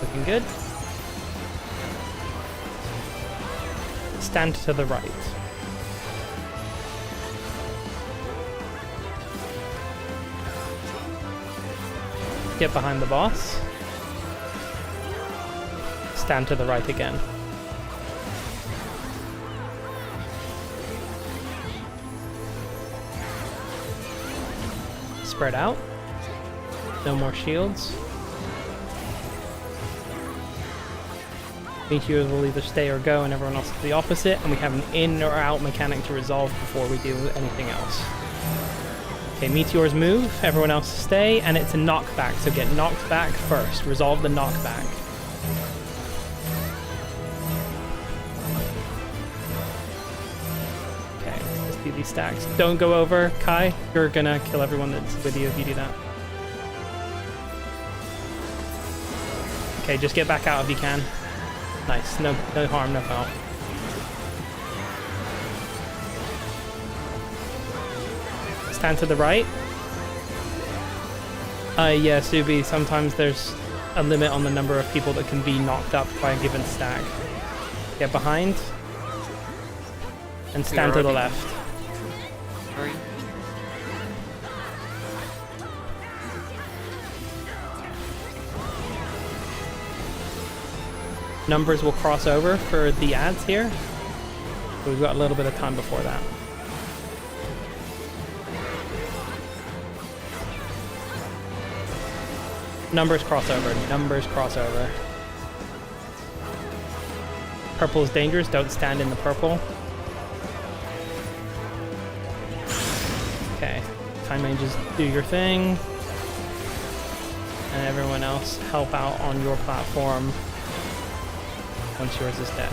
Looking good. Stand to the right. Get behind the boss. Stand to the right again. Spread out. No more shields. Meteors will either stay or go, and everyone else is the opposite, and we have an in or out mechanic to resolve before we do anything else. Okay, meteors move, everyone else stay, and it's a knockback, so get knocked back first. Resolve the knockback. Okay, let's do these stacks. Don't go over, Kai. You're gonna kill everyone that's with you if you do that. Okay, just get back out if you can. Nice, no harm, no foul. Stand to the right. Yeah, Subi, sometimes there's a limit on the number of people that can be knocked up by a given stack. Get behind. And stand to the left. Sorry. Numbers will cross over for the ads here. So we've got a little bit of time before that. Numbers crossover. Numbers crossover. Purple is dangerous. Don't stand in the purple. Okay. Time mages, do your thing. And everyone else help out on your platform once yours is dead.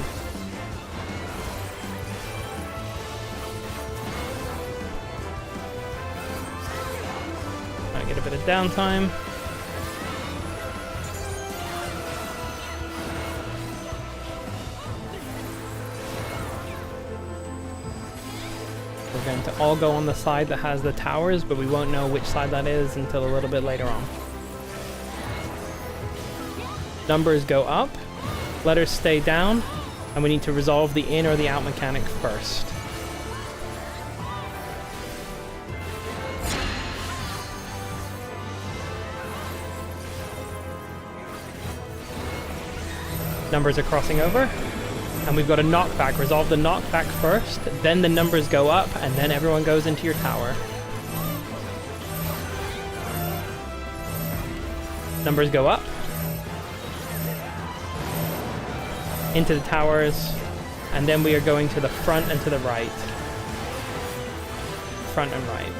Trying to get a bit of downtime. We're going to all go on the side that has the towers, but we won't know which side that is until a little bit later on. Numbers go up, letters stay down, and we need to resolve the in or the out mechanic first. Numbers are crossing over. And we've got a knockback. Resolve the knockback first, then the numbers go up, and then everyone goes into your tower. numbers go up. Into the towers. And then we are going to the front and to the right. Front and right.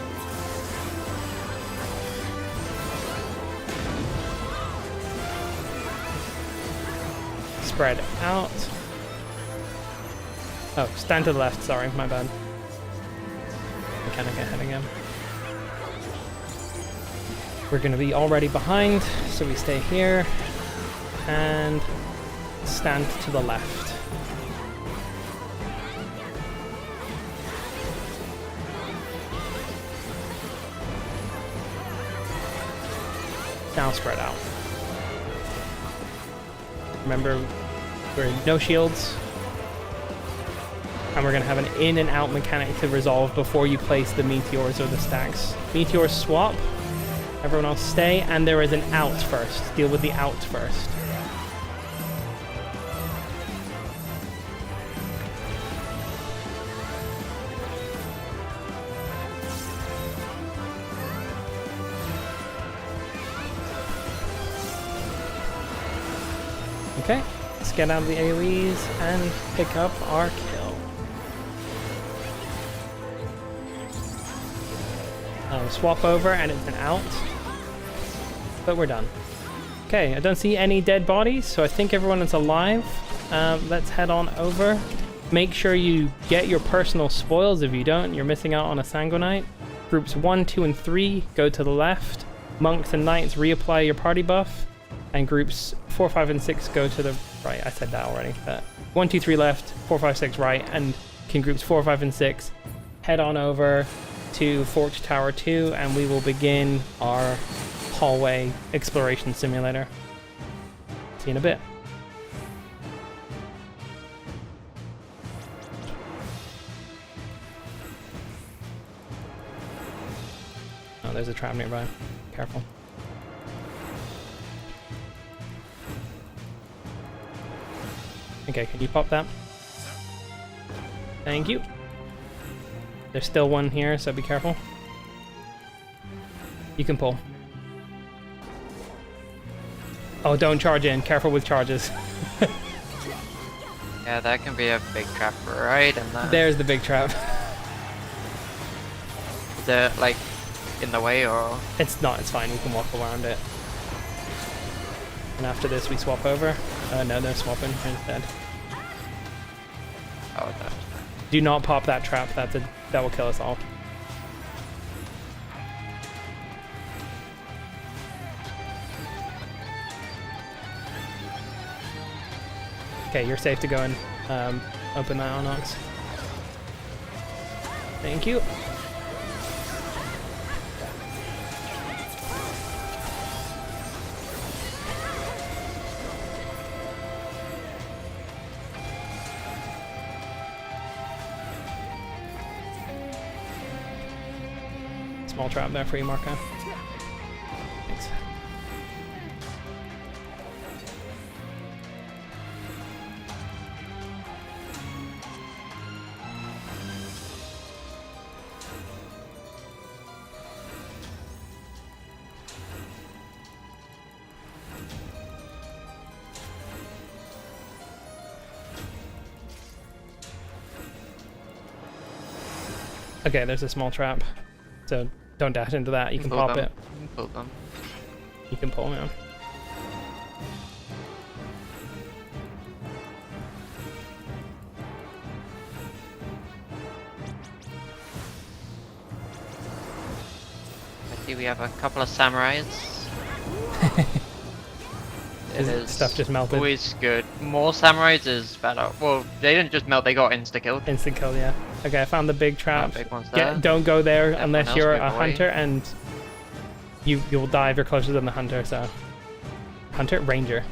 Spread out. Oh, stand to the left, sorry, my bad. Mechanic ahead again. We're gonna be already behind, so we stay here. And stand to the left. Now spread out. Remember, we're no shields. And we're gonna have an in and out mechanic to resolve before you place the meteors or the stacks. Meteors swap, everyone else stay, and there is an out first. Deal with the out first. Okay, let's get out of the AoEs and pick up our kill. Swap over and it's an out. But we're done. Okay, I don't see any dead bodies, so I think everyone is alive. Let's head on over. Make sure you get your personal spoils. If you don't, you're missing out on a Sanguinite. Groups 1, 2, and 3 go to the left. Monks and Knights reapply your party buff. And groups 4, 5, and 6 go to the right. I said that already. But 1, 2, 3 left, 4, 5, 6 right. And can groups 4, 5, and 6 head on over to Forked Tower 2, and we will begin our hallway exploration simulator. See you in a bit. Oh, there's a trap nearby. Careful. Okay, can you pop that? Thank you. There's still one here, so be careful. You can pull. Oh, don't charge in. Careful with charges. Yeah, that can be a big trap right in there. There's the big trap. Is it, like, in the way, or...? It's not, it's fine. We can walk around it. And after this, we swap over. No, they're swapping instead. Oh, that. Do not pop that trap. That will kill us all. Okay, you're safe to go and open that Onyx. Thank you. Small trap there for you, Marco. Thanks. Okay, there's a small trap. So don't dash into that. You can pop it. You can pull them. You can pull them. I see we have a couple of samurais. Stuff just melted. Always good. More samurais is better. Well, they didn't just melt; they got insta killed. Instant kill, yeah. Okay, I found the big trap. Big one's there. Don't go there Everyone unless else you're move a away. hunter, and you will die if you're closer than the hunter. So, hunter, ranger.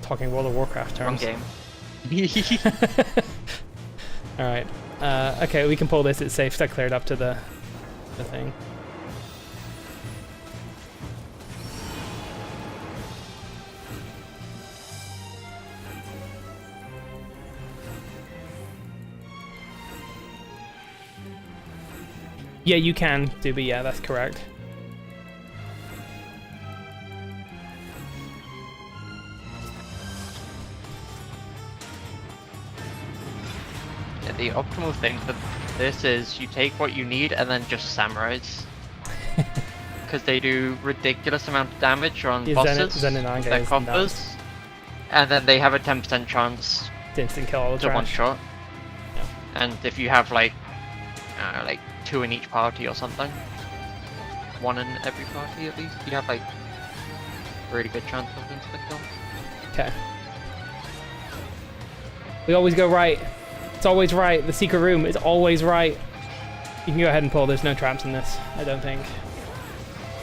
Talking World of Warcraft terms. Wrong game. All right. Okay, we can pull this. It's safe. That cleared up to the thing. Yeah, you can, Doobie. Yeah, that's correct. Yeah, the optimal thing for this is you take what you need and then just samurais. Because they do ridiculous amount of damage on bosses, their coffers, and then they have a 10% chance to instant kill all the to trash. one shot. Yeah. And if you have like 2 in each party or something, 1 in every party at least, you have like really good chance of instant kill. Okay. We always go right. It's always right. The secret room is always right. You can go ahead and pull. There's no traps in this, I don't think.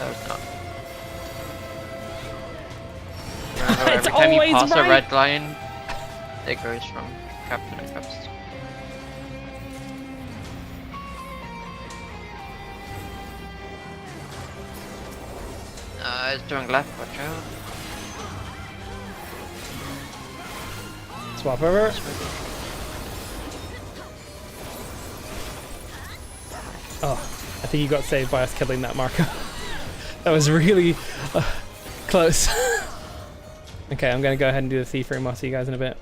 No, it's not. Remember, It's every time you always pass right. a red line, it goes from trap to no traps. It's doing left, watch out. Swap over. Oh, I think you got saved by us killing that Marco. That was really close. Okay, I'm gonna go ahead and do the thief room. I'll see you guys in a bit.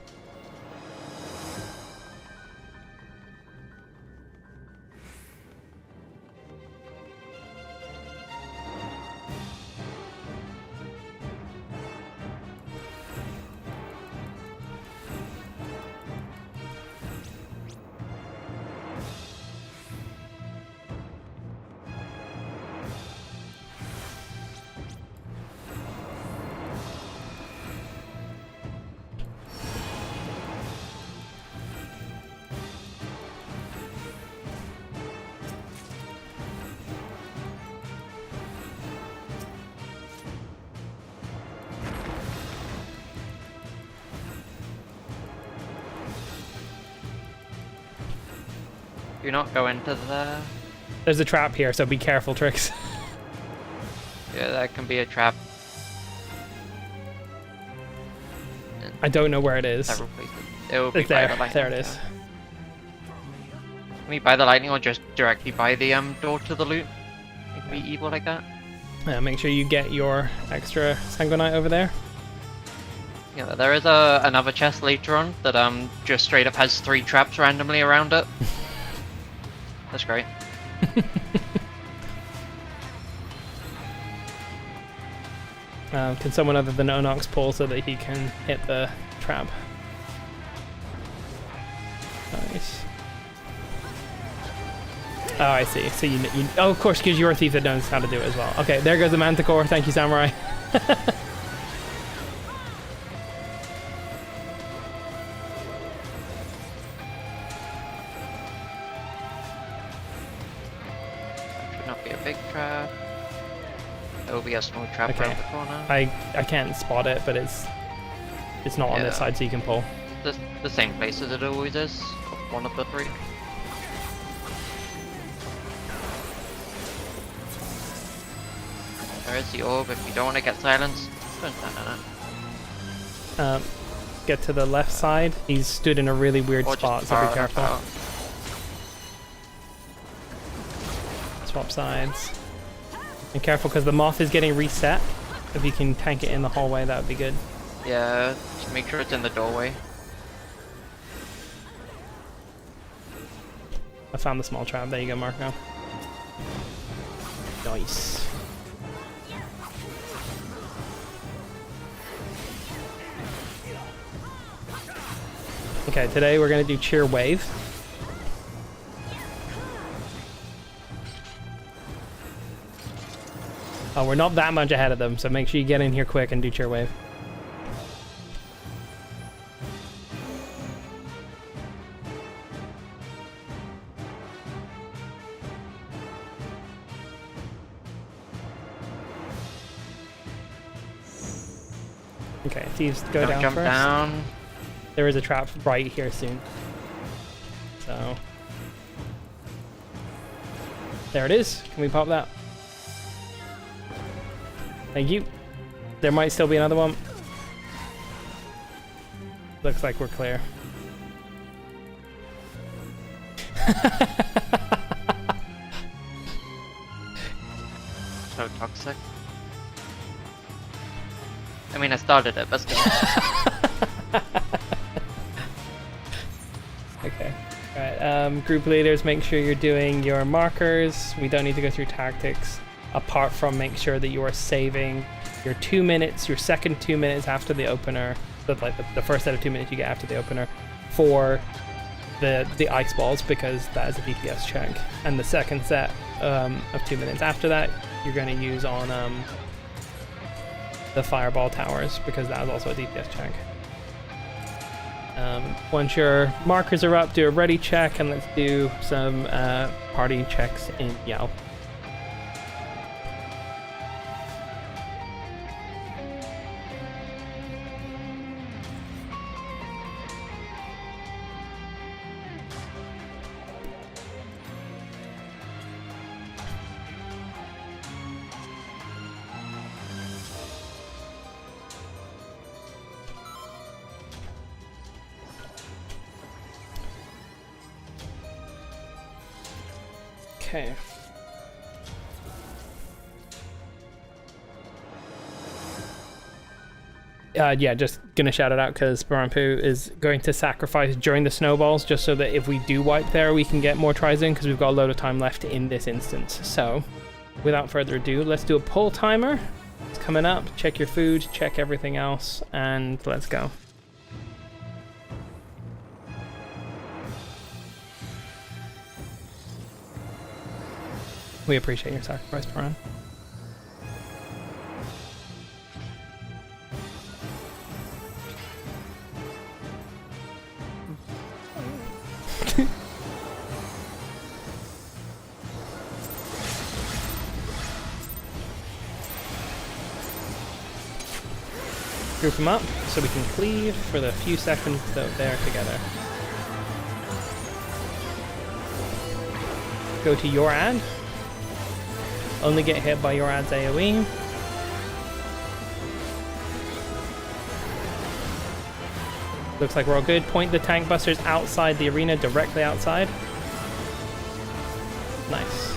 Do not go into the... There's a trap here, so be careful, Trix. Yeah, that can be a trap. I don't know where it is. Several places. It will be It's by there. the lightning. There it is. Can we buy the lightning or just directly buy the door to the loot? It can be evil like that. Make sure you get your extra sanguinite over there. Yeah, there is another chest later on that just straight up has 3 traps randomly around it. That's great. Can someone other than Onox pull so that he can hit the trap? Nice. Oh, I see. So you oh, of course, because you're a thief that knows how to do it as well. Okay, there goes the Manticore. Thank you, Samurai. Should not be a big trap. There will be a small trap around the corner. I can't spot it, but it's not on this side, so you can pull. The same place as it always is. One of the 3. There is the orb. If you don't want to get silenced, don't stand on it. Get to the left side. He's stood in a really weird spot, so be careful. Swap sides. And careful because the moth is getting reset. If you can tank it in the hallway, that would be good. Yeah, just make sure it's in the doorway. I found the small trap. There you go, Marco. Nice. Okay, today we're gonna do cheer wave. Oh, we're not that much ahead of them, so make sure you get in here quick and do cheer wave. Okay, thieves go down jump first. down. There is a trap right here soon. So there it is. Can we pop that? Thank you. There might still be another one. Looks like we're clear. So toxic. I mean, I started it, but still. Okay. Right, group leaders, make sure you're doing your markers. We don't need to go through tactics, apart from make sure that you are saving your 2 minutes, your second 2 minutes after the opener, so like the first set of 2 minutes you get after the opener, for the ice balls, because that is a DPS check. And the second set of 2 minutes after that, you're going to use on the fireball towers, because that is also a DPS check. Once your markers are up, do a ready check, and let's do some party checks in Yao. Okay. Yeah, just gonna shout it out because Barampu is going to sacrifice during the snowballs, just so that if we do wipe there, we can get more tries in, because we've got a load of time left in this instance. So, without further ado, let's do a pull timer. It's coming up. Check your food, check everything else, and let's go. We appreciate your sacrifice, Baran. Group them up so we can cleave for the few seconds that they're together. Go to your ad. Only get hit by your ad's AoE. Looks like we're all good. Point the tank busters outside the arena, directly outside. Nice.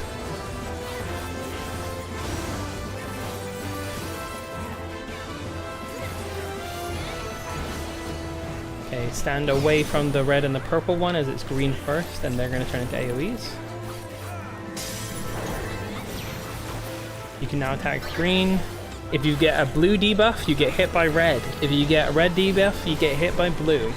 Okay, stand away from the red and the purple one as it's green first, and they're going to turn into AoEs. You can now attack green. If you get a blue debuff, you get hit by red. If you get a red debuff, you get hit by blue.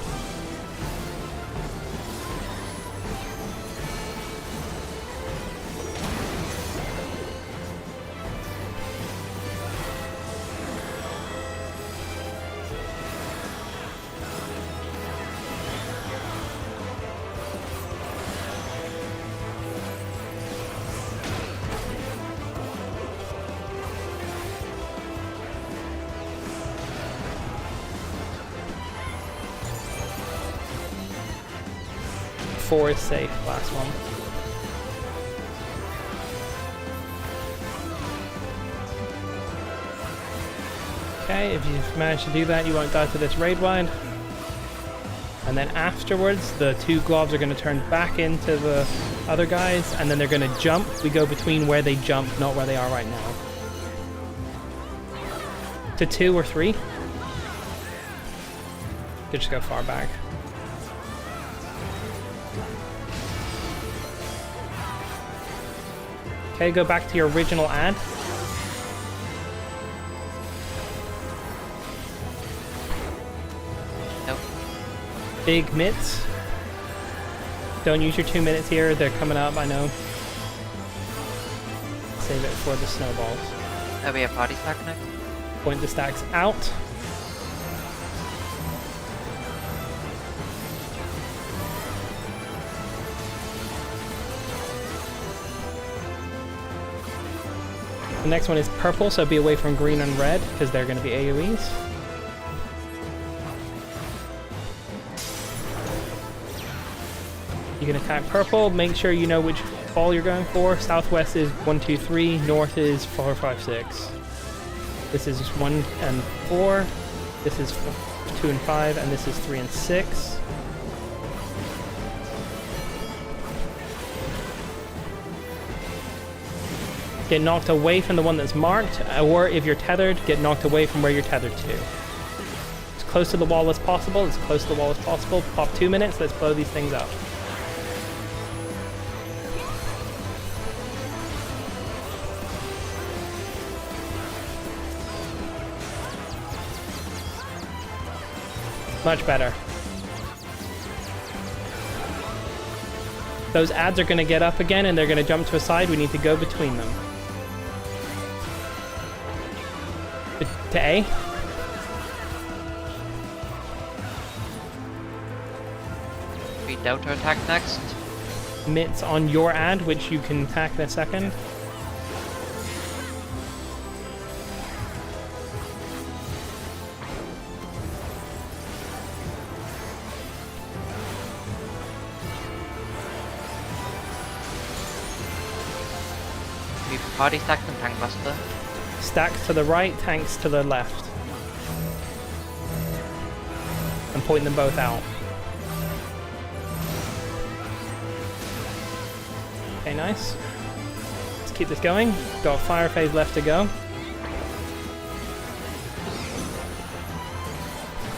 Four is safe, last one. Okay, if you've managed to do that, you won't die to this raid wide. And then afterwards, the two globs are going to turn back into the other guys, and then they're going to jump. We go between where they jump, not where they are right now. To 2 or 3. Could just go far back. Okay, go back to your original ad. Nope. Big mitts. Don't use your 2 minutes here, they're coming up, I know. Save it for the snowballs. Are we a party stack next? Point the stacks out. The next one is purple, so be away from green and red, because they're going to be AoEs. You can attack purple, make sure you know which ball you're going for. Southwest is 1, 2, 3, north is 4, 5, 6. This is 1 and 4, this is 2 and 5, and this is 3 and 6. Get knocked away from the one that's marked, or if you're tethered, get knocked away from where you're tethered to. As close to the wall as possible, as close to the wall as possible. Pop 2 minutes, let's blow these things up. Much better. Those ads are going to get up again and they're going to jump to a side. We need to go between them. To A. Be Delta attack next. Mitts on your ad, which you can attack in a second. Be party stack and tank buster. Stack to the right, tanks to the left. And point them both out. Okay, nice. Let's keep this going. Got fire phase left to go.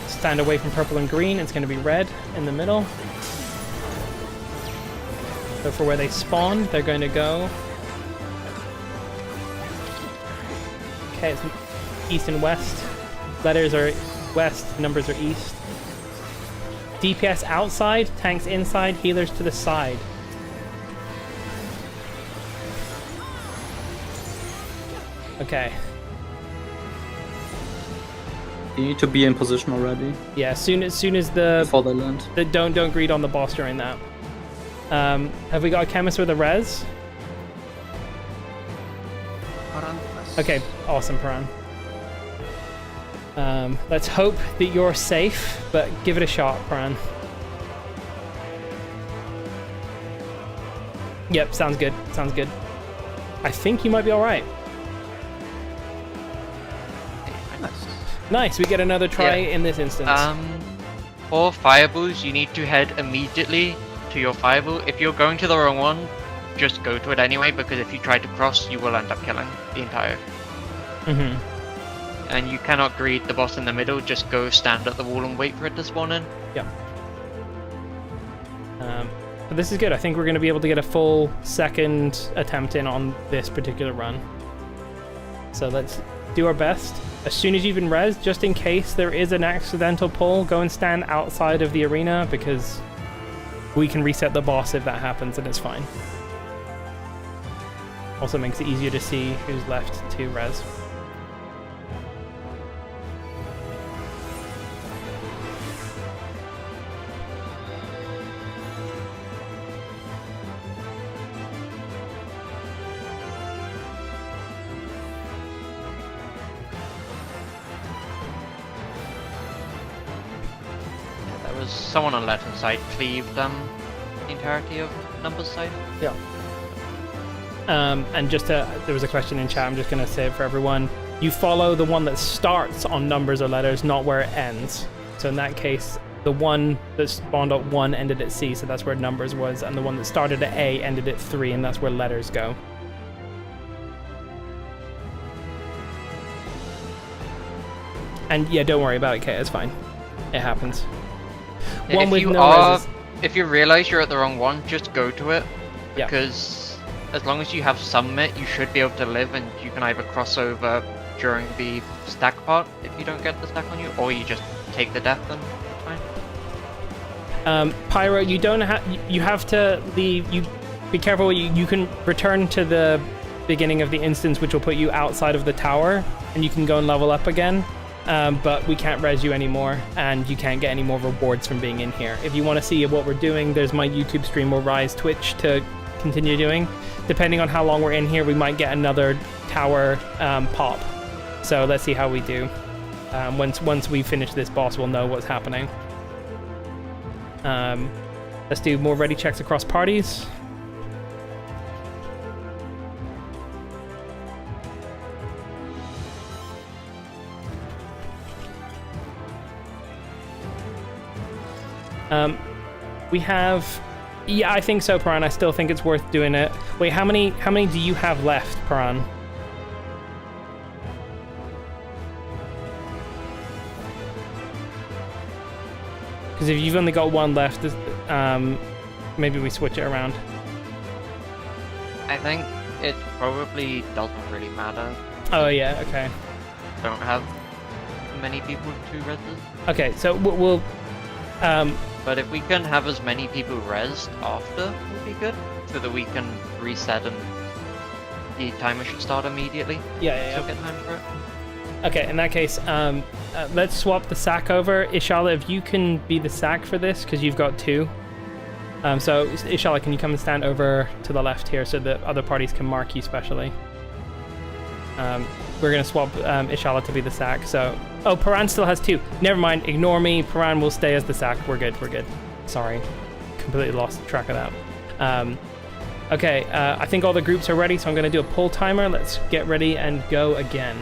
Stand away from purple and green. It's going to be red in the middle. So for where they spawn, they're going to go. Okay, it's east and west. Letters are west, numbers are east. DPS outside, tanks inside, healers to the side. Okay. You need to be in position already. Yeah, as soon as the before they land. Don't greed on the boss during that. Have we got a chemist with a res? Okay, awesome, Paran. Let's hope that you're safe, but give it a shot, Paran. Yep, sounds good. Sounds good. I think you might be all right. Nice, we get another try in this instance. For fireballs, you need to head immediately to your fireball. If you're going to the wrong one, just go to it anyway, because if you try to cross, you will end up killing the entire. And you cannot greed the boss in the middle, just go stand at the wall and wait for it to spawn in. Yep. But this is good. I think we're going to be able to get a full second attempt in on this particular run. So let's do our best. As soon as you've been res, just in case there is an accidental pull, go and stand outside of the arena, because we can reset the boss if that happens, and it's fine. Also makes it easier to see who's left to res. Someone on left hand side cleaved the entirety of numbers side. Yeah. And just there was a question in chat, I'm just going to say it for everyone. You follow the one that starts on numbers or letters, not where it ends. So in that case, the one that spawned at 1 ended at C, so that's where numbers was, and the one that started at A ended at 3, and that's where letters go. And yeah, don't worry about it, Kate, it's fine. It happens. Yeah, if you realize you're at the wrong one, just go to it, because as long as you have submit, you should be able to live, and you can either cross over during the stack part if you don't get the stack on you, or you just take the death and fine. Pyro, you don't have. You have to leave. You be careful. You can return to the beginning of the instance, which will put you outside of the tower, and you can go and level up again. But we can't res you anymore, and you can't get any more rewards from being in here. If you want to see what we're doing, there's my YouTube stream or Rise Twitch to continue doing. Depending on how long we're in here, we might get another tower pop. So let's see how we do. Once we finish this boss, we'll know what's happening. Let's do more ready checks across parties. We have, yeah, I think so, Paran. I still think it's worth doing it. Wait, how many do you have left, Paran? Because if you've only got 1 left, maybe we switch it around. I think it probably doesn't really matter. Oh yeah, okay. Don't have many people to res this. Okay, so we'll But if we can have as many people res after, would be good, so that we can reset and the timer should start immediately. Yeah. So get time for it. Okay, in that case, let's swap the sack over. Ishala, if you can be the sack for this, because you've got 2. So, Ishala, can you come and stand over to the left here so that other parties can mark you specially? We're going to swap Ishala to be the sack, so... Oh, Paran still has 2. Never mind, ignore me. Paran will stay as the sack. We're good. Sorry. Completely lost track of that. Okay, I think all the groups are ready, so I'm going to do a pull timer. Let's get ready and go again.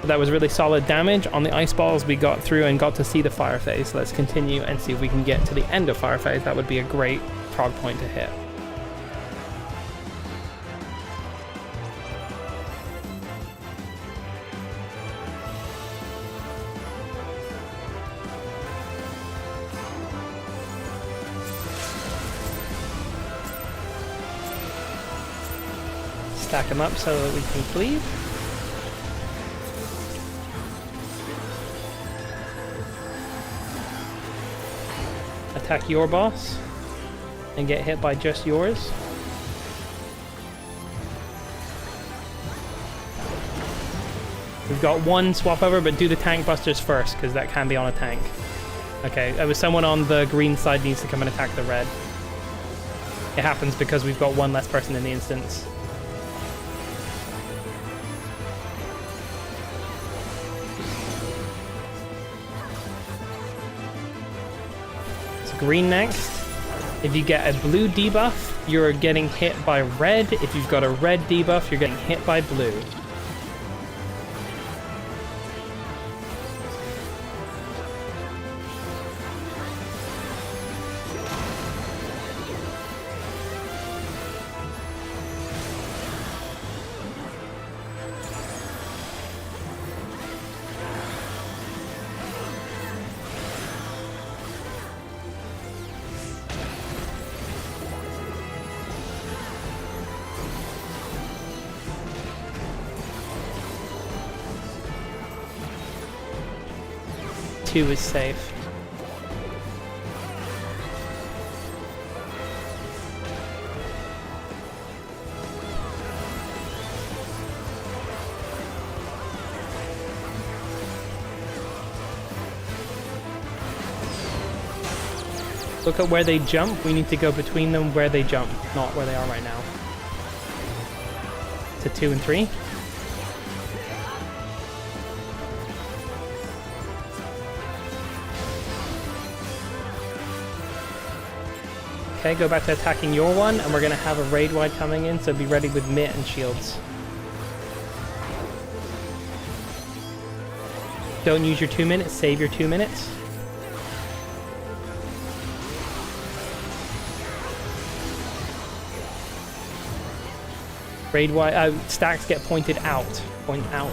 That was really solid damage. On the ice balls, we got through and got to see the fire phase. Let's continue and see if we can get to the end of fire phase. That would be a great prog point to hit. Stack them up so that we can cleave. Attack your boss and get hit by just yours. We've got 1 swap over, but do the tank busters first because that can be on a tank. Okay, there was someone on the green side needs to come and attack the red. It happens because we've got 1 less person in the instance. Green next. If you get a blue debuff, you're getting hit by red. If you've got a red debuff, you're getting hit by blue. Is safe. Look at where they jump. We need to go between them where they jump, not where they are right now. To 2 and 3. Okay, go back to attacking your one, and we're going to have a raid wide coming in, so be ready with mitt and shields. Don't use your 2 minutes, save your 2 minutes. Raid wide, stacks get pointed out. Point out.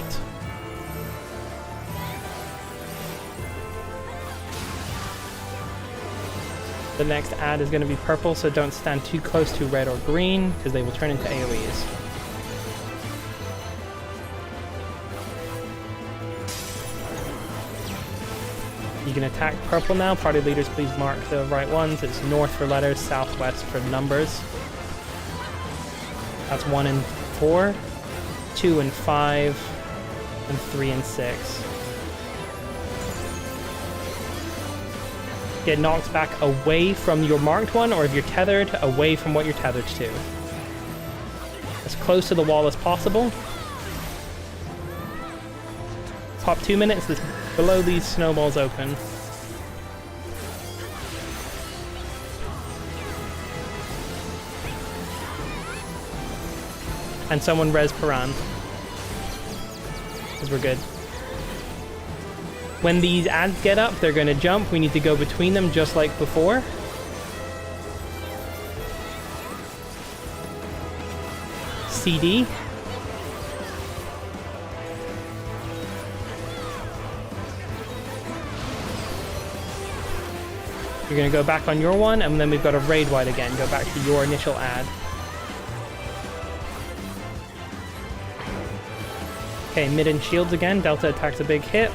The next ad is going to be purple, so don't stand too close to red or green, because they will turn into AoEs. You can attack purple now. Party leaders, please mark the right ones. It's north for letters, southwest for numbers. That's 1 and 4, 2 and 5, and 3 and 6. Get knocked back away from your marked one, or if you're tethered, away from what you're tethered to. As close to the wall as possible. Top 2 minutes, below these snowballs open. And someone res Paran. Because we're good. When these ads get up, they're going to jump. We need to go between them just like before. CD. You're going to go back on your one, and then we've got a raid wide again. Go back to your initial ad. Okay, mid and shields again. Delta attacks a big hit.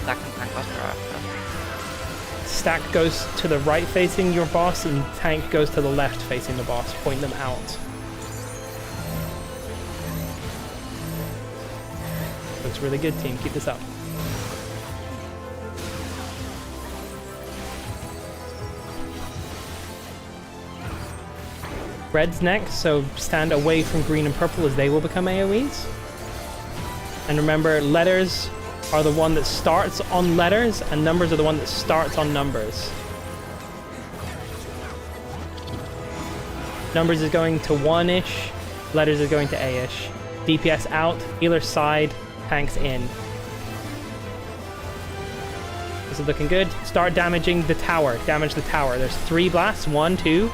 Stack and tank buster after. Stack goes to the right facing your boss, and tank goes to the left facing the boss. Point them out. Looks really good, team. Keep this up. Red's next, so stand away from green and purple as they will become AoEs. And remember, letters are the one that starts on letters, and numbers are the one that starts on numbers. Numbers is going to 1-ish, letters is going to A-ish. DPS out, healer side, tanks in. This is looking good. Start damaging the tower. Damage the tower. There's 3 blasts. 1, 2.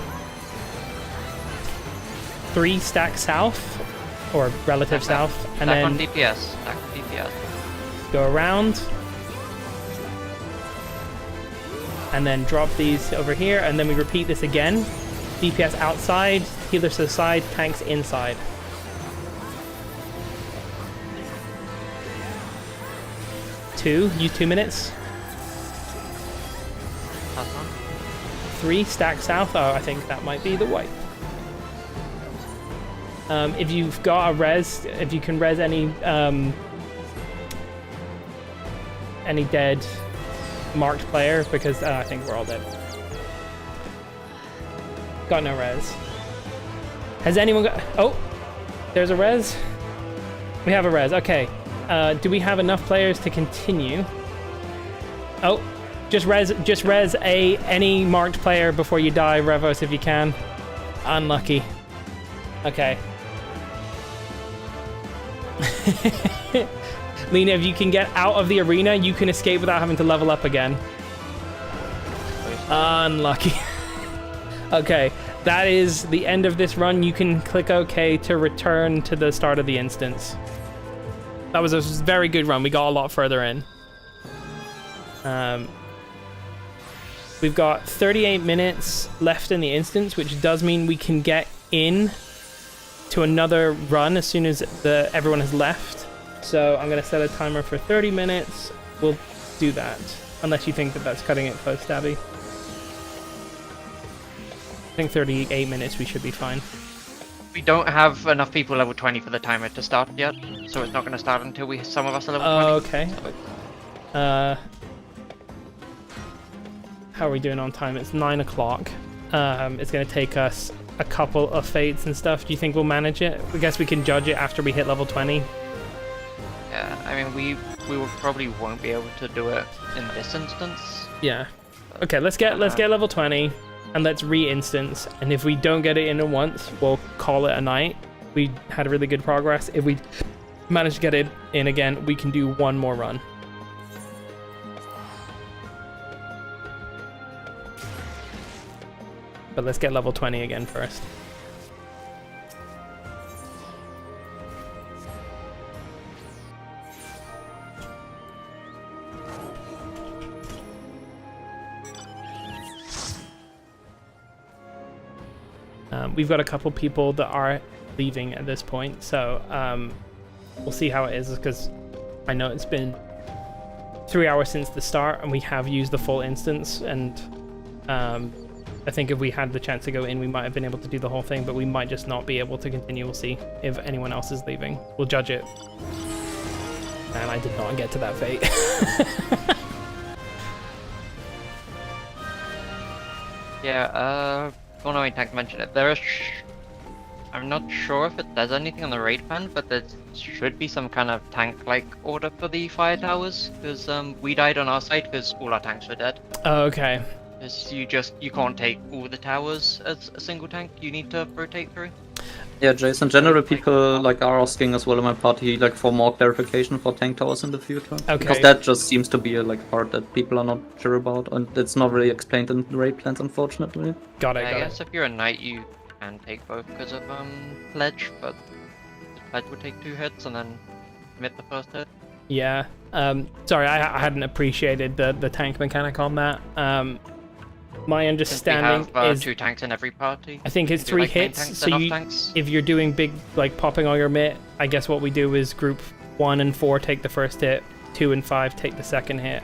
3 stack south, or relative south, and stack then on DPS. Stack on DPS. Go around, and then drop these over here, and then we repeat this again. DPS outside, healers to the side, tanks inside. Use 2 minutes. 3 stack south. Oh, I think that might be the white. If you've got a res, if you can res any dead marked player, because I think we're all dead. Got no res. Has anyone got... Oh! There's a res. We have a res. Okay. Do we have enough players to continue? Oh! Just res any marked player before you die, Revos, if you can. Unlucky. Okay. Lena, if you can get out of the arena, you can escape without having to level up again. Unlucky. Okay, that is the end of this run. You can click OK to return to the start of the instance. That was a very good run. We got a lot further in. We've got 38 minutes left in the instance, which does mean we can get in to another run as soon as everyone has left. So I'm going to set a timer for 30 minutes. We'll do that, unless you think that that's cutting it close, Stabby. I think 38 minutes we should be fine. We don't have enough people level 20 for the timer to start yet, so it's not going to start until some of us are level 20. Okay. How are we doing on time? It's 9 o'clock. It's going to take us a couple of fates and stuff. Do you think we'll manage it? I guess we can judge it after we hit level 20. Yeah, I mean, we probably won't be able to do it in this instance. Yeah. Okay, let's get level 20 and let's re-instance. And if we don't get it in at once, we'll call it a night. We had really good progress. If we manage to get it in again, we can do one more run. But let's get level 20 again first. We've got a couple people that are leaving at this point, so we'll see how it is, because I know it's been 3 hours since the start and we have used the full instance, and I think if we had the chance to go in, we might have been able to do the whole thing, but we might just not be able to continue. We'll see if anyone else is leaving. We'll judge it. And I did not get to that fate. Yeah, oh no, Tank mentioned it. I'm not sure if it says anything on the raid plan, but there should be some kind of tank-like order for the fire towers, because we died on our side because all our tanks were dead. Oh, okay. You can't take all the towers as a single tank. You need to rotate through. Yeah, Jason. General people are asking as well in my party for more clarification for tank towers in the future. Okay. Because that just seems to be a part that people are not sure about, and it's not really explained in the raid plans, unfortunately. Got it. I guess if you're a knight, you can take both because of pledge, but the pledge would take 2 hits and then commit the first hit. Yeah. Sorry, I hadn't appreciated the tank mechanic on that. My understanding we have, is 2 tanks in every party. I think it's Do, 3 like, main hits. tanks So and off you, tanks. if you're doing big, like popping on your mitt, I guess what we do is group 1 and 4 take the first hit, 2 and 5 take the second hit,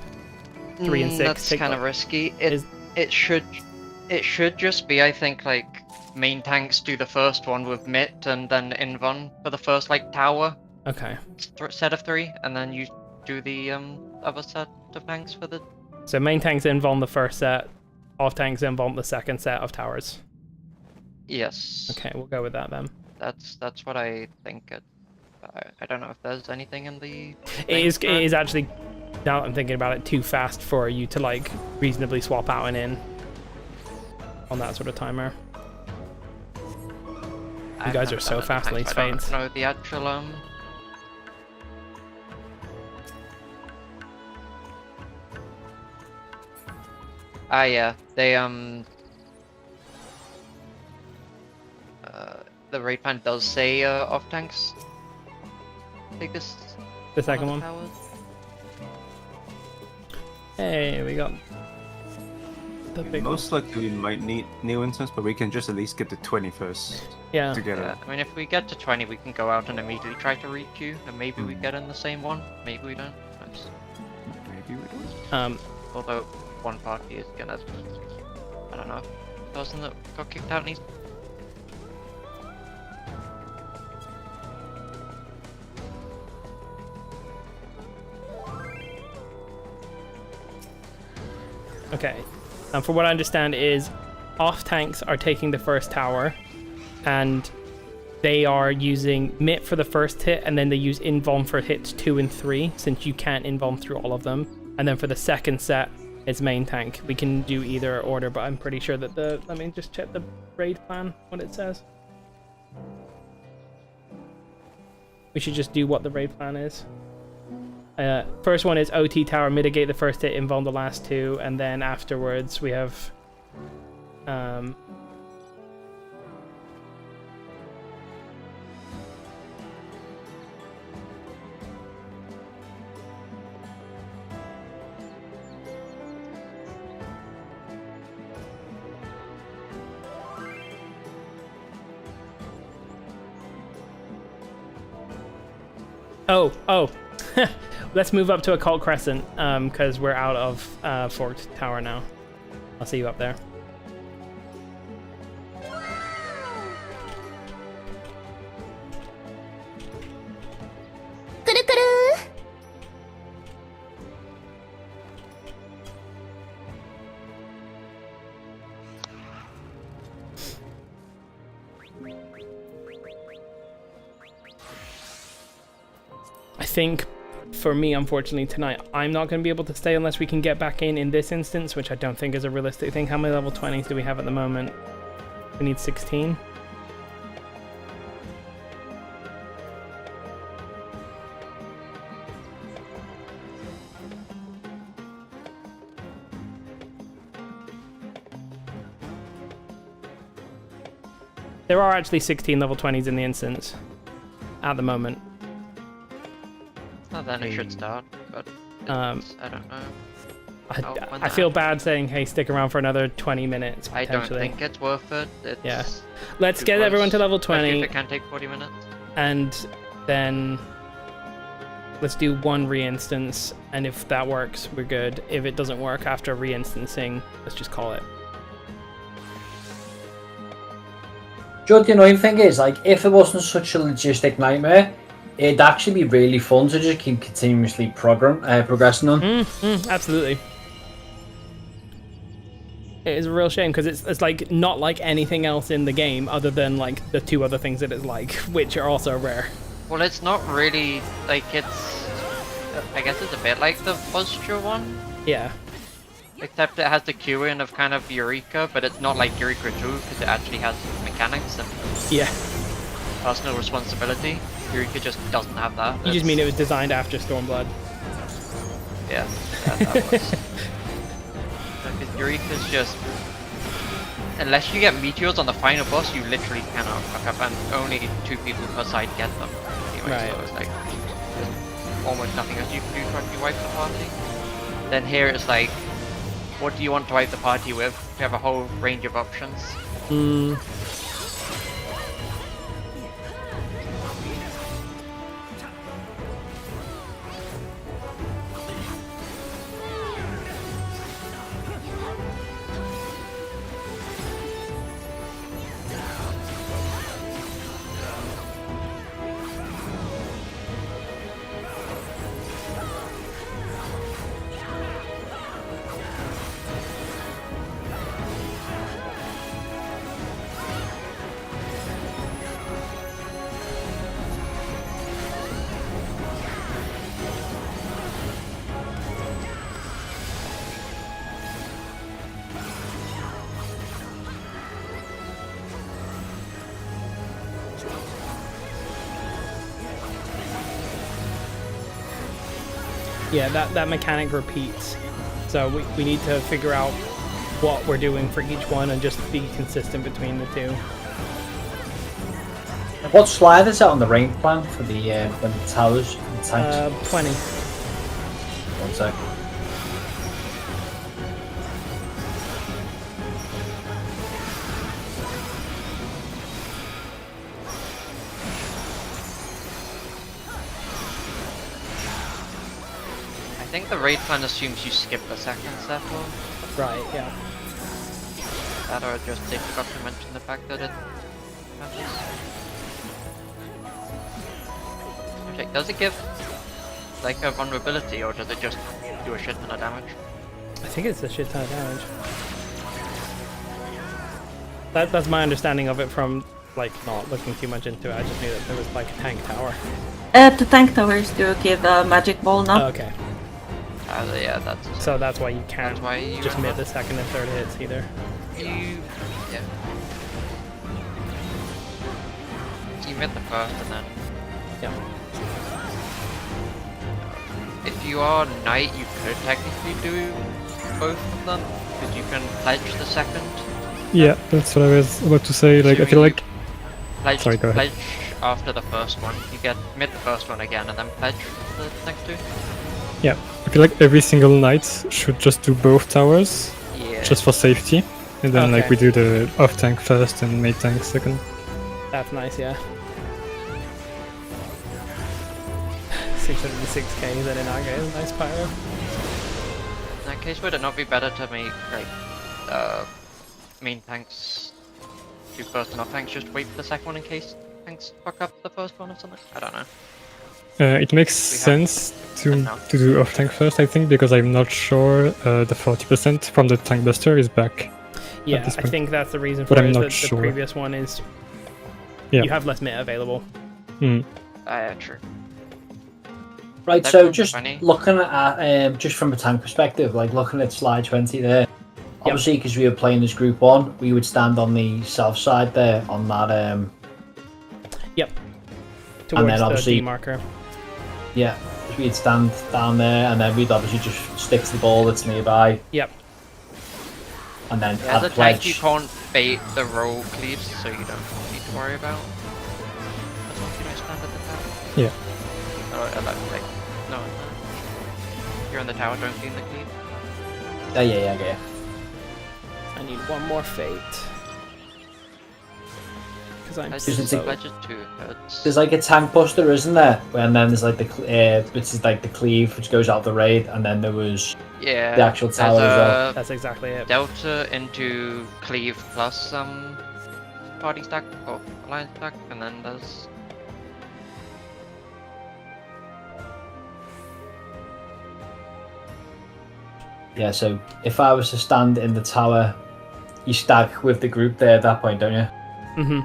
3 and 6 That's take kind the... of risky. It should just be, I think, like main tanks do the first one with mitt and then invuln for the first like tower. Okay. Set of 3, and then you do the other set of tanks for the. So main tanks invuln the first set, off tanks invuln the second set of towers. Yes. Okay, we'll go with that then. That's what I think. I don't know if there's anything in the. It is actually, now that I'm thinking about it, too fast for you to like reasonably swap out and in on that sort of timer. You guys are so fast, Leeds Faints. I don't know the actual yeah, they the raid plan does say off tanks. Take this. The second one. Towers. Hey, we got the big Most likely we might need new instance, but we can just at least get to 20 first. Yeah. Together. Yeah, I mean, if we get to 20, we can go out and immediately try to requeue, and maybe we get in the same one. Maybe we don't. Nice. Maybe we don't. Although one party is gonna, I don't know, the person that got kicked out needs. Okay. And for what I understand is off tanks are taking the first tower and they are using mitt for the first hit and then they use invuln for hits 2 and 3 since you can't invuln through all of them. And then for the second set it's main tank. We can do either order, but I'm pretty sure that let me just check the raid plan, what it says. We should just do what the raid plan is. First one is OT tower, mitigate the first hit, invuln the last 2, and then afterwards we have oh let's move up to Occult Crescent, because we're out of Forked Tower now. I'll see you up there. I think for me, unfortunately, tonight, I'm not going to be able to stay unless we can get back in this instance, which I don't think is a realistic thing. How many level 20s do we have at the moment? We need 16. There are actually 16 level 20s in the instance at the moment. Well, then it should start, but I don't know. I feel bad saying, hey, stick around for another 20 minutes, potentially. I don't think it's worth it. It's yeah. Let's get everyone to level 20. If it can take 40 minutes. And then let's do one re-instance, and if that works, we're good. If it doesn't work after re-instancing, let's just call it. Joe, the annoying thing is, like, if it wasn't such a logistic nightmare, it'd actually be really fun to just keep continuously progressing on. Absolutely. It is a real shame because it's like not like anything else in the game other than like the 2 other things that it's like, which are also rare. Well, it's not really like it's. I guess it's a bit like the Posture one. Yeah. Except it has the queuing of kind of Eureka, but it's not like Eureka 2 because it actually has mechanics and personal responsibility. Eureka just doesn't have that. You just mean it was designed after Stormblood? Yeah, that was. Because Eureka's just... Unless you get meteors on the final boss, you literally cannot fuck up, and only 2 people per side get them. Anyway, right. So it's like almost nothing else you can do to actually wipe the party. Then here it's like, what do you want to wipe the party with? You have a whole range of options. Hmm. Yeah, that mechanic repeats. So we need to figure out what we're doing for each one and just be consistent between the two. What slide is it on the range plan for the towers and the tanks? 20. 1 sec. I think the raid plan assumes you skip the second settle. Right, yeah. That or just they forgot to mention the fact that it matches. Okay, does it give like a vulnerability or does it just do a shit ton of damage? I think it's a shit ton of damage. That's my understanding of it from like not looking too much into it. I just knew that there was like a tank tower. The tank towers do give a magic ball now. Oh, okay. Yeah, that's... So that's why you can't you just mid the second and third hits either. Yeah. So you mid the first and then... Yeah. If you are knight, you could technically do both of them, because you can pledge the second. Yeah, that's what I was about to say. Like, I feel like... Pledge, Sorry, go ahead. pledge after the first one. You get mid the first one again and then pledge the next two. Yeah, I feel like every single knight should just do both towers, Yeah. just for safety. And then like Okay. we do the off tank first and mid tank second. That's nice, yeah. 606k is that in our game? Nice pyro. In that case, would it not be better to make like main tanks do first and off tanks, just wait for the second one in case tanks fuck up the first one or something? I don't know. It makes sense to do off tank first, I think, because I'm not sure the 40% from the tank buster is back. at Yeah, this I point. think that's the reason But for I'm it. not The sure. previous one is Yeah. you have less meta available. Mm. Yeah, true. Right, That so sounds just funny. looking at just from a tank perspective, like looking at slide 20 there. Obviously, because we were playing as Group 1, we would stand on the south side there on that. Yep. And Towards then the obviously, D marker. yeah, we'd stand down there, and then we'd obviously just stick to the ball that's nearby. Yep. And then As a add tank, you pledge. can't bait the roll cleaves, so you don't need to worry about. As long as you don't stand at the tower. Yeah. Like, no. You're on the tower, don't clean the cleave. Yeah. I need one more fate. Because I'm Just so... a- Pledges 2/3. There's like a tank buster, isn't there? And then there's like which is like the cleave, which goes out the raid, and then there was Yeah. the actual tower as well. That's exactly it. Delta into cleave plus party stack or alliance stack, and then there's Yeah, so if I was to stand in the tower, you stack with the group there at that point, don't you? Mm-hmm.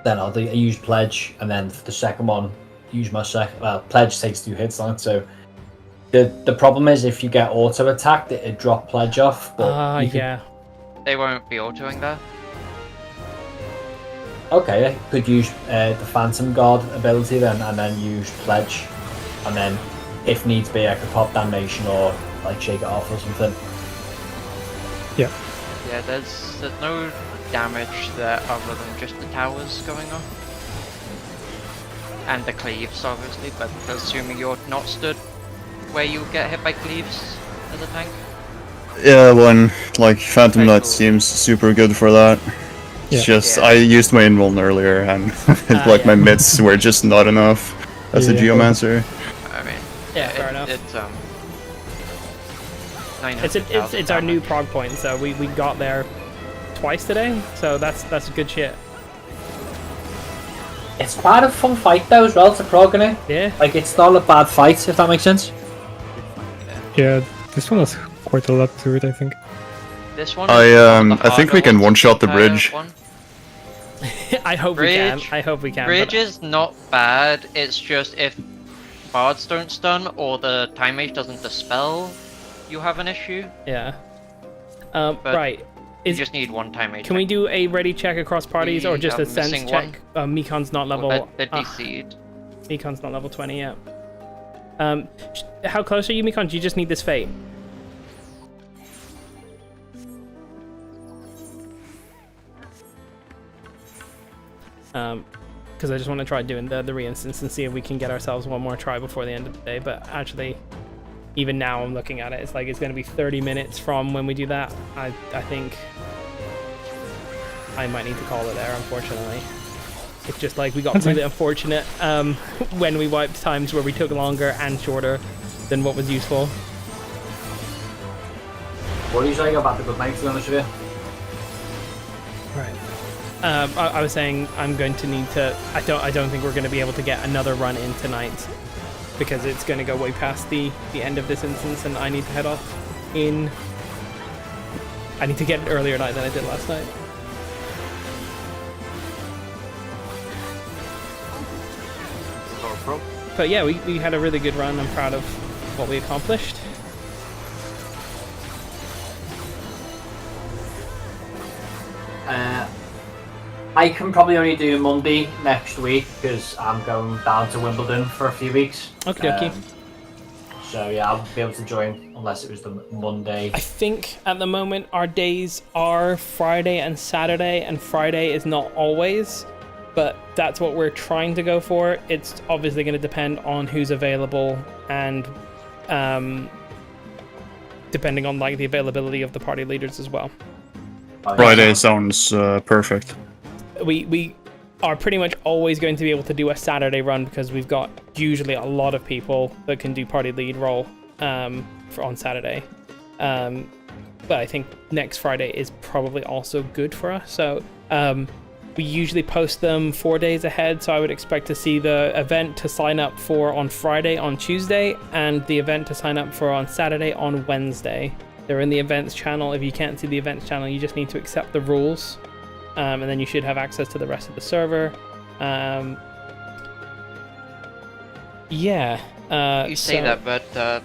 Then I use pledge, and then for the second one, use my pledge takes 2 hits on it. So the problem is if you get auto attacked, it'd drop pledge off. But you could- Yeah. they won't be autoing there. Okay, I could use the Phantom Guard ability then, and then use pledge, and then if needs be, I could pop damnation or like shake it off or something. Yeah. Yeah, there's no damage there other than just the towers going off. And the cleaves, obviously, but assuming you're not stood where you get hit by cleaves as a tank. Yeah, when like Phantom Knight seems super good for that. It's just I used my invuln earlier and like my mids were just not enough as a Geomancer. I mean, Yeah, fair enough. It's our new prog point, so we got there twice today, so that's good shit. It's quite a fun fight though as well to prog in it. Yeah. Like it's not a bad fight if that makes sense. Yeah, this one has quite a lot to it, I think. This one. I think we can one-shot the bridge. I hope we can. I hope we can. Bridge is not bad. It's just if bards don't stun or the time mage doesn't dispel, you have an issue. Yeah. But right. You just need one time mage. Can we do a ready check across parties or just a sense missing check? Mikon's not level. They're DC'd. Mikon's not level 20 yet. How close are you, Mikon? Do you just need this fate? Because I just want to try doing the re-instance and see if we can get ourselves one more try before the end of the day. But actually, even now I'm looking at it, it's like it's going to be 30 minutes from when we do that. I think I might need to call it there, unfortunately. It's just like we got really unfortunate when we wiped times where we took longer and shorter than what was useful. What are you saying about the good night, to be honest with you? Right. I was saying I'm going to need to. I don't think we're going to be able to get another run in tonight because it's going to go way past the end of this instance, and I need to head off in. I need to get an earlier night than I did last night. But yeah, we had a really good run. I'm proud of what we accomplished. I can probably only do Monday next week because I'm going down to Wimbledon for a few weeks. Okay. So yeah, I'll be able to join unless it was the Monday. I think at the moment our days are Friday and Saturday, and Friday is not always, but that's what we're trying to go for. It's obviously going to depend on who's available and depending on like the availability of the party leaders as well. Friday sounds perfect. We are pretty much always going to be able to do a Saturday run because we've got usually a lot of people that can do party lead role on Saturday. But I think next Friday is probably also good for us. So we usually post them 4 days ahead, so I would expect to see the event to sign up for on Friday on Tuesday and the event to sign up for on Saturday on Wednesday. They're in the events channel. If you can't see the events channel, you just need to accept the rules. And then you should have access to the rest of the server. You say that, but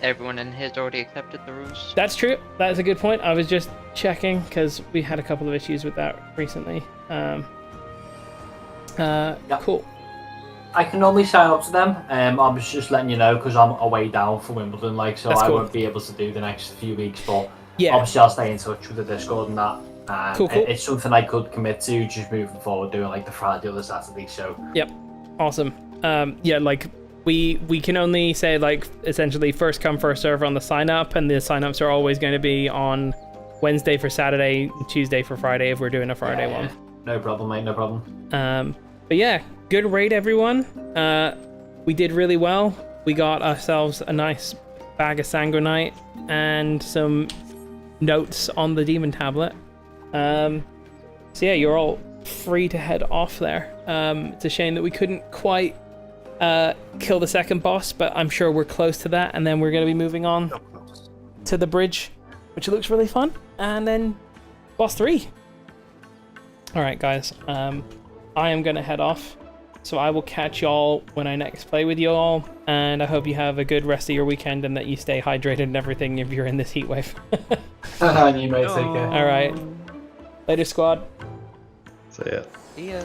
everyone in here's already accepted the rules. That's true. That is a good point. I was just checking because we had a couple of issues with that recently. Cool. I can only sign up to them. I was just letting you know because I'm away down for Wimbledon, so I won't be able to do the next few weeks. But obviously I'll stay in touch with the Discord and that. Cool. It's something I could commit to just moving forward, doing like the Friday or the Saturday. So yep, awesome. We can only say like essentially first come first serve on the sign up, and the sign-ups are always going to be on Wednesday for Saturday, Tuesday for Friday if we're doing a Friday one. No problem, mate. No problem. But yeah, good raid, everyone. We did really well. We got ourselves a nice bag of Sanguinite and some notes on the demon tablet. So yeah, you're all free to head off there. It's a shame that we couldn't quite kill the second boss, but I'm sure we're close to that, and then we're going to be moving on to the bridge, which looks really fun, and then boss 3. Alright guys, I am going to head off, so I will catch y'all when I next play with y'all, and I hope you have a good rest of your weekend and that you stay hydrated and everything if you're in this heat wave. You may take care. Alright. Later, squad. So yeah. See ya.